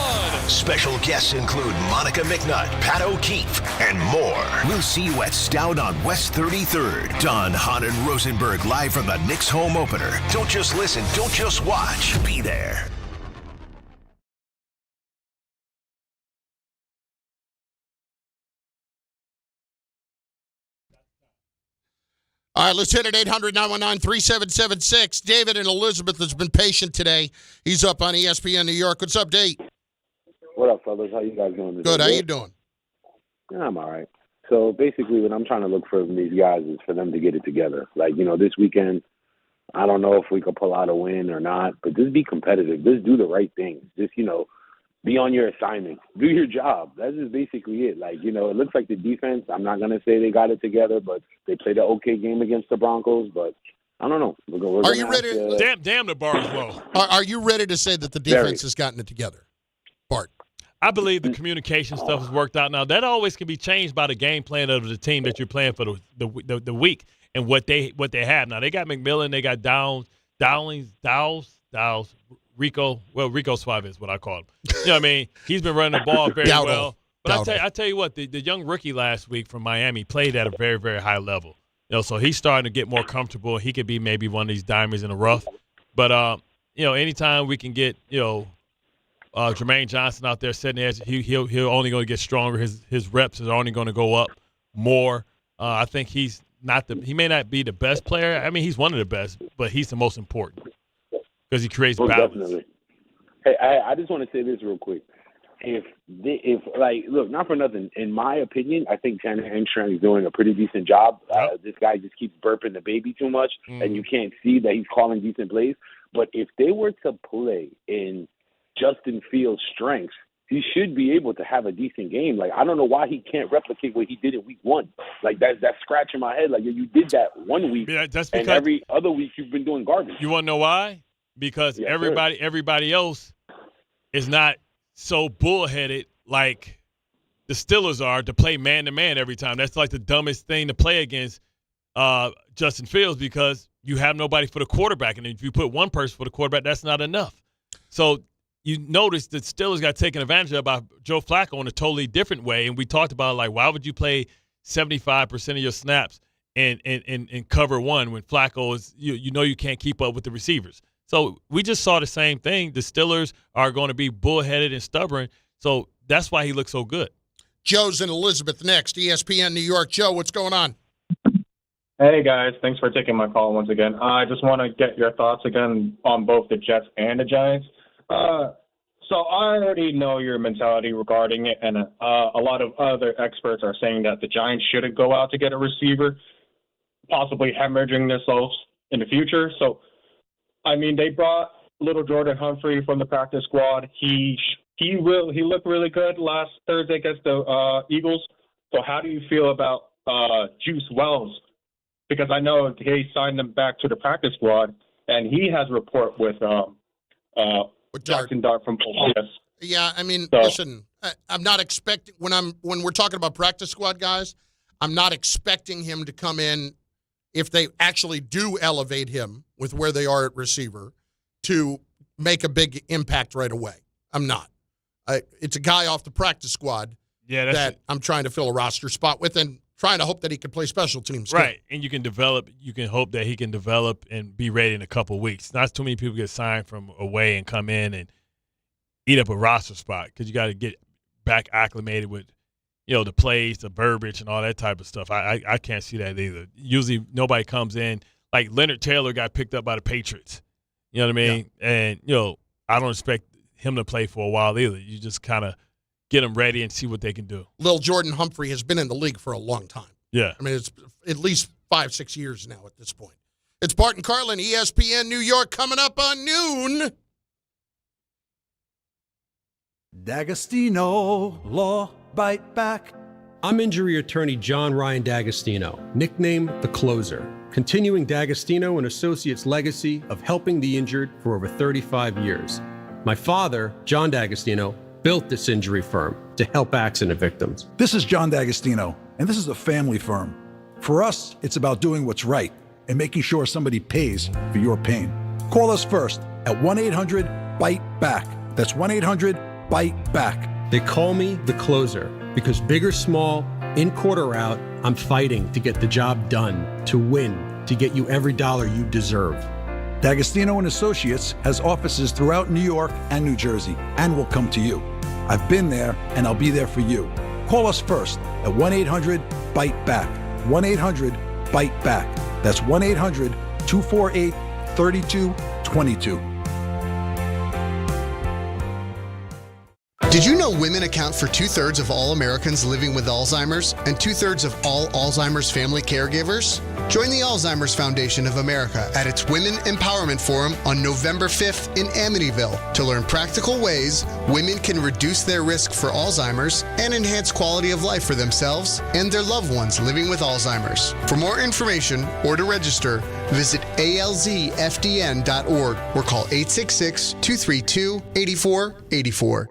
Special guests include Monica McNutt, Pat O'Keefe, and more. We'll see you at Stout on West 33rd. Don, Hahn, and Rosenberg live from the Knicks home opener. Don't just listen, don't just watch. Be there. All right, let's hit it, 800-919-3776. David and Elizabeth has been patient today. He's up on ESPN New York. What's up, Dave? What up, fellas? How you guys doing today? Good. How you doing? Yeah, I'm all right. So basically what I'm trying to look for from these guys is for them to get it together. Like, this weekend, I don't know if we could pull out a win or not, but just be competitive. Just do the right things. Just, be on your assignment. Do your job. That's just basically it. Like, it looks like the defense, I'm not going to say they got it together, but they played an okay game against the Broncos, but I don't know. Are you ready? Damn, the bar is low. Are you ready to say that the defense has gotten it together? Bart. I believe the communication stuff has worked out now. That always can be changed by the game plan of the team that you're playing for the week and what they have. Now, they got McMillan, they got Downs, Rico. Well, Rico Suave is what I call him. You know what I mean? He's been running the ball very well. But I tell you what, the young rookie last week from Miami played at a very, very high level. So he's starting to get more comfortable. He could be maybe one of these diamonds in the rough. But, anytime we can get, Jermaine Johnson out there setting the edge, he'll only going to get stronger. His reps are only going to go up more. I think he may not be the best player. I mean, he's one of the best, but he's the most important because he creates balance. Definitely. Hey, I just want to say this real quick. Look, not for nothing. In my opinion, I think Tanner Armstrong is doing a pretty decent job. This guy just keeps burping the baby too much, and you can't see that he's calling decent plays. But if they were to play in Justin Fields' strengths, he should be able to have a decent game. Like, I don't know why he can't replicate what he did in week 1. Like, that's scratching my head. Like, you did that one week, and every other week you've been doing garbage. You want to know why? Because everybody else is not so bullheaded like the Steelers are to play man-to-man every time. That's like the dumbest thing to play against Justin Fields because you have nobody for the quarterback. And if you put one person for the quarterback, that's not enough. So you notice that Steelers got taken advantage of by Joe Flacco in a totally different way. And we talked about, like, why would you play 75% of your snaps in cover one when Flacco is you can't keep up with the receivers. So we just saw the same thing. The Steelers are going to be bullheaded and stubborn. So that's why he looks so good. Joe's and Elizabeth next. ESPN New York. Joe, what's going on? Hey, guys. Thanks for taking my call once again. I just want to get your thoughts again on both the Jets and the Giants. So I already know your mentality regarding it, and a lot of other experts are saying that the Giants shouldn't go out to get a receiver, possibly hemorrhaging themselves in the future. So, I mean, they brought little Jordan Humphrey from the practice squad. He looked really good last Thursday against the Eagles. So how do you feel about Juice Wells? Because I know they signed him back to the practice squad, and he has a report with Jaxson Dart from OPS. Yeah, I mean, listen, I'm not expecting when we're talking about practice squad guys, I'm not expecting him to come in if they actually do elevate him with where they are at receiver to make a big impact right away. I'm not. It's a guy off the practice squad that I'm trying to fill a roster spot with and trying to hope that he can play special teams. Right, and you can hope that he can develop and be ready in a couple of weeks. Not too many people get signed from away and come in and eat up a roster spot because you got to get back acclimated with, the plays, the verbiage, and all that type of stuff. I can't see that either. Usually nobody comes in. Like Leonard Taylor got picked up by the Patriots. You know what I mean? Yeah. And, I don't expect him to play for a while either. You just kind of get them ready and see what they can do. Lil Jordan Humphrey has been in the league for a long time. Yeah. I mean, it's at least 5-6 years now at this point. It's Bart and Carlin, ESPN New York, coming up on noon. D'Agostino, law, bite back. I'm injury attorney John Ryan D'Agostino, nicknamed The Closer, continuing D'Agostino and Associates' legacy of helping the injured for over 35 years. My father, John D'Agostino, built this injury firm to help accident victims. This is John D'Agostino, and this is a family firm. For us, it's about doing what's right and making sure somebody pays for your pain. Call us first at 1-800-BITE-BACK. That's 1-800-BITE-BACK. They call me The Closer because big or small, in court or out, I'm fighting to get the job done, to win, to get you every dollar you deserve. D'Agostino and Associates has offices throughout New York and New Jersey and will come to you. I've been there and I'll be there for you. Call us first at 1-800-BITE-BACK. 1-800-BITE-BACK. That's 1-800-248-3222. Did you know women account for 2/3 of all Americans living with Alzheimer's and 2/3 of all Alzheimer's family caregivers? Join the Alzheimer's Foundation of America at its Women Empowerment Forum on November 5th in Amityville to learn practical ways women can reduce their risk for Alzheimer's and enhance quality of life for themselves and their loved ones living with Alzheimer's. For more information or to register, visit alzfdn.org or call 866-232-8484.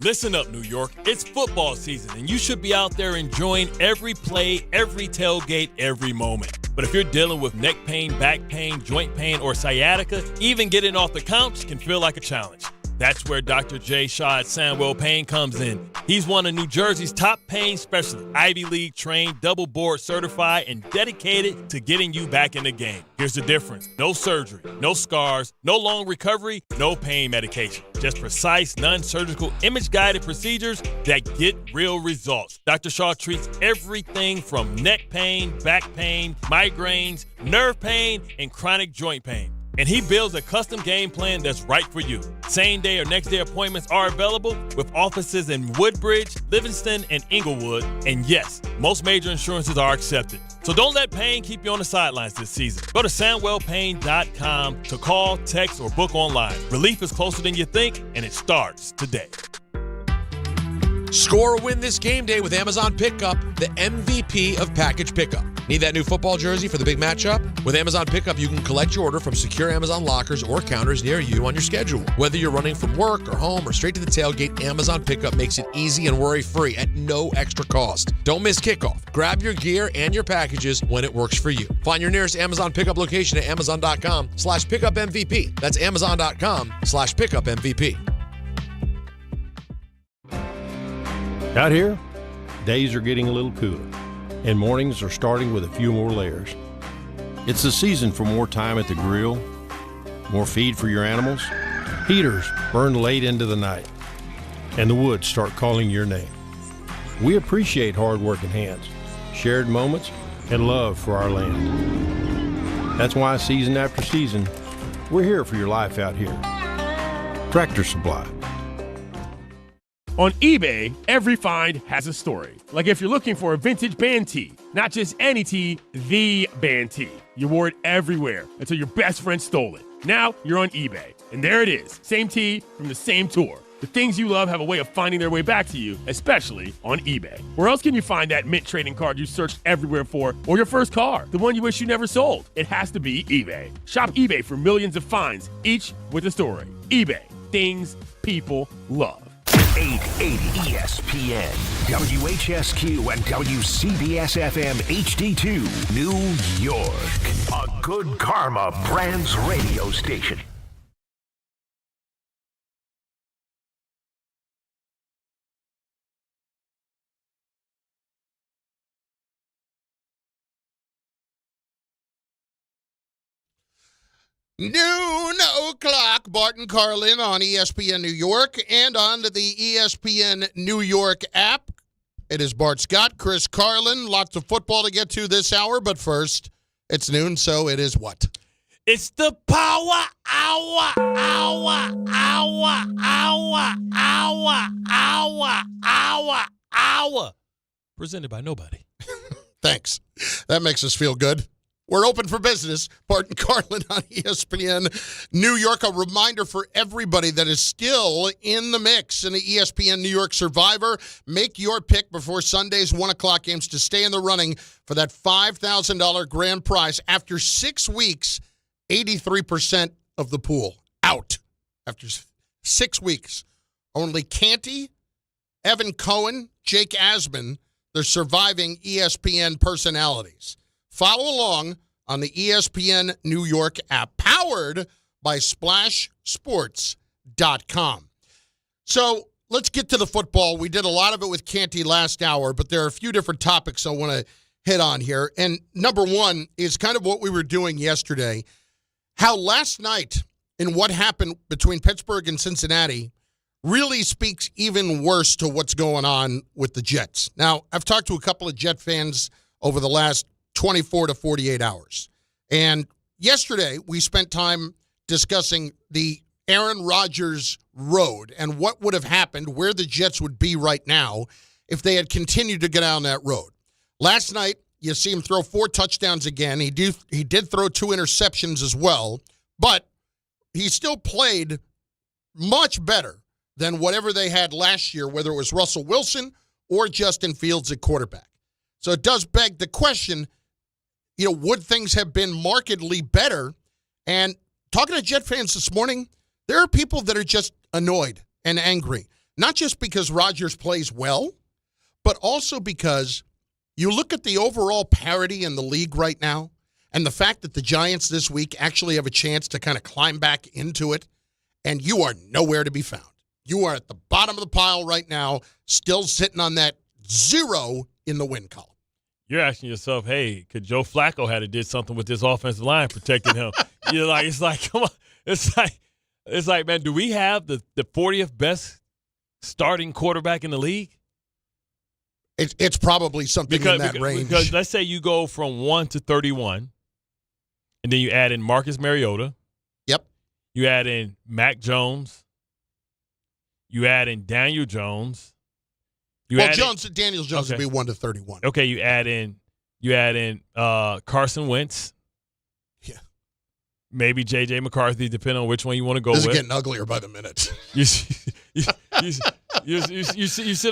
Listen up, New York. It's football season, and you should be out there enjoying every play, every tailgate, every moment. But if you're dealing with neck pain, back pain, joint pain, or sciatica, even getting off the couch can feel like a challenge. That's where Dr. Jay Shaw at Sandwell Pain comes in. He's one of New Jersey's top pain specialists, Ivy League trained, double board certified, and dedicated to getting you back in the game. Here's the difference. No surgery, no scars, no long recovery, no pain medication. Just precise, non-surgical, image-guided procedures that get real results. Dr. Shaw treats everything from neck pain, back pain, migraines, nerve pain, and chronic joint pain. And he builds a custom game plan that's right for you. Same day or next day appointments are available with offices in Woodbridge, Livingston, and Inglewood. And yes, most major insurances are accepted. So don't let pain keep you on the sidelines this season. Go to SandwellPain.com to call, text, or book online. Relief is closer than you think, and it starts today. Score or win this game day with Amazon Pickup, the MVP of package pickup. Need that new football jersey for the big matchup? With Amazon Pickup, you can collect your order from secure Amazon lockers or counters near you on your schedule. Whether you're running from work or home or straight to the tailgate, Amazon Pickup makes it easy and worry-free at no extra cost. Don't miss kickoff. Grab your gear and your packages when it works for you. Find your nearest Amazon Pickup location at amazon.com/pickupmvp. That's amazon.com/pickupmvp. Out here, days are getting a little cooler, and mornings are starting with a few more layers. It's the season for more time at the grill, more feed for your animals. Heaters burn late into the night, and the woods start calling your name. We appreciate hard-working hands, shared moments, and love for our land. That's why season after season, we're here for your life out here. Tractor Supply. On eBay, every find has a story. Like if you're looking for a vintage band tee, not just any tee, the band tee. You wore it everywhere until your best friend stole it. Now you're on eBay, and there it is. Same tee from the same tour. The things you love have a way of finding their way back to you, especially on eBay. Where else can you find that mint trading card you searched everywhere for, or your first car, the one you wish you never sold? It has to be eBay. Shop eBay for millions of finds, each with a story. eBay, things people love. 880 ESPN, WHSQ, and WCBS-FM HD2, New York. A Good Karma Brands radio station. Noon o'clock, Bart and Carlin on ESPN New York and on the ESPN New York app. It is Bart Scott, Chris Carlin. Lots of football to get to this hour, but first, it's noon, so it is what? It's the Power Hour. Presented by nobody. Thanks. That makes us feel good. We're open for business. Bart and Carlin on ESPN New York. A reminder for everybody that is still in the mix in the ESPN New York Survivor. Make your pick before Sunday's 1 o'clock games to stay in the running for that $5,000 grand prize. After 6 weeks, 83% of the pool out. After 6 weeks, only Canty, Evan Cohen, Jake Asman, the surviving ESPN personalities. Follow along on the ESPN New York app, powered by SplashSports.com. So let's get to the football. We did a lot of it with Canty last hour, but there are a few different topics I want to hit on here. And number one is kind of what we were doing yesterday, how last night and what happened between Pittsburgh and Cincinnati really speaks even worse to what's going on with the Jets. Now, I've talked to a couple of Jet fans over the last 24 to 48 hours. And yesterday, we spent time discussing the Aaron Rodgers road and what would have happened, where the Jets would be right now if they had continued to go down that road. Last night, you see him throw 4 touchdowns again. He did throw 2 interceptions as well, but he still played much better than whatever they had last year, whether it was Russell Wilson or Justin Fields at quarterback. So it does beg the question, would things have been markedly better? And talking to Jet fans this morning, there are people that are just annoyed and angry, not just because Rodgers plays well, but also because you look at the overall parity in the league right now and the fact that the Giants this week actually have a chance to kind of climb back into it, and you are nowhere to be found. You are at the bottom of the pile right now, still sitting on that 0 in the win column. You're asking yourself, hey, could Joe Flacco have did something with this offensive line protecting him? It's like, come on. It's like, man, do we have the 40th best starting quarterback in the league? It's probably something in that range. Because let's say you go from 1 to 31, and then you add in Marcus Mariota. Yep. You add in Mac Jones. You add in Daniel Jones. Daniel Jones would be 1 to 31. Okay, you add in Carson Wentz. Yeah. Maybe J.J. McCarthy, depending on which one you want to go with. This is getting uglier by the minute. You see what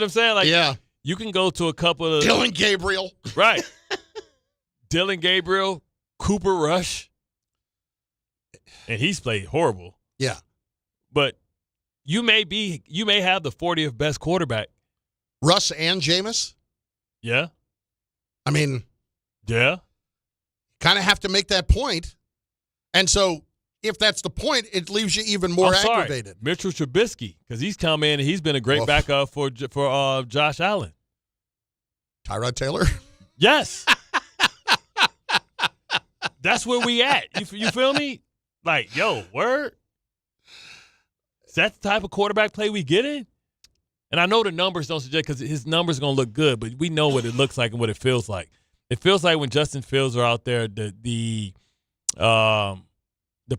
I'm saying? Like, yeah. You can go to a couple of Dylan Gabriel. Right. Dylan Gabriel, Cooper Rush. And he's played horrible. Yeah. But you may have the 40th best quarterback. Russ and Jameis? Yeah. I mean, yeah. Kind of have to make that point. And so if that's the point, it leaves you even more aggravated. Mitchell Trubisky, because he's come in and he's been a great backup for Josh Allen. Tyrod Taylor? Yes. That's where we at. You feel me? Like, yo, word? Is that the type of quarterback play we get in? And I know the numbers don't suggest, because his numbers are going to look good, but we know what it looks like and what it feels like. It feels like when Justin Fields are out there, the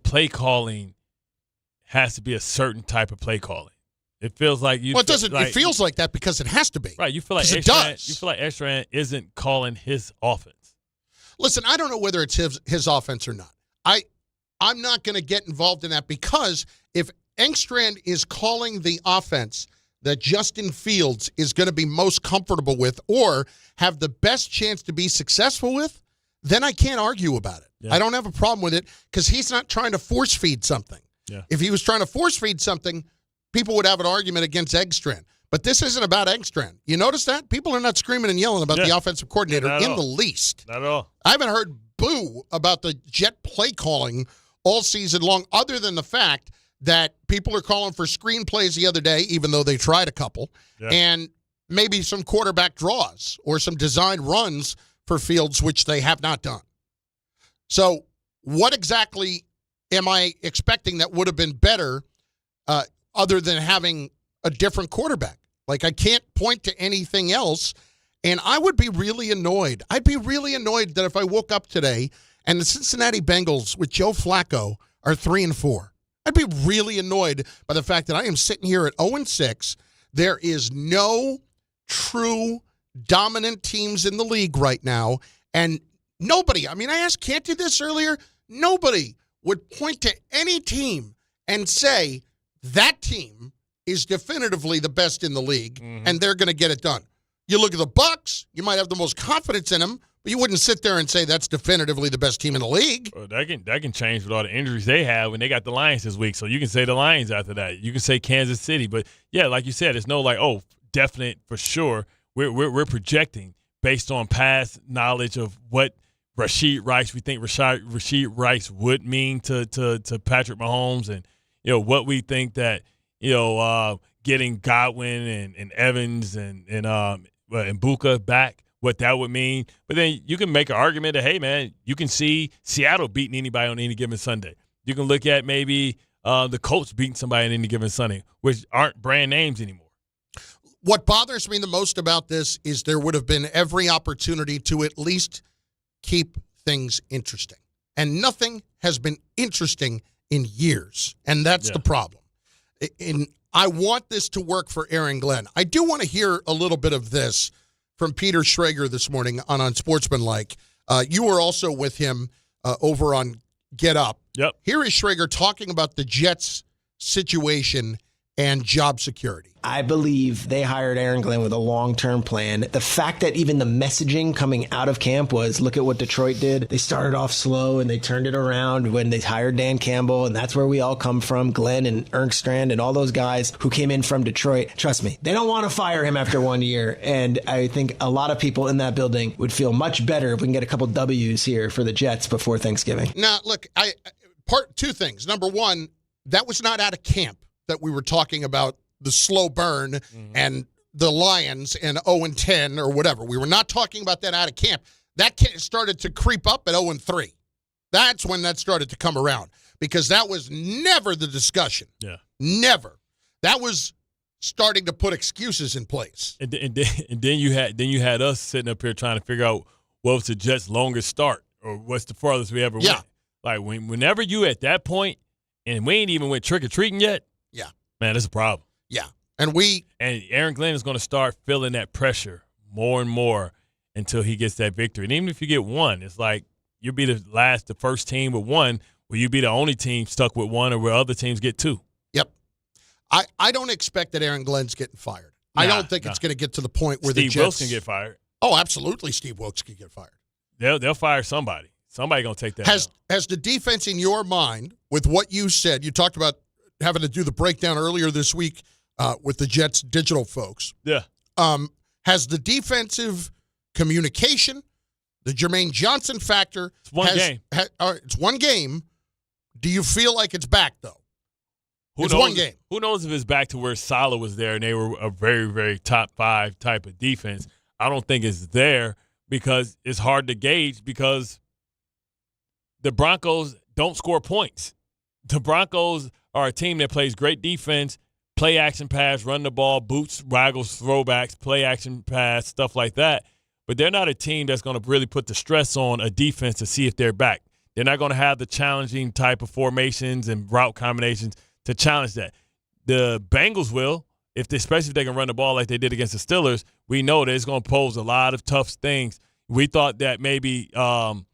play calling has to be a certain type of play calling. It feels like you. Well, it feels like that because it has to be. Right. You feel like it does. You feel like Engstrand isn't calling his offense. Listen, I don't know whether it's his offense or not. I'm not going to get involved in that, because if Engstrand is calling the offense that Justin Fields is going to be most comfortable with or have the best chance to be successful with, then I can't argue about it. Yeah. I don't have a problem with it, because he's not trying to force feed something. Yeah. If he was trying to force feed something, people would have an argument against Engstrand. But this isn't about Engstrand. You notice that? People are not screaming and yelling about the offensive coordinator in the least. Not at all. I haven't heard boo about the Jet play calling all season long, other than the fact that people are calling for screenplays the other day, even though they tried a couple, and maybe some quarterback draws or some designed runs for Fields, which they have not done. So what exactly am I expecting that would have been better other than having a different quarterback? Like, I can't point to anything else, and I would be really annoyed. I'd be really annoyed that if I woke up today and the Cincinnati Bengals with Joe Flacco are 3-4. I'd be really annoyed by the fact that I am sitting here at 0-6. There is no true dominant teams in the league right now, and nobody, I mean, I asked Canty this earlier, nobody would point to any team and say that team is definitively the best in the league, and they're going to get it done. You look at the Bucs, you might have the most confidence in them, but you wouldn't sit there and say that's definitively the best team in the league. Well, that can change with all the injuries they have when they got the Lions this week. So you can say the Lions after that. You can say Kansas City. But, yeah, like you said, it's no like, oh, definite for sure. We're projecting based on past knowledge of what Rashid Rice, we think Rashid Rice would mean to Patrick Mahomes, and, you know, what we think that, you know, getting Godwin and Evans and Buka back, what that would mean. But then you can make an argument that, hey, man, you can see Seattle beating anybody on any given Sunday. You can look at maybe the Colts beating somebody on any given Sunday, which aren't brand names anymore. What bothers me the most about this is there would have been every opportunity to at least keep things interesting. And nothing has been interesting in years, and that's the problem. And I want this to work for Aaron Glenn. I do want to hear a little bit of this from Peter Schrager this morning on Unsportsmanlike. You were also with him over on Get Up. Yep. Here is Schrager talking about the Jets' situation and job security. I believe they hired Aaron Glenn with a long-term plan. The fact that even the messaging coming out of camp was, look at what Detroit did. They started off slow and they turned it around when they hired Dan Campbell, and that's where we all come from, Glenn and Erkstrand and all those guys who came in from Detroit. Trust me, they don't want to fire him after 1 year, and I think a lot of people in that building would feel much better if we can get a couple W's here for the Jets before Thanksgiving. Now, look, two things. Number one, that was not out of camp that we were talking about the slow burn and the Lions and 0-10 or whatever. We were not talking about that out of camp. That started to creep up at 0-3. That's when that started to come around, because that was never the discussion. Yeah. Never. That was starting to put excuses in place. And then you had us sitting up here trying to figure out what was the Jets' longest start, or what's the farthest we ever went. Like, whenever you at that point, and we ain't even went trick-or-treating yet, man, that's a problem. Yeah. And Aaron Glenn is going to start feeling that pressure more and more until he gets that victory. And even if you get one, it's like you'll be the first team with one. Will you be the only team stuck with one, or will other teams get two? Yep. I don't expect that Aaron Glenn's getting fired. I don't think it's going to get to the point where the Jets. Steve Wilks can get fired. Oh, absolutely, Steve Wilks can get fired. They'll fire somebody. Somebody going to take that. Has the defense in your mind, with what you said, you talked about having to do the breakdown earlier this week with the Jets digital folks. Yeah. Has the defensive communication, the Jermaine Johnson factor. It's one game. It's one game. Do you feel like it's back, though? It's one game. Who knows if it's back to where Salah was there and they were a very, very top 5 type of defense. I don't think it's there because it's hard to gauge, because the Broncos don't score points. The Broncos are a team that plays great defense, play action pass, run the ball, boots, waggles, throwbacks, play action pass, stuff like that. But they're not a team that's going to really put the stress on a defense to see if they're back. They're not going to have the challenging type of formations and route combinations to challenge that. The Bengals will, especially if they can run the ball like they did against the Steelers. We know that it's going to pose a lot of tough things. We thought that maybe the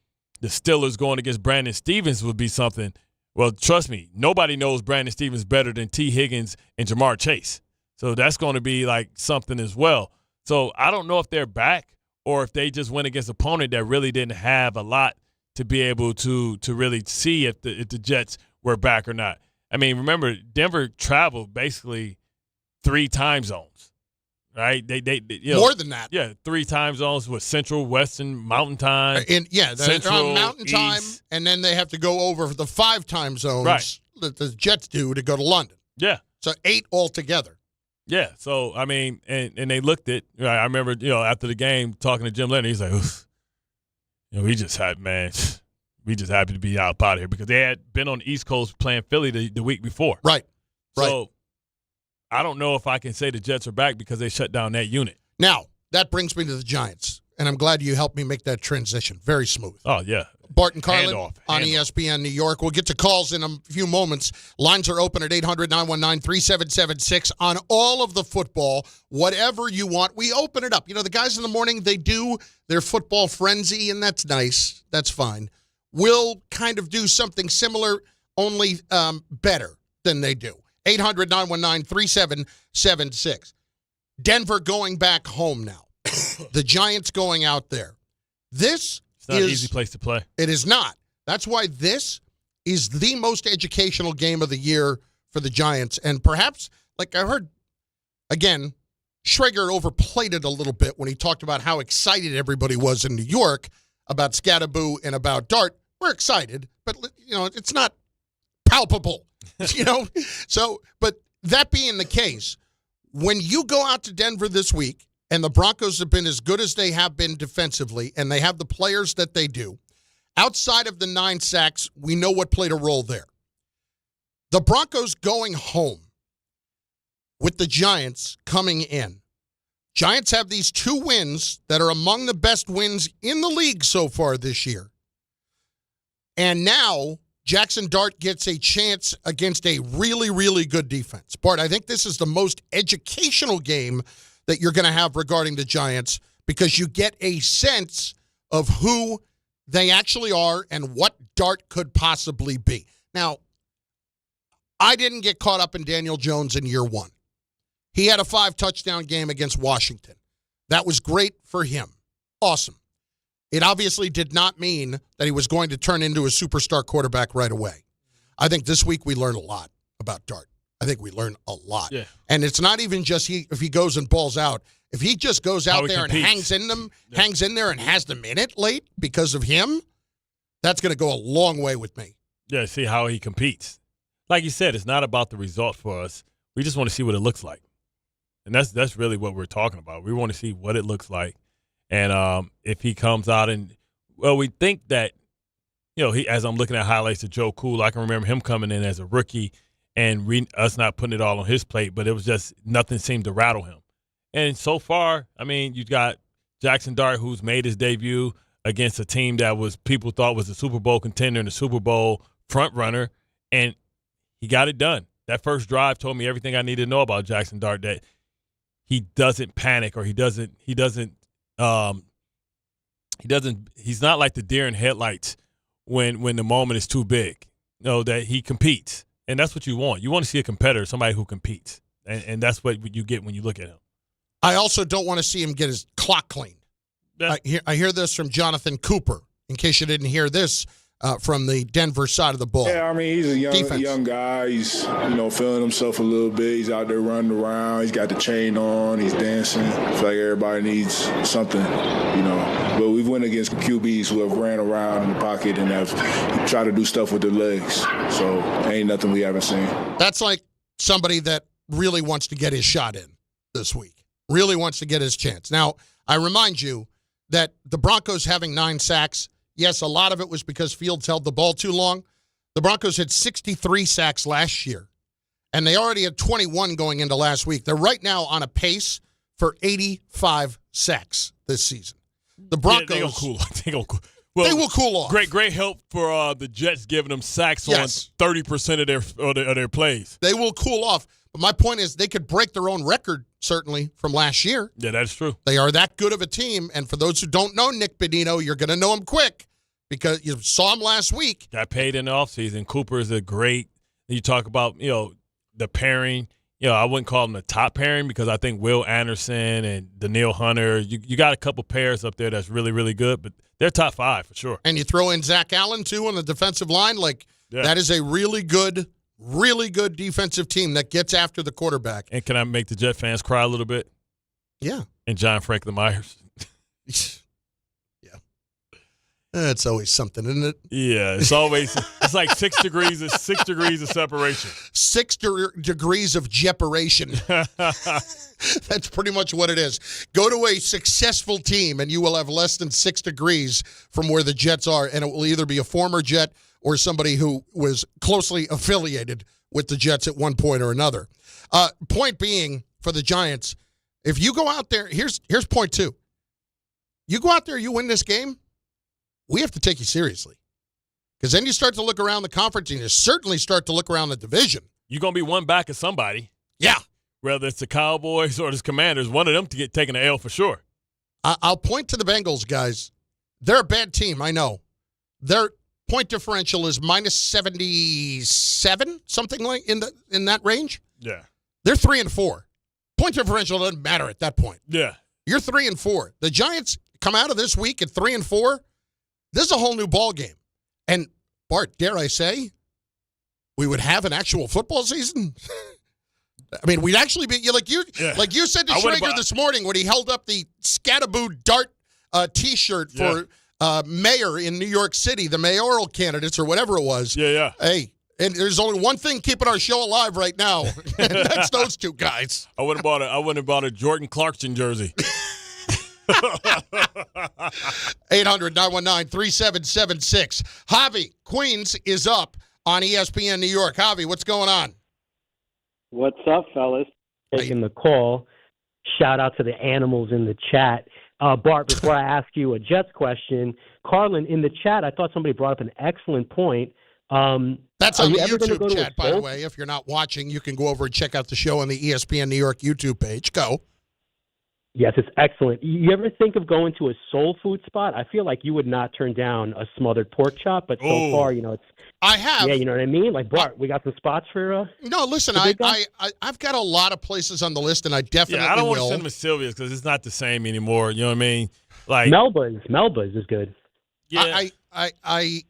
Steelers going against Brandon Stevens would be something. Well, trust me, nobody knows Brandon Stevens better than T. Higgins and Jamar Chase. So that's going to be like something as well. So I don't know if they're back or if they just went against an opponent that really didn't have a lot to be able to really see if the Jets were back or not. I mean, remember, Denver traveled basically 3 time zones, right? They more than that. Yeah, 3 time zones with Central, Western, Mountain Time. And they're Central, on Mountain Time, East. And then they have to go over the 5 time zones Right. that the Jets do to go to London. Yeah. So 8 altogether. Yeah. So, I mean, and they looked at, I remember, after the game talking to Jim Leonard, he's like, we just had, man, we just happy to be out of here because they had been on the East Coast playing Philly the week before. Right. So I don't know if I can say the Jets are back because they shut down that unit. Now, that brings me to the Giants, and I'm glad you helped me make that transition. Very smooth. Oh, yeah. Bart and Carlin Handoff. on ESPN New York. We'll get to calls in a few moments. Lines are open at 800-919-3776 on all of the football, whatever you want. We open it up. You know, the guys in the morning, they do their football frenzy, and that's nice. That's fine. We'll kind of do something similar, only better than they do. 800-919-3776. Denver going back home now. The Giants going out there. This It's not an easy place to play. It is not. That's why this is the most educational game of the year for the Giants. And perhaps, like I heard, again, Schrager overplayed it a little bit when he talked about how excited everybody was in New York about Scatterboo and about Dart. We're excited, but, you know, it's not palpable, you know? So, but that being the case, when you go out to Denver this week, and the Broncos have been as good as they have been defensively, and they have the players that they do. Outside of the 9 sacks, we know what played a role there. The Broncos going home with the Giants coming in. Giants have these 2 wins that are among the best wins in the league so far this year. And now Jaxson Dart gets a chance against a really, really good defense. Bart, I think this is the most educational game that you're going to have regarding the Giants because you get a sense of who they actually are and what Dart could possibly be. Now, I didn't get caught up in Daniel Jones in year 1. He had a 5-touchdown game against Washington. That was great for him. Awesome. It obviously did not mean that he was going to turn into a superstar quarterback right away. I think this week we learned a lot about Dart. I think we learned a lot. Yeah. And it's not even just if he goes and balls out. If he just goes out there and hangs in there and has them in it late because of him, that's going to go a long way with me. Yeah, see how he competes. Like you said, it's not about the result for us. We just want to see what it looks like. And that's really what we're talking about. We want to see what it looks like. And if he comes out and, well, we think that, you know, as I'm looking at highlights of Joe Cool, I can remember him coming in as a rookie and us not putting it all on his plate, but it was just nothing seemed to rattle him. And so far, I mean, you got Jaxson Dart, who's made his debut against a team that people thought was a Super Bowl contender and a Super Bowl front runner, and he got it done. That first drive told me everything I needed to know about Jaxson Dart, that he doesn't panic or he's not like the deer in headlights when the moment is too big. You know, that he competes. And that's what you want. You want to see a competitor, somebody who competes. And that's what you get when you look at him. I also don't want to see him get his clock cleaned. Yeah. I hear this from Jonathan Cooper, in case you didn't hear this from the Denver side of the ball. Yeah, I mean, he's a young guy. He's, feeling himself a little bit. He's out there running around. He's got the chain on. He's dancing. I feel like everybody needs something, But we've went against QBs who have ran around in the pocket and have tried to do stuff with their legs. So ain't nothing we haven't seen. That's like somebody that really wants to get his shot in this week. Really wants to get his chance. Now, I remind you that the Broncos having 9 sacks, yes, a lot of it was because Fields held the ball too long. The Broncos had 63 sacks last year, and they already had 21 going into last week. They're right now on a pace for 85 sacks this season. The Broncos, they will cool off. Great help for the Jets giving them sacks on 30% of their plays. They will cool off. But my point is they could break their own record, certainly, from last year. Yeah, that's true. They are that good of a team. And for those who don't know Nick Benino, you're going to know him quick because you saw him last week. Got paid in the offseason. Cooper is a great – you talk about, the pairing. I wouldn't call them the top pairing because I think Will Anderson and Daniil Hunter, you got a couple pairs up there that's really, really good, but they're top 5 for sure. And you throw in Zach Allen, too, on the defensive line. That is a really good defensive team that gets after the quarterback. And can I make the Jet fans cry a little bit? Yeah. And John Franklin Myers. Yeah. It's always something, isn't it? Yeah, it's like 6 degrees of separation. 6 degrees of jeparation. That's pretty much what it is. Go to a successful team, and you will have less than 6 degrees from where the Jets are, and it will either be a former Jet or somebody who was closely affiliated with the Jets at one point or another. Point being, for the Giants, if you go out there, here's point 2. You go out there, you win this game, we have to take you seriously. Because then you start to look around the conference, and you certainly start to look around the division. You're going to be one back of somebody. Yeah. Whether it's the Cowboys or the Commanders, one of them to get taken an L for sure. I'll point to the Bengals, guys. They're a bad team, I know. Their point differential is minus 77, something like in that range. Yeah. They're 3-4. Point differential doesn't matter at that point. Yeah. You're 3-4. The Giants come out of this week at 3-4. This is a whole new ball game. And Bart, dare I say, we would have an actual football season? I mean, we'd actually be like you said to Schrager this morning when he held up the Scatterboo Dart T-shirt for mayor in New York City, the mayoral candidates or whatever it was. Yeah. Hey, and there's only one thing keeping our show alive right now, and that's those two guys. I wouldn't have bought a Jordan Clarkson jersey. 800-919-3776. Javi, Queens is up on ESPN New York. Javi, what's going on? What's up, fellas? Taking the call. Shout out to the animals in the chat. Bart, before I ask you a Jets question, Carlin, in the chat, I thought somebody brought up an excellent point. That's on the YouTube chat, by the way. If you're not watching, you can go over and check out the show on the ESPN New York YouTube page. Go. Yes, it's excellent. You ever think of going to a soul food spot? I feel like you would not turn down a smothered pork chop, but so far, it's. I have. Yeah, you know what I mean? Like, Bart, we got some spots for. No, listen, I've got a lot of places on the list, and I definitely will. I don't want to send them to Sylvia's because it's not the same anymore. You know what I mean? Like Melba's is good. Yeah. I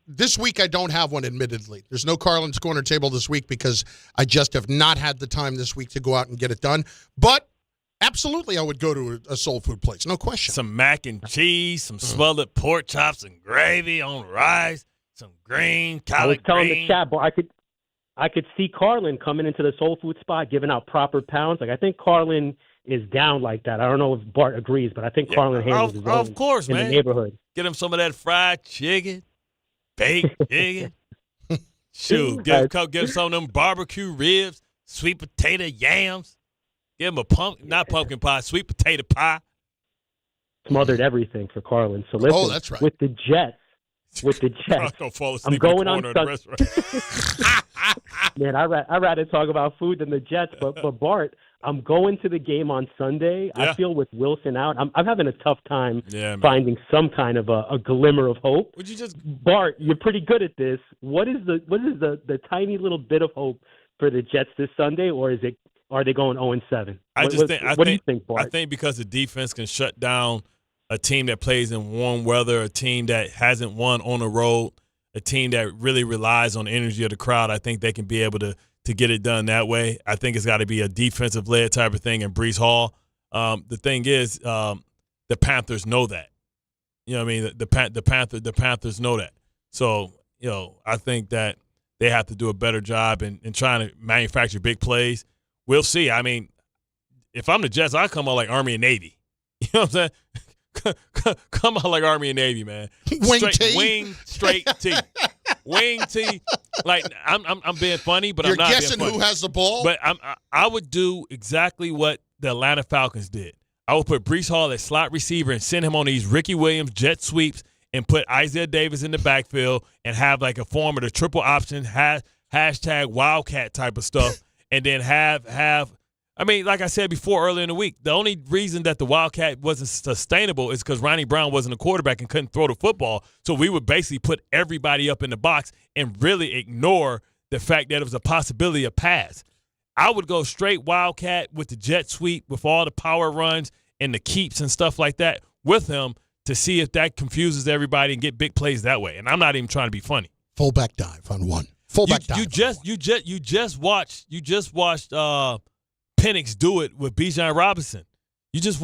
this week I don't have one, admittedly. There's no Carlin's Corner table this week because I just have not had the time this week to go out and get it done. But absolutely, I would go to a soul food place, no question. Some mac and cheese, some smothered pork chops and gravy on rice, some green, collard I was telling green. the chat, but I could see Carlin coming into the soul food spot, giving out proper pounds. Like, I think Carlin is down like that. I don't know if Bart agrees, but I think Carlin handles his own of course, in man. the neighborhood. Get him some of that fried chicken, baked chicken. Shoot, give him some of them barbecue ribs, sweet potato yams. Give him not pumpkin pie, sweet potato pie. Smothered everything for Carlin. So listen, that's right. with the Jets, I'm going on Sunday. Man, I'd rather talk about food than the Jets, but Bart, I'm going to the game on Sunday. Yeah. I feel with Wilson out, I'm having a tough time finding some kind of a glimmer of hope. Would you just Bart, you're pretty good at this. What is the tiny little bit of hope for the Jets this Sunday, or are they going 0-7? I do you think, Bart? I think because the defense can shut down a team that plays in warm weather, a team that hasn't won on the road, a team that really relies on the energy of the crowd, I think they can be able to get it done that way. I think it's got to be a defensive-led type of thing in Breece Hall. The thing is, the Panthers know that. You know what I mean? The Panthers know that. So, I think that they have to do a better job in trying to manufacture big plays. We'll see. I mean, if I'm the Jets, I come out like Army and Navy. You know what I'm saying? Come out like Army and Navy, man. Wing straight T. Wing T. Like, I'm being funny, but I'm not being funny. You're guessing who has the ball? But I would do exactly what the Atlanta Falcons did. I would put Breece Hall at slot receiver and send him on these Ricky Williams jet sweeps and put Isaiah Davis in the backfield and have like a form of the triple option, hashtag Wildcat type of stuff, and then have I mean, like I said before earlier in the week, the only reason that the Wildcat wasn't sustainable is because Ronnie Brown wasn't a quarterback and couldn't throw the football. So we would basically put everybody up in the box and really ignore the fact that it was a possibility of pass. I would go straight Wildcat with the jet sweep, with all the power runs and the keeps and stuff like that with him to see if that confuses everybody and get big plays that way. And I'm not even trying to be funny. Fullback dive on one. Fullback dive. You just watched Penix do it with Bijan Robinson. We just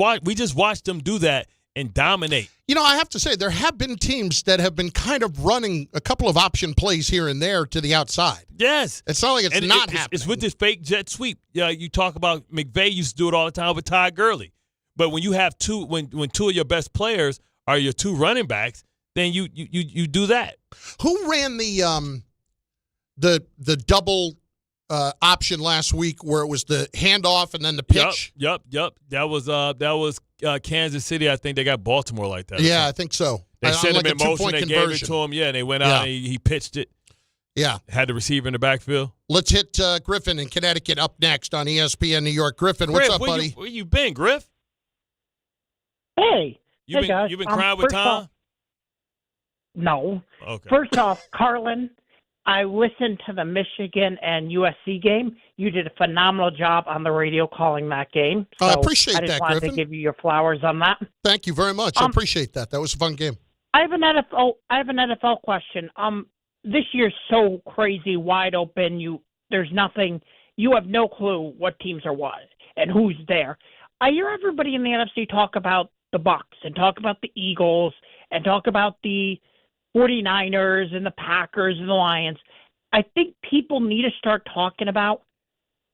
watched them do that, and dominate. You know, I have to say, there have been teams that have been kind of running a couple of option plays here and there to the outside. Yes. It's not like it's not happening. It's with this fake jet sweep. You talk about McVay used to do it all the time with Todd Gurley. But when you have when two of your best players are your two running backs, then you do that. Who ran the double option last week where it was the handoff and then the pitch? Yep. That was Kansas City. I think they got Baltimore like that. Yeah, I think so. They sent him in motion. They conversion. gave it to him. Yeah, and they went out and he pitched it. Yeah. Had the receiver in the backfield. Let's hit Griffin in Connecticut up next on ESPN New York. Griffin, what's up, buddy? Where you been, Griff? Hey. Guys. You been crying with Tom? No. Okay. First off, Carlin, I listened to the Michigan and USC game. You did a phenomenal job on the radio calling that game. So I appreciate that, I just wanted Griffin. to give you your flowers on that. Thank you very much. I appreciate that. That was a fun game. I have an NFL question. This year's so crazy, wide open. There's nothing. You have no clue what teams are what and who's there. I hear everybody in the NFC talk about the Bucs and talk about the Eagles and talk about the 49ers and the Packers and the Lions. I think people need to start talking about,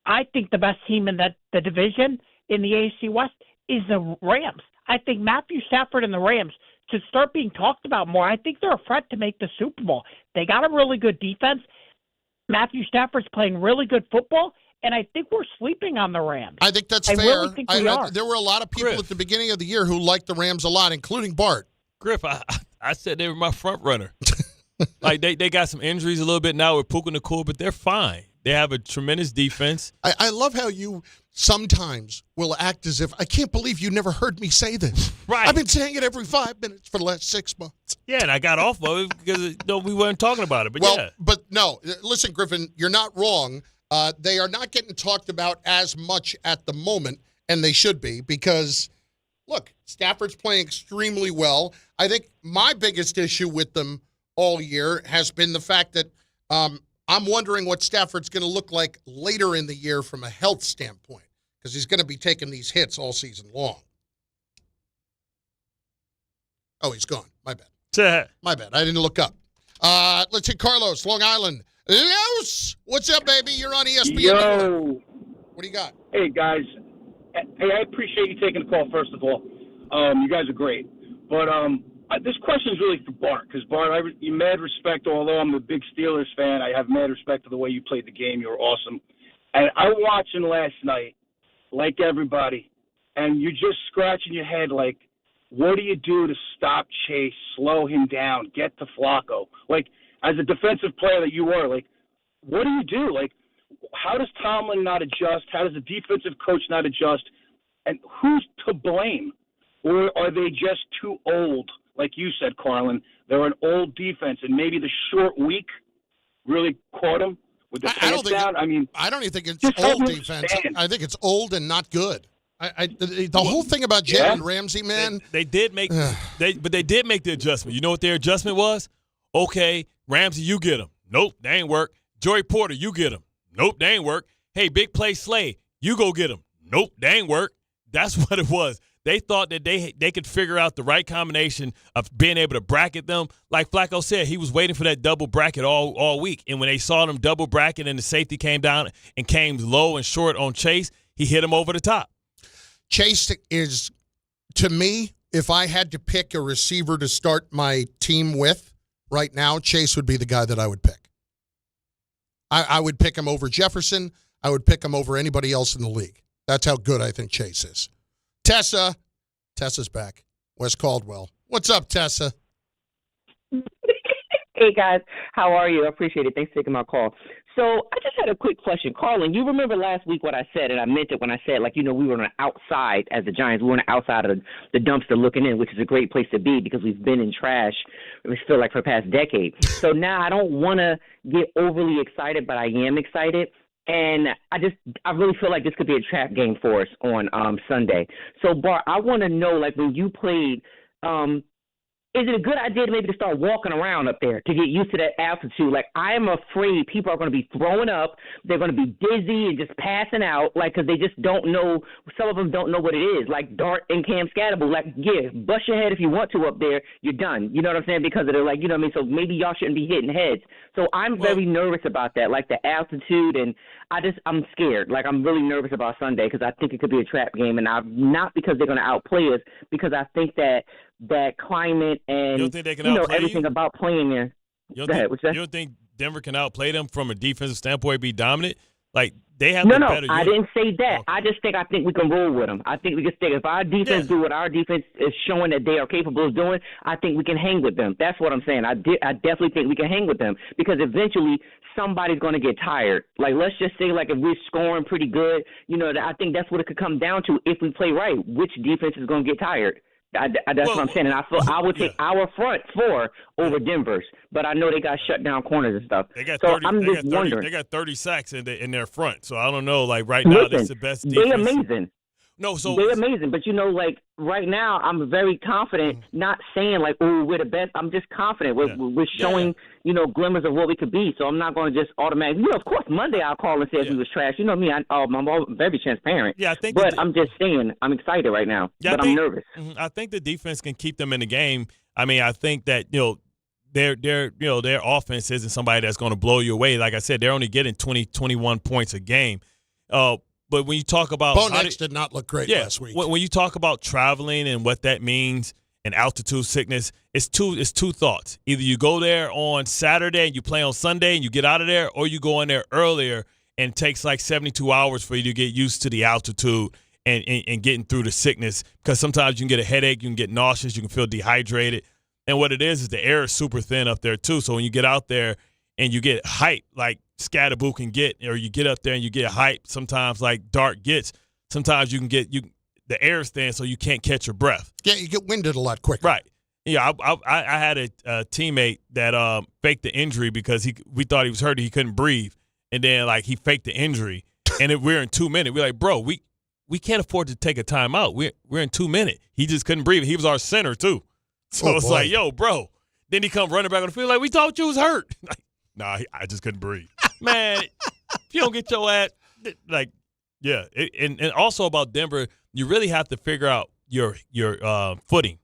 I think the best team in the division in the AFC West is the Rams. I think Matthew Stafford and the Rams should start being talked about more. I think they're a threat to make the Super Bowl. They got a really good defense. Matthew Stafford's playing really good football, and I think we're sleeping on the Rams. I think that's fair. Really think we are. There were a lot of people at the beginning of the year who liked the Rams a lot, including Bart. Griff, I said they were my front runner. Like they got some injuries a little bit now with Puka Nacua, but they're fine. They have a tremendous defense. I love how you sometimes will act as if, I can't believe you never heard me say this. Right. I've been saying it every 5 minutes for the last 6 months. Yeah, and I got off of it because we weren't talking about it. But well, yeah. But no, listen, Griffin, you're not wrong. They are not getting talked about as much at the moment, and they should be, because, look, Stafford's playing extremely well. I think my biggest issue with them all year has been the fact that I'm wondering what Stafford's going to look like later in the year from a health standpoint, because he's going to be taking these hits all season long. Oh, he's gone. My bad. My bad. I didn't look up. Let's hit Carlos, Long Island. Los, what's up, baby? You're on ESPN. Yo. What do you got? Hey, guys. Hey, I appreciate you taking the call, first of all. You guys are great. But this question is really for Bart, because, Bart, you mad respect, although I'm a big Steelers fan, I have mad respect for the way you played the game. You were awesome. And I was watching last night, like everybody, and you're just scratching your head like, what do you do to stop Chase, slow him down, get to Flacco? Like, as a defensive player that you were, like, what do you do? Like, how does Tomlin not adjust? How does the defensive coach not adjust? And who's to blame? Or are they just too old? Like you said, Carlin, they're an old defense, and maybe the short week really caught them with the pants down. I don't even think it's old defense. I think it's old and not good. The whole thing about Jalen Ramsey, man. They did make the adjustment. You know what their adjustment was? Okay, Ramsey, you get him. Nope, they ain't work. Joey Porter, you get him. Nope, they ain't work. Hey, big play Slay, you go get him. Nope, they ain't work. That's what it was. They thought that they could figure out the right combination of being able to bracket them. Like Flacco said, he was waiting for that double bracket all week. And when they saw them double bracket and the safety came down and came low and short on Chase, he hit him over the top. Chase is, to me, if I had to pick a receiver to start my team with right now, Chase would be the guy that I would pick. I would pick him over Jefferson. I would pick him over anybody else in the league. That's how good I think Chase is. Tessa's back. Wes Caldwell. What's up, Tessa? Hey, guys. How are you? I appreciate it. Thanks for taking my call. So I just had a quick question. Carlin, you remember last week what I said, and I meant it when I said, we were on the outside as the Giants. We were on the outside of the dumpster looking in, which is a great place to be because we've been in trash, we feel like, for the past decade. So now I don't want to get overly excited, but I am excited. And I really feel like this could be a trap game for us on Sunday. So, Bart, I want to know, when you played is it a good idea to maybe to start walking around up there to get used to that altitude? Like, I am afraid people are going to be throwing up. They're going to be dizzy and just passing out, like, because they just don't know. Some of them don't know what it is. Like Dart and Cam Scatterbull, like, yeah, bust your head if you want to up there. You're done. You know what I'm saying? Because they're like, you know what I mean? So maybe y'all shouldn't be hitting heads. So I'm very nervous about that, like the altitude, and I'm scared. Like, I'm really nervous about Sunday because I think it could be a trap game, and not because they're going to outplay us, because I think that climate and you don't think they can outplay everything you? About playing there. You don't think Denver can outplay them from a defensive standpoint, be dominant? Like, they have No, better I unit. didn't say that. I think we can roll with them. I think we can stick. If our defense do what our defense is showing that they are capable of doing, I think we can hang with them. That's what I'm saying. I definitely think we can hang with them, because eventually somebody's going to get tired. Like, let's just say, like, if we're scoring pretty good, you know, I think that's what it could come down to if we play right. Which defense is going to get tired? That's what I'm saying. And I would take our front four over Denver's, but I know they got shut down corners and stuff. They got 30, I'm just wondering. They got 30 sacks in their front, so I don't know. Like, right now, that's the best defense. They're amazing. No, so they're amazing, but you know, like right now, I'm very confident. Not saying like, "Oh, we're the best." I'm just confident. We're showing, you know, glimmers of what we could be. So I'm not going to just automatically. You know, of course, Monday I'll call and say we was trash. You know me, I'm very transparent. Yeah, I think. But I'm just saying, I'm excited right now, but I'm nervous. I think the defense can keep them in the game. I mean, I think that their offense isn't somebody that's going to blow you away. Like I said, they're only getting 20, 21 points a game. But when you talk about Bo Nix did not look great last week. When you talk about traveling and what that means and altitude sickness, it's two thoughts. Either you go there on Saturday and you play on Sunday and you get out of there, or you go in there earlier and it takes like 72 hours for you to get used to the altitude and getting through the sickness. Because sometimes you can get a headache, you can get nauseous, you can feel dehydrated. And what it is the air is super thin up there too. So when you get out there and you get hyped, like Scatterbull can get, or you get up there and you get hyped, sometimes like Dart gets, sometimes you can get the air is thin, so you can't catch your breath. Yeah, you get winded a lot quicker. Right. Yeah, I had a teammate that faked the injury because we thought he was hurt and he couldn't breathe. And then, like, he faked the injury. And we're in 2 minutes. We're like, bro, we can't afford to take a timeout. We're in 2 minutes. He just couldn't breathe. He was our center, too. So it's like, yo, bro. Then he come running back on the field like, we thought you was hurt. Like, nah, I just couldn't breathe. Man, if you don't get your ass, like, yeah. And also about Denver, you really have to figure out your footing,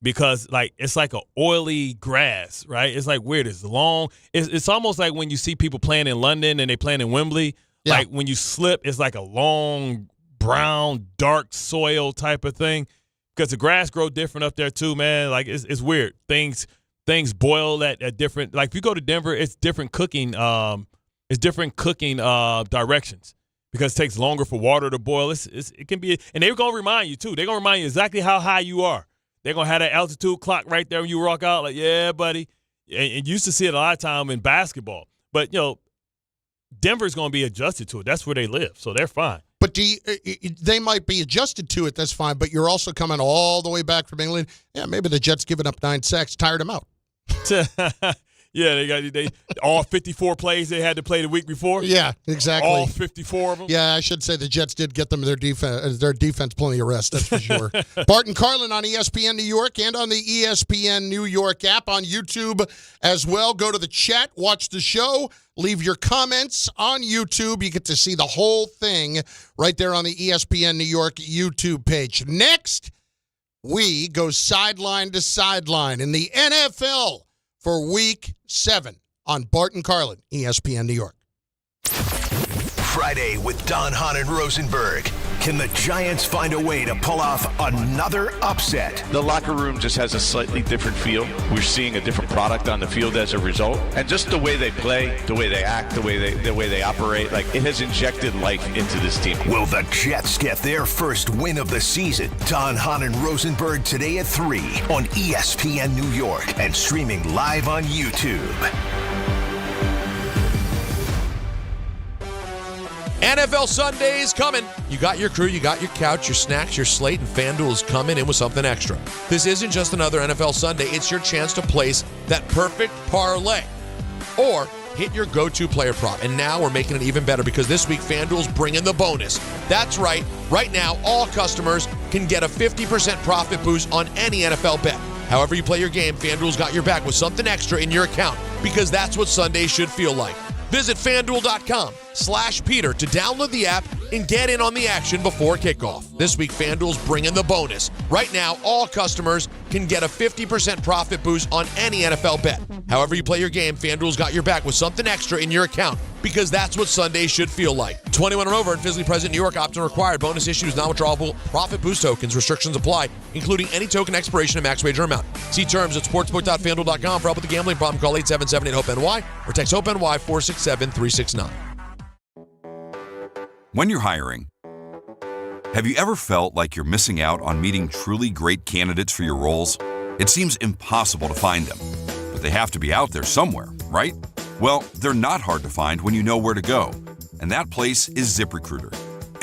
because, like, it's like an oily grass, right? It's like weird. It's long. It's almost like when you see people playing in London and they playing in Wembley. Yeah. Like, when you slip, it's like a long, brown, dark soil type of thing, because the grass grow different up there too, man. Like, it's weird. Things boil at different. Like, if you go to Denver, it's different cooking. It's different cooking directions, because it takes longer for water to boil. It can be, and they're gonna remind you too. They're gonna remind you exactly how high you are. They're gonna have that altitude clock right there when you walk out. Like, yeah, buddy. And you used to see it a lot of time in basketball, but you know, Denver's gonna be adjusted to it. That's where they live, so they're fine. But they might be adjusted to it. That's fine. But you're also coming all the way back from England. Yeah, maybe the Jets giving up 9 sacks tired them out. Yeah, they all 54 plays they had to play the week before. Yeah, exactly. All 54 of them. Yeah, I should say the Jets did get them their defense plenty of rest. That's for sure. Bart and Carlin on ESPN New York and on the ESPN New York app, on YouTube as well. Go to the chat, watch the show, leave your comments on YouTube. You get to see the whole thing right there on the ESPN New York YouTube page. Next, we go sideline to sideline in the NFL for Week 7 on Bart and Carlin, ESPN New York. Friday with Don Hahn and Rosenberg. Can the Giants find a way to pull off another upset? The locker room just has a slightly different feel. We're seeing a different product on the field as a result. And just the way they play, the way they act, the way they operate, like, it has injected life into this team. Will the Jets get their first win of the season? Don Hahn and Rosenberg today at 3 on ESPN New York and streaming live on YouTube. NFL Sunday's coming. You got your crew, you got your couch, your snacks, your slate, and FanDuel is coming in with something extra. This isn't just another NFL Sunday. It's your chance to place that perfect parlay or hit your go-to player prop. And now we're making it even better, because this week FanDuel's bringing the bonus. That's right. Right now, all customers can get a 50% profit boost on any NFL bet. However you play your game, FanDuel's got your back with something extra in your account because that's what Sunday should feel like. Visit FanDuel.com/Peter to download the app and get in on the action before kickoff. This week, FanDuel's bringing the bonus. Right now, all customers can get a 50% profit boost on any NFL bet. However you play your game, FanDuel's got your back with something extra in your account because that's what Sunday should feel like. 21 and over and physically present in New York. Option required. Bonus issues, non-withdrawable profit boost tokens. Restrictions apply, including any token expiration and max wager amount. See terms at sportsbook.fanduel.com. For help with the gambling problem, call 877-8-HOPE-NY or text HOPE-NY 467-369. When you're hiring, have you ever felt like you're missing out on meeting truly great candidates for your roles? It seems impossible to find them, but they have to be out there somewhere, right? Well, they're not hard to find when you know where to go, and that place is ZipRecruiter.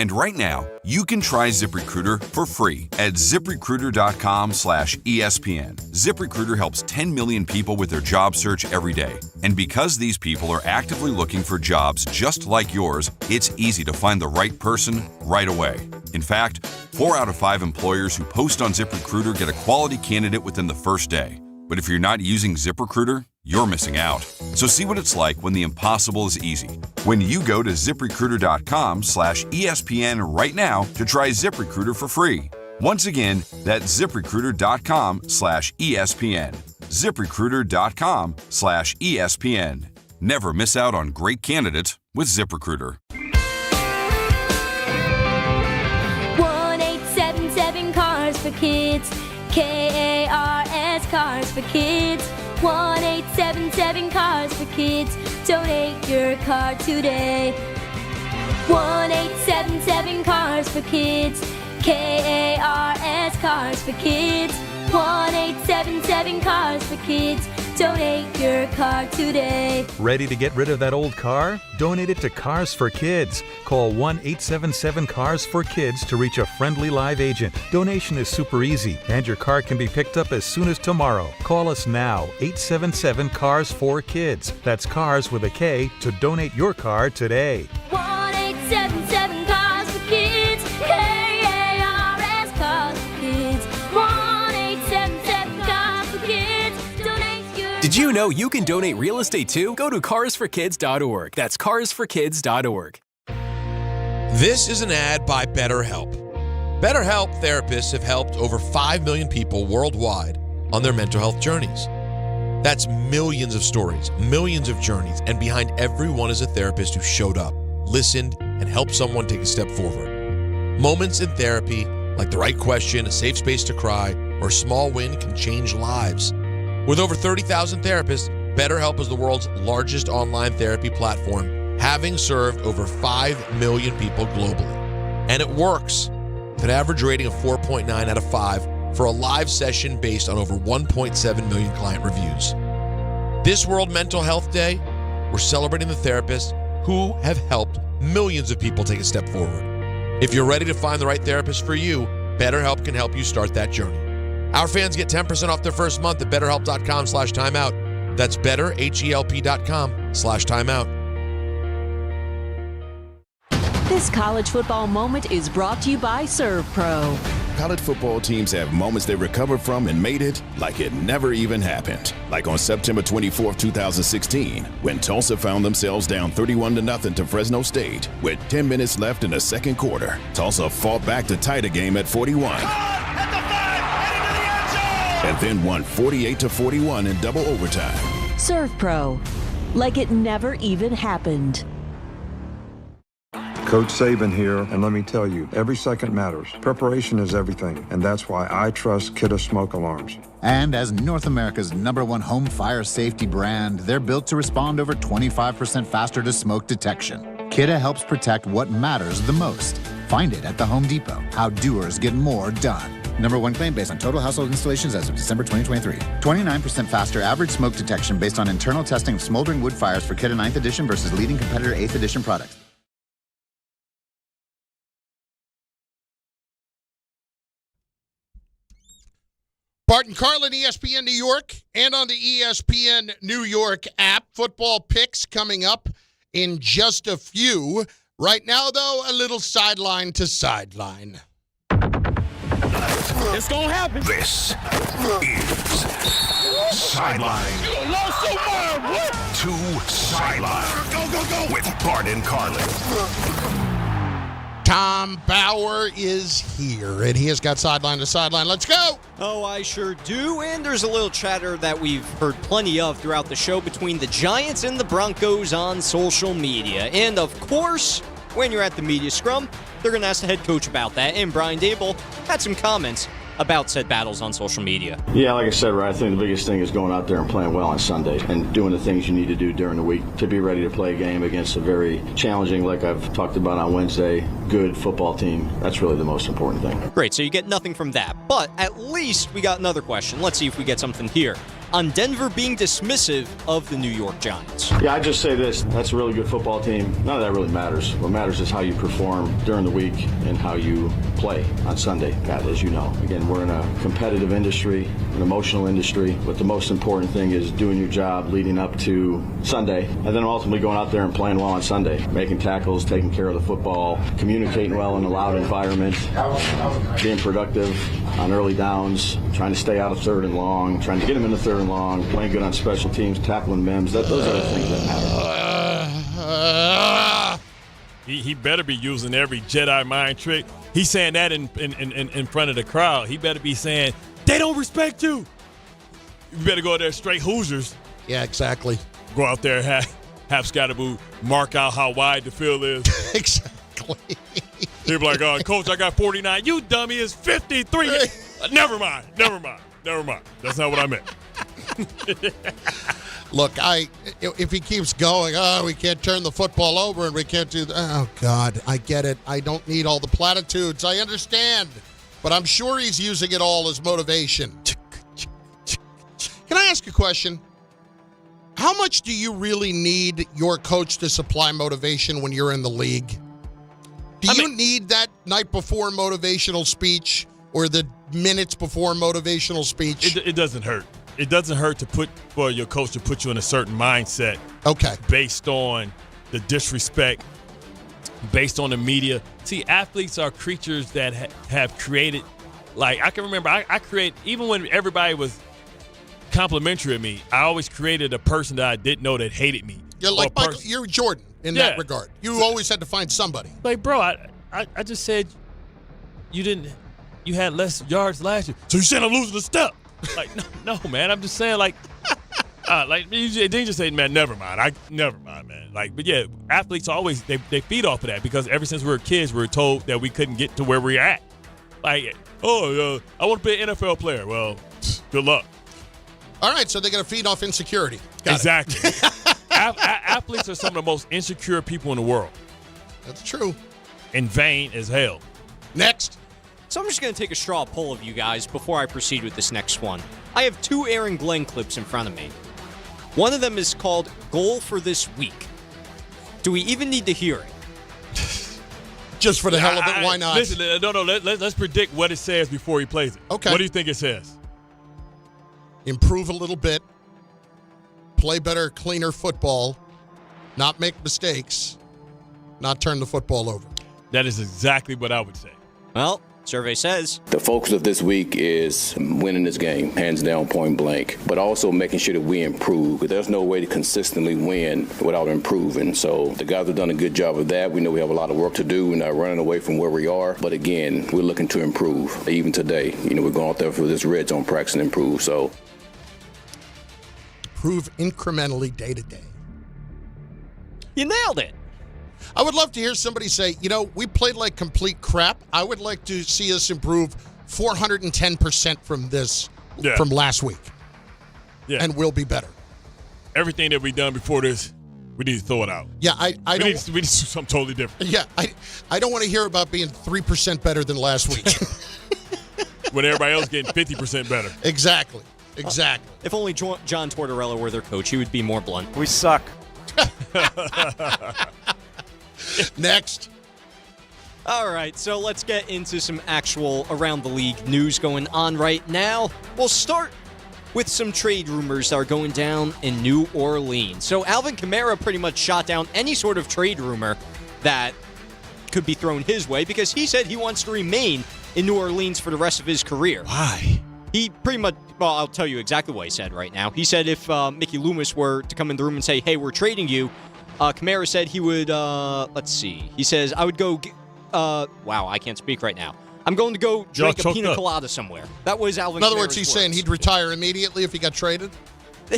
And right now, you can try ZipRecruiter for free at ZipRecruiter.com/ESPN. ZipRecruiter helps 10 million people with their job search every day. And because these people are actively looking for jobs just like yours, it's easy to find the right person right away. In fact, 4 out of 5 employers who post on ZipRecruiter get a quality candidate within the first day. But if you're not using ZipRecruiter, you're missing out. So see what it's like when the impossible is easy. When you go to ZipRecruiter.com/ESPN right now to try ZipRecruiter for free. Once again, that's ZipRecruiter.com/ESPN. ZipRecruiter.com/ESPN. Never miss out on great candidates with ZipRecruiter. 1-877 Cars for Kids. KARS Cars for Kids. 1-877 Cars for Kids. Donate your car today. 1-877 Cars for Kids. KARS Cars for Kids. 1-877 Cars for Kids. Donate your car today. Ready to get rid of that old car? Donate it to Cars for Kids. Call 1-877-CARS-FOR-KIDS to reach a friendly live agent. Donation is super easy, and your car can be picked up as soon as tomorrow. Call us now, 877-CARS-FOR-KIDS. That's Cars with a K to donate your car today. 1-877 Cars for Kids. KARS Cars for Kids. 1-877 Cars for Kids. Donate your. Did you know you can donate real estate too? Go to carsforkids.org. That's carsforkids.org. This is an ad by BetterHelp. BetterHelp therapists have helped over 5 million people worldwide on their mental health journeys. That's millions of stories, millions of journeys, and behind every one is a therapist who showed up, listened, and helped someone take a step forward. Moments in therapy, like the right question, a safe space to cry, or a small win can change lives. With over 30,000 therapists, BetterHelp is the world's largest online therapy platform, having served over 5 million people globally. And it works. With an average rating of 4.9 out of 5 for a live session based on over 1.7 million client reviews. This World Mental Health Day, we're celebrating the therapists who have helped millions of people take a step forward. If you're ready to find the right therapist for you, BetterHelp can help you start that journey. Our fans get 10% off their first month at betterhelp.com/timeout. That's betterhelp.com/timeout. This college football moment is brought to you by ServPro. College football teams have moments they recovered from and made it like it never even happened. Like on September 24, 2016, when Tulsa found themselves down 31-0 to Fresno State with 10 minutes left in the second quarter. Tulsa fought back to tie the game at 41. And then won 48-41 in double overtime. ServPro, like it never even happened. Coach Saban here, and let me tell you, every second matters. Preparation is everything, and that's why I trust Kidde Smoke Alarms. And as North America's #1 home fire safety brand, they're built to respond over 25% faster to smoke detection. Kidde helps protect what matters the most. Find it at the Home Depot. How doers get more done. #1 claim based on total household installations as of December 2023. 29% faster average smoke detection based on internal testing of smoldering wood fires for Kidde 9th edition versus leading competitor 8th edition products. Bart and Carlin, ESPN New York, and on the ESPN New York app. Football picks coming up in just a few. Right now, though, a little sideline to sideline. It's going to happen. This is Sideline to Sideline. Go. With Bart and Carlin. Tom Bauer is here, and he has got Sideline to Sideline. Let's go! Oh, I sure do. And there's a little chatter that we've heard plenty of throughout the show between the Giants and the Broncos on social media. And, of course, when you're at the media scrum, they're going to ask the head coach about that. And Brian Daboll had some comments about said battles on social media. Yeah, like I said, right, I think the biggest thing is going out there and playing well on Sunday and doing the things you need to do during the week to be ready to play a game against a very challenging, like I've talked about on Wednesday, good football team. That's really the most important thing. Great, so you get nothing from that. But at least we got another question. Let's see if we get something here. On Denver being dismissive of the New York Giants. Yeah, I just say this. That's a really good football team. None of that really matters. What matters is how you perform during the week and how you play on Sunday, Pat, as you know. Again, we're in a competitive industry, an emotional industry, but the most important thing is doing your job leading up to Sunday, and then ultimately going out there and playing well on Sunday, making tackles, taking care of the football, communicating well in a loud environment, being productive on early downs, trying to stay out of third and long, trying to get them into third and long, playing good on special teams, tackling Mims. Those are the things that matter. He better be using every Jedi mind trick. He's saying that in front of the crowd. He better be saying, they don't respect you. You better go out there straight Hoosiers. Yeah, exactly. Go out there, have Scatterboo mark out how wide the field is. Exactly. He'll be like, oh, Coach, I got 49. You dummy, it's 53. Never mind. That's not what I meant. Look, if he keeps going, we can't turn the football over and we can't do that. Oh, God, I get it. I don't need all the platitudes. I understand. But I'm sure he's using it all as motivation. Can I ask a question? How much do you really need your coach to supply motivation when you're in the league? Do you need that night before motivational speech or the minutes before motivational speech? It doesn't hurt. It doesn't hurt for your coach to put you in a certain mindset. Okay. Based on the disrespect, based on the media. See, athletes are creatures that have created, like, I can remember, I create, even when everybody was complimentary of me, I always created a person that I didn't know that hated me. You're like Michael, you're Jordan in that regard. You always had to find somebody. Like, bro, I just said you had less yards last year. So you said I'm losing a step. Like, no, man. I'm just saying, like, then you just say, man, never mind, man. Like, but yeah, athletes always they feed off of that because ever since we were kids, we were told that we couldn't get to where we're at. Like, I want to be an NFL player. Well, good luck. All right, so they're going to feed off insecurity. Exactly. Athletes are some of the most insecure people in the world. That's true. And vain as hell. Next. So I'm just going to take a straw poll of you guys before I proceed with this next one. I have 2 Aaron Glenn clips in front of me. One of them is called Goal for This Week. Do we even need to hear it? Just for the hell of it, why not? Listen, let's predict what it says before he plays it. Okay. What do you think it says? Improve a little bit. Play better, cleaner football. Not make mistakes. Not turn the football over. That is exactly what I would say. Well, survey says the focus of this week is winning this game, hands down, point blank, but also making sure that we improve. Because there's no way to consistently win without improving. So the guys have done a good job of that. We know we have a lot of work to do. We're not running away from where we are. But again, we're looking to improve. Even today, we're going out there for this red zone practice and improve. So improve incrementally day to day. You nailed it. I would love to hear somebody say, we played like complete crap. I would like to see us improve 410% from last week. Yeah. And we'll be better. Everything that we've done before this, we need to throw it out. Yeah, we need to do something totally different. Yeah, I don't want to hear about being 3% better than last week. When everybody else getting 50% better. Exactly. If only John Tortorella were their coach, he would be more blunt. We suck. Next. All right, so let's get into some actual around the league news going on right now. We'll start with some trade rumors that are going down in New Orleans. So Alvin Kamara pretty much shot down any sort of trade rumor that could be thrown his way because he said he wants to remain in New Orleans for the rest of his career. Why? He pretty much, well, I'll tell you exactly what he said right now. He said if Mickey Loomis were to come in the room and say, hey, we're trading you, Kamara said he would, let's see. He says, I would go, wow, I can't speak right now. I'm going to go drink a pina colada somewhere. That was Alvin Kamara's In other words, he's saying he'd retire immediately if he got traded?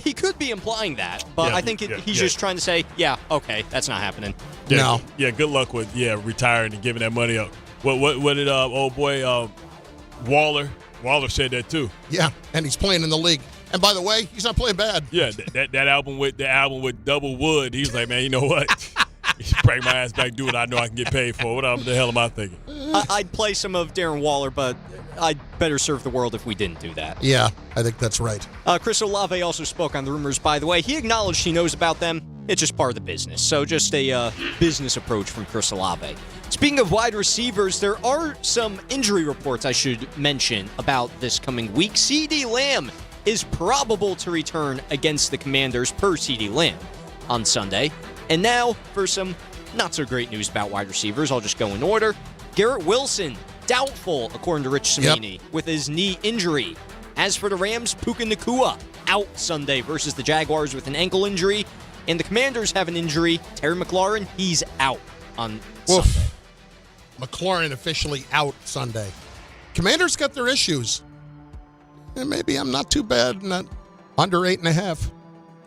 He could be implying that, but I think he's just trying to say, yeah, okay, that's not happening. Yeah, no. Yeah, good luck with retiring and giving that money up. What did old boy Waller said that too. Yeah, and he's playing in the league. And by the way, he's not playing bad. Yeah, that album with Double Wood, he's like, man, you know what? You should bring my ass back, do what I know I can get paid for. What the hell am I thinking? I'd play some of Darren Waller, but I'd better serve the world if we didn't do that. Yeah, I think that's right. Chris Olave also spoke on the rumors, by the way. He acknowledged he knows about them. It's just part of the business. So just a business approach from Chris Olave. Speaking of wide receivers, there are some injury reports I should mention about this coming week. CeeDee Lamb is probable to return against the Commanders per CeeDee Lamb on Sunday. And now for some not-so-great news about wide receivers. I'll just go in order. Garrett Wilson, doubtful, according to Rich Cimini, with his knee injury. As for the Rams, Puka Nacua, out Sunday versus the Jaguars with an ankle injury. And the Commanders have an injury. Terry McLaurin, he's out on Sunday. McLaurin officially out Sunday. Commanders got their issues. And maybe I'm not too bad, not under 8.5.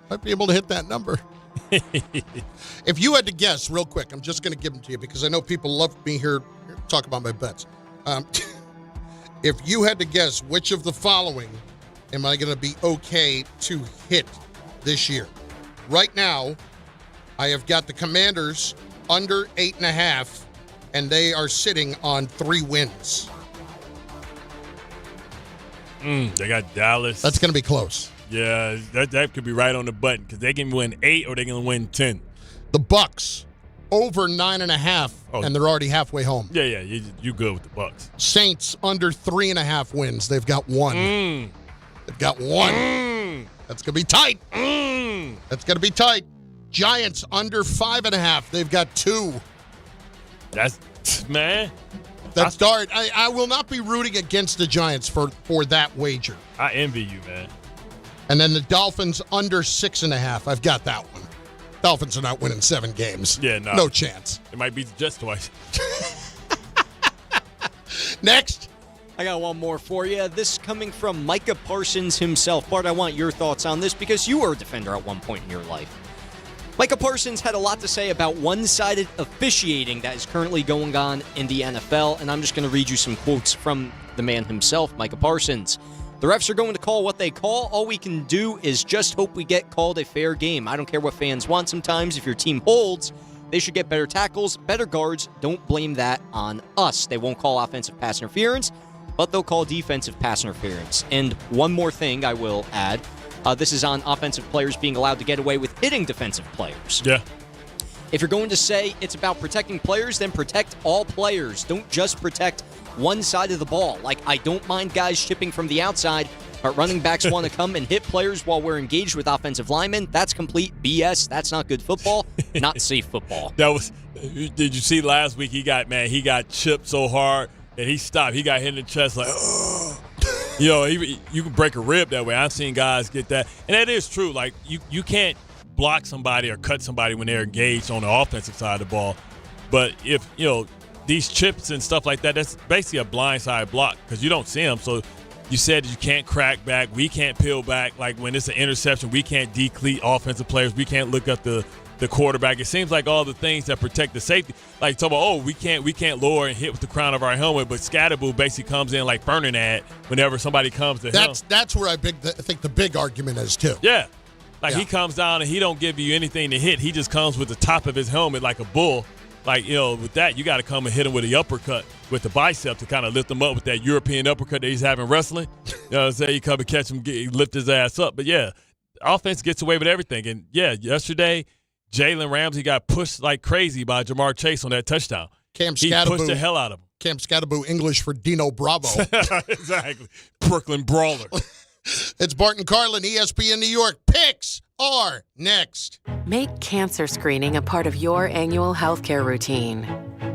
Might be able to hit that number. If you had to guess, real quick, I'm just going to give them to you because I know people love me here talk about my bets. If you had to guess which of the following am I going to be okay to hit this year? Right now, I have got the Commanders under 8.5, and they are sitting on 3 wins. They got Dallas. That's going to be close. Yeah, that could be right on the button because they can win 8 or they can win 10. The Bucks over 9.5, and they're already halfway home. Yeah, you good with the Bucks. Saints under 3.5 wins. They've got 1. They've got 1. That's gonna be tight. That's gonna be tight. Giants under 5.5. They've got 2. That's Dart. I will not be rooting against the Giants for that wager. I envy you, man. And then the Dolphins under 6.5. I've got that one. Dolphins are not winning 7 games. Yeah, no chance. It might be just twice. Next. I got one more for you. This coming from Micah Parsons himself. Bart, I want your thoughts on this because you were a defender at one point in your life. Micah Parsons had a lot to say about one-sided officiating that is currently going on in the NFL, and I'm just going to read you some quotes from the man himself, Micah Parsons. The refs are going to call what they call. All we can do is just hope we get called a fair game. I don't care what fans want sometimes. If your team holds, they should get better tackles, better guards. Don't blame that on us. They won't call offensive pass interference, but they'll call defensive pass interference. And one more thing I will add. This is on offensive players being allowed to get away with hitting defensive players. Yeah. If you're going to say it's about protecting players, then protect all players. Don't just protect one side of the ball. Like, I don't mind guys chipping from the outside, but running backs want to come and hit players while we're engaged with offensive linemen. That's complete BS. That's not good football, not safe football. Did you see last week he got chipped so hard and he stopped. He got hit in the chest like, oh. You can break a rib that way. I've seen guys get that. And that is true. Like, you can't block somebody or cut somebody when they're engaged on the offensive side of the ball. But if, these chips and stuff like that, that's basically a blindside block because you don't see them. So you said you can't crack back. We can't peel back. Like when it's an interception, we can't decleat offensive players. We can't look up the quarterback. It seems like all the things that protect the safety, like talk about, we can't lower and hit with the crown of our helmet, but Scatterboo basically comes in like Bernadette whenever somebody comes to him. That's where I think the big argument is too. Yeah. He comes down and he don't give you anything to hit. He just comes with the top of his helmet like a bull. Like, with that, you got to come and hit him with the uppercut with the bicep to kind of lift him up with that European uppercut that he's having wrestling. You know what I'm saying? You come and catch him, lift his ass up. But, yeah, offense gets away with everything. And, yeah, yesterday, Jalen Ramsey got pushed like crazy by Jamar Chase on that touchdown. He pushed the hell out of him. Cam Scatterboo, English for Dino Bravo. Exactly. Brooklyn Brawler. It's Bart and Carlin, ESPN New York. Picks are next. Make cancer screening a part of your annual healthcare routine.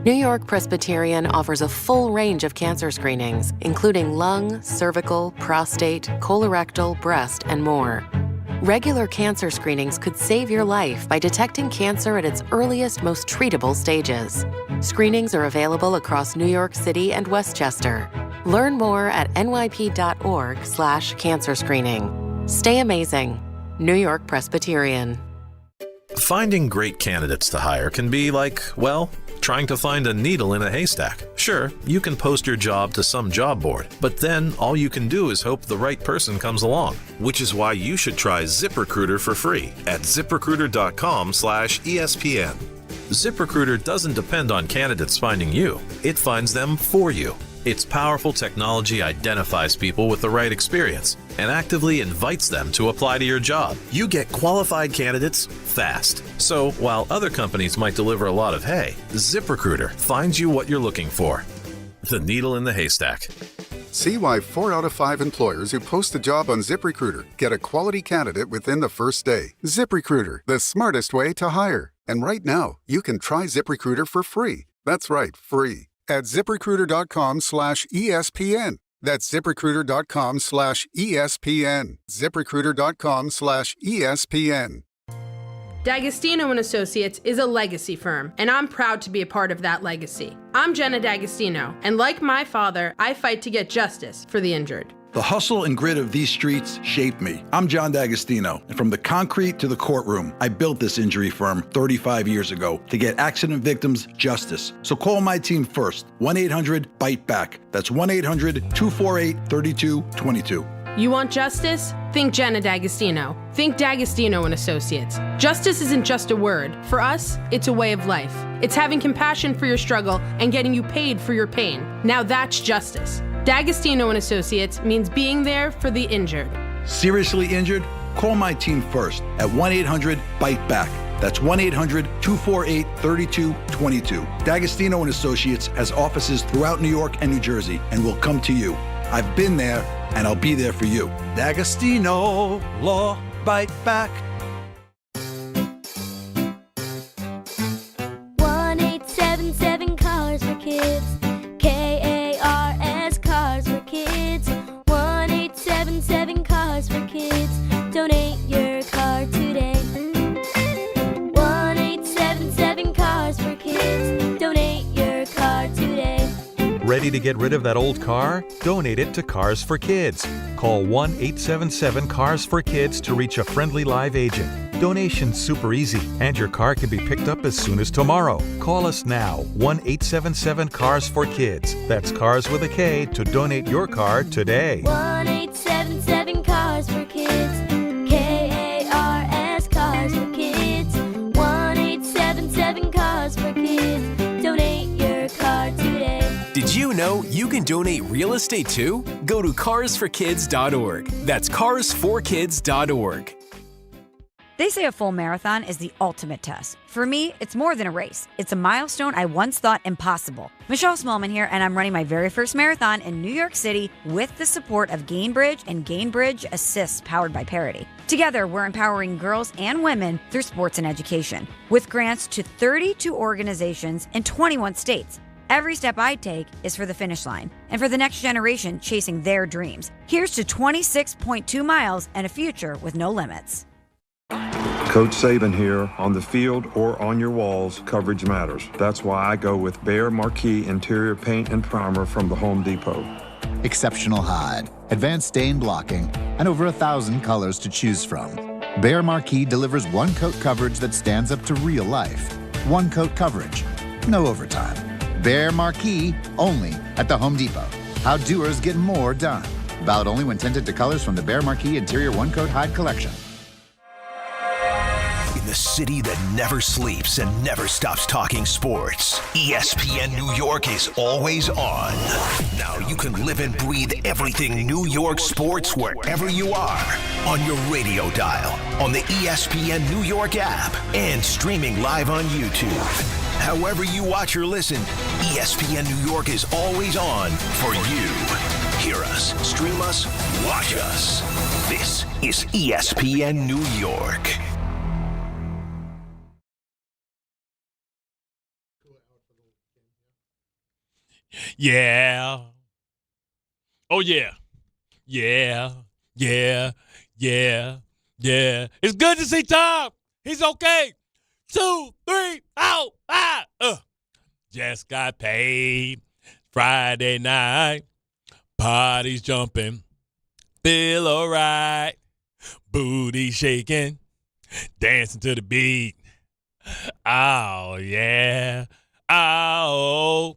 New York Presbyterian offers a full range of cancer screenings, including lung, cervical, prostate, colorectal, breast, and more. Regular cancer screenings could save your life by detecting cancer at its earliest, most treatable stages. Screenings are available across New York City and Westchester. Learn more at nyp.org/cancer screening. Stay amazing. New York Presbyterian. Finding great candidates to hire can be like, well, trying to find a needle in a haystack. Sure, you can post your job to some job board, but then all you can do is hope the right person comes along, which is why you should try ZipRecruiter for free at ZipRecruiter.com/ESPN. ZipRecruiter doesn't depend on candidates finding you. It finds them for you. Its powerful technology identifies people with the right experience and actively invites them to apply to your job. You get qualified candidates fast. So while other companies might deliver a lot of hay, ZipRecruiter finds you what you're looking for. The needle in the haystack. See why 4 out of 5 employers who post a job on ZipRecruiter get a quality candidate within the first day. ZipRecruiter, the smartest way to hire. And right now, you can try ZipRecruiter for free. That's right, free. At ZipRecruiter.com/ESPN. That's ZipRecruiter.com/ESPN. ZipRecruiter.com/ESPN. D'Agostino & Associates is a legacy firm, and I'm proud to be a part of that legacy. I'm Jenna D'Agostino, and like my father, I fight to get justice for the injured. The hustle and grit of these streets shaped me. I'm John D'Agostino, and from the concrete to the courtroom, I built this injury firm 35 years ago to get accident victims justice. So call my team first, 1-800-BITE-BACK. That's 1-800-248-3222. You want justice? Think Jenna D'Agostino. Think D'Agostino & Associates. Justice isn't just a word. For us, it's a way of life. It's having compassion for your struggle and getting you paid for your pain. Now that's justice. D'Agostino & Associates means being there for the injured. Seriously injured? Call my team first at 1-800-BITE-BACK. That's 1-800-248-3222. D'Agostino & Associates has offices throughout New York and New Jersey and will come to you. I've been there, and I'll be there for you. D'Agostino Law Bite Back. 1-877 Cars for Kids. KARS Cars for Kids. 1-877 Cars for Kids. Donate your car today. 1-877 Cars for Kids. Donate your car today. Ready to get rid of that old car? Donate it to Cars for Kids. Call 1-877-CARS-FOR-KIDS to reach a friendly live agent. Donation's super easy, and your car can be picked up as soon as tomorrow. Call us now, 1-877-CARS-FOR-KIDS. That's Cars with a K to donate your car today. 1-877 Cars for Kids. KARS Cars for Kids. 1-877 Cars for Kids. Donate your car today. Did you know you can donate real estate too? Go to carsforkids.org. That's carsforkids.org. They say a full marathon is the ultimate test. For me, it's more than a race. It's a milestone I once thought impossible. Michelle Smallman here, and I'm running my very first marathon in New York City with the support of Gainbridge and Gainbridge Assists powered by Parity. Together, we're empowering girls and women through sports and education, with grants to 32 organizations in 21 states. Every step I take is for the finish line and for the next generation chasing their dreams. Here's to 26.2 miles and a future with no limits. Coach Saban here. On the field or on your walls, coverage matters. That's why I go with Behr Marquee Interior Paint and Primer from the Home Depot. Exceptional hide, advanced stain blocking, and over 1,000 colors to choose from. Behr Marquee delivers one-coat coverage that stands up to real life. One-coat coverage, no overtime. Behr Marquee, only at the Home Depot. How doers get more done. Valid only when tinted to colors from the Behr Marquee Interior One-Coat Hide Collection. In the city that never sleeps and never stops talking sports, ESPN New York is always on. Now you can live and breathe everything New York sports wherever you are. On your radio dial, on the ESPN New York app, and streaming live on YouTube. However you watch or listen, ESPN New York is always on for you. Hear us, stream us, watch us. This is ESPN New York. Yeah. Oh, yeah. Yeah. Yeah. Yeah. Yeah. It's good to see Tom. He's okay. 2, 3, out. Just got paid. Friday night. Party's jumping. Feel all right. Booty shaking. Dancing to the beat. Oh, yeah. Oh,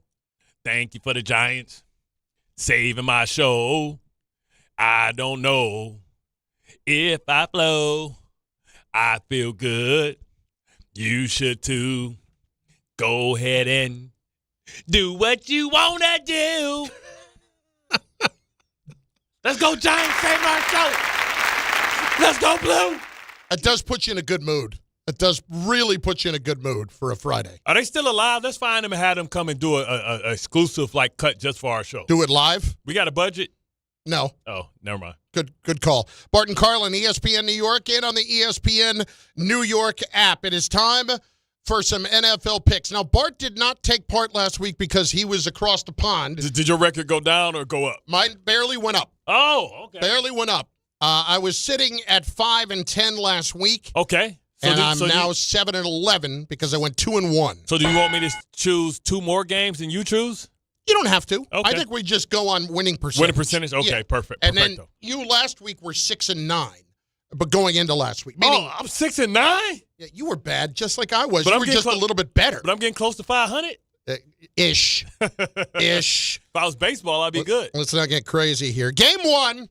thank you for the Giants saving my show. I don't know if I flow. I feel good. You should too. Go ahead and do what you want to do. Let's go, Giants. Save our show. Let's go, Blue. It does put you in a good mood. It does really put you in a good mood for a Friday. Are they still alive? Let's find them and have them come and do a exclusive cut just for our show. Do it live? We got a budget? No. Oh, never mind. Good call. Bart and Carlin, ESPN New York, and on the ESPN New York app. It is time for some NFL picks. Now, Bart did not take part last week because he was across the pond. Did your record go down or go up? Mine barely went up. Oh, okay. Barely went up. I was sitting at 5-10 last week. Okay. And I'm now 7-11 because I went 2-1. So do you want me to choose 2 more games than you choose? You don't have to. Okay. I think we just go on winning percentage. Winning percentage? Okay, yeah. perfect. And then you last week were 6-9, but going into last week. Meaning, I'm 6-9? Yeah, you were bad, just like I was. But you were just a little bit better. But I'm getting close to 500? Ish. Ish. If I was baseball, I'd be good. Let's not get crazy here. Game 1.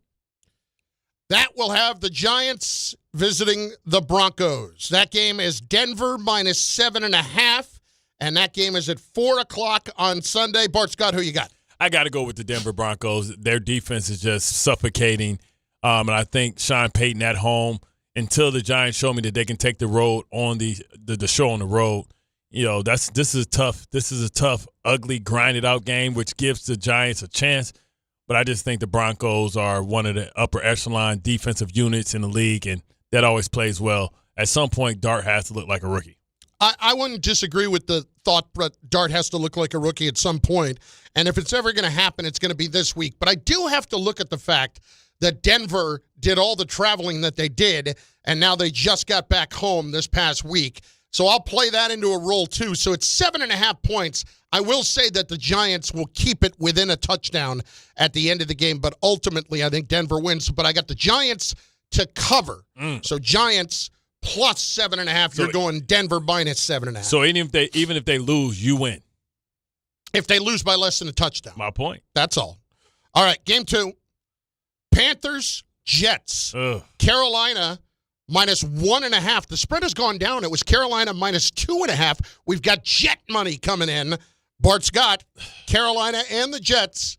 That will have the Giants visiting the Broncos. That game is Denver minus 7.5, and that game is at 4 o'clock on Sunday. Bart Scott, who you got? I got to go with the Denver Broncos. Their defense is just suffocating, and I think Sean Payton at home, until the Giants show me that they can take the road on the show on the road, this is tough. This is a tough, ugly, grinded out game, which gives the Giants a chance. But I just think the Broncos are one of the upper echelon defensive units in the league, and that always plays well. At some point, Dart has to look like a rookie. I wouldn't disagree with the thought that Dart has to look like a rookie at some point. And if it's ever going to happen, it's going to be this week. But I do have to look at the fact that Denver did all the traveling that they did, and now they just got back home this past week. So I'll play that into a role, too. So it's 7.5 points. I will say that the Giants will keep it within a touchdown at the end of the game, but ultimately I think Denver wins. But I got the Giants to cover. So Giants plus 7.5. You're going Denver minus 7.5. So even if they lose, you win. If they lose by less than a touchdown. My point. That's all. All right, game 2. Panthers, Jets. Carolina minus 1.5. The spread has gone down. It was Carolina minus 2.5. We've got Jet money coming in. Bart Scott, Carolina and the Jets.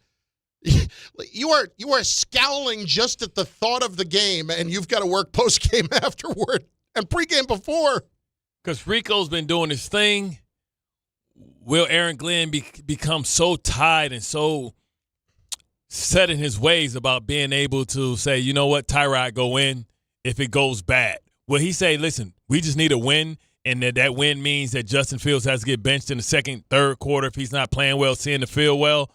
You are scowling just at the thought of the game, and you've got to work post-game afterward and pregame before. Because Rico's been doing his thing. Will Aaron Glenn become so tied and so set in his ways about being able to say, you know what, Tyrod, go in if it goes bad? Will he say, listen, we just need a win, and that win means that Justin Fields has to get benched in the second, third quarter if he's not playing well, seeing the field well?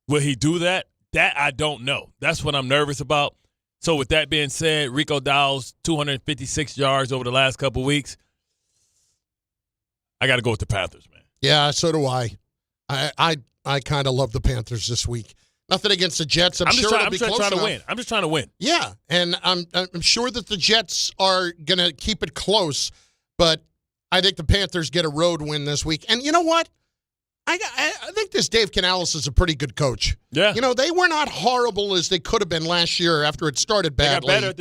Will he do that? That I don't know. That's what I'm nervous about. So with that being said, Rico Dowdle's 256 yards over the last couple weeks. I got to go with the Panthers, man. Yeah, so do I. I kind of love the Panthers this week. Nothing against the Jets. I'm sure it'll be close enough. I'm just trying to win. Yeah, and I'm sure that the Jets are going to keep it close, but I think the Panthers get a road win this week. And you know what? I think this Dave Canales is a pretty good coach. Yeah. They were not horrible as they could have been last year after it started badly. They got better at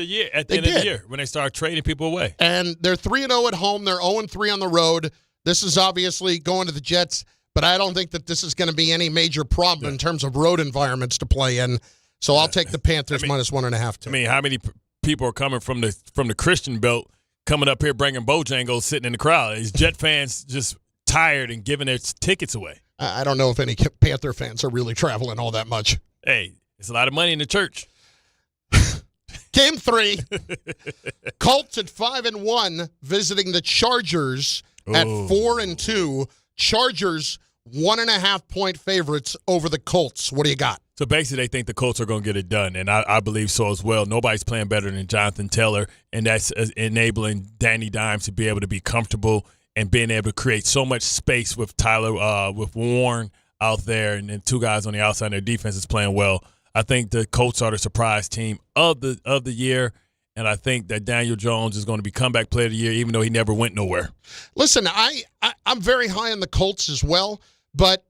the end of the year when they started trading people away. And they're 3-0 at home. They're 0-3 on the road. This is obviously going to the Jets, but I don't think that this is going to be any major problem in terms of road environments to play in. So I'll take the Panthers minus 1.5. I mean, how many people are coming from the Christian belt coming up here bringing Bojangles sitting in the crowd? These Jet fans just tired and giving their tickets away. I don't know if any Panther fans are really traveling all that much. Hey, it's a lot of money in the church. Game 3. Colts at 5-1 visiting the Chargers at 4-2. Chargers 1.5-point favorites over the Colts. What do you got? So basically, they think the Colts are going to get it done, and I believe so as well. Nobody's playing better than Jonathan Taylor, and that's enabling Danny Dimes to be able to be comfortable and being able to create so much space with Tyler, with Warren out there, and then two guys on the outside. Their defense is playing well. I think the Colts are the surprise team of the year, and I think that Daniel Jones is going to be comeback player of the year, even though he never went nowhere. Listen, I'm very high on the Colts as well, but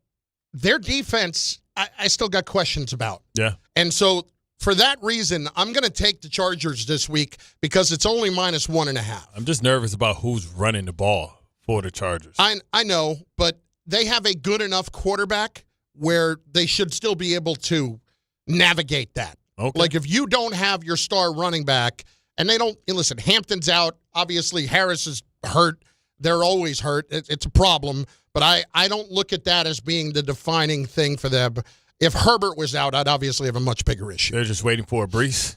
their defense I still got questions about. Yeah. And so for that reason, I'm going to take the Chargers this week because it's only -1.5. I'm just nervous about who's running the ball for the Chargers. I know, but they have a good enough quarterback where they should still be able to navigate that. Okay. Like if you don't have your star running back, and they don't, listen, Hampton's out. Obviously, Harris is hurt. They're always hurt. It's a problem. But I don't look at that as being the defining thing for them. If Herbert was out, I'd obviously have a much bigger issue. They're just waiting for a Brees?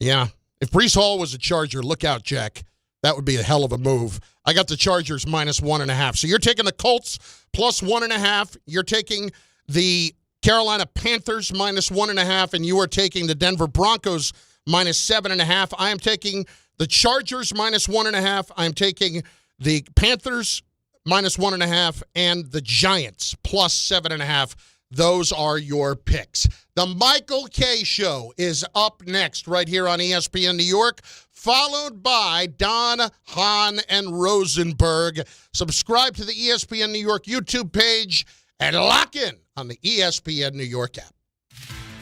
Yeah. If Brees Hall was a Charger, look out, Jack. That would be a hell of a move. I got the Chargers -1.5. So you're taking the Colts +1.5. You're taking the Carolina Panthers -1.5. And you are taking the Denver Broncos -7.5. I am taking the Chargers -1.5. I am taking the Panthers -1.5 and the Giants +7.5. Those are your picks. The Michael Kay Show is up next right here on ESPN New York, followed by Don, Hahn, and Rosenberg. Subscribe to the ESPN New York YouTube page and lock in on the ESPN New York app.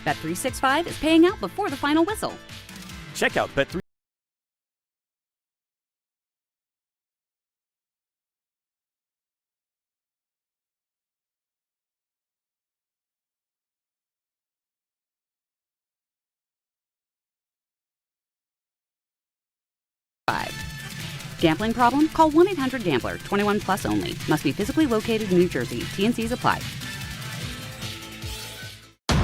Bet365 is paying out before the final whistle. Check out Bet365. Gambling problem? Call 1-800-GAMBLER. 21 plus only. Must be physically located in New Jersey. T&Cs apply.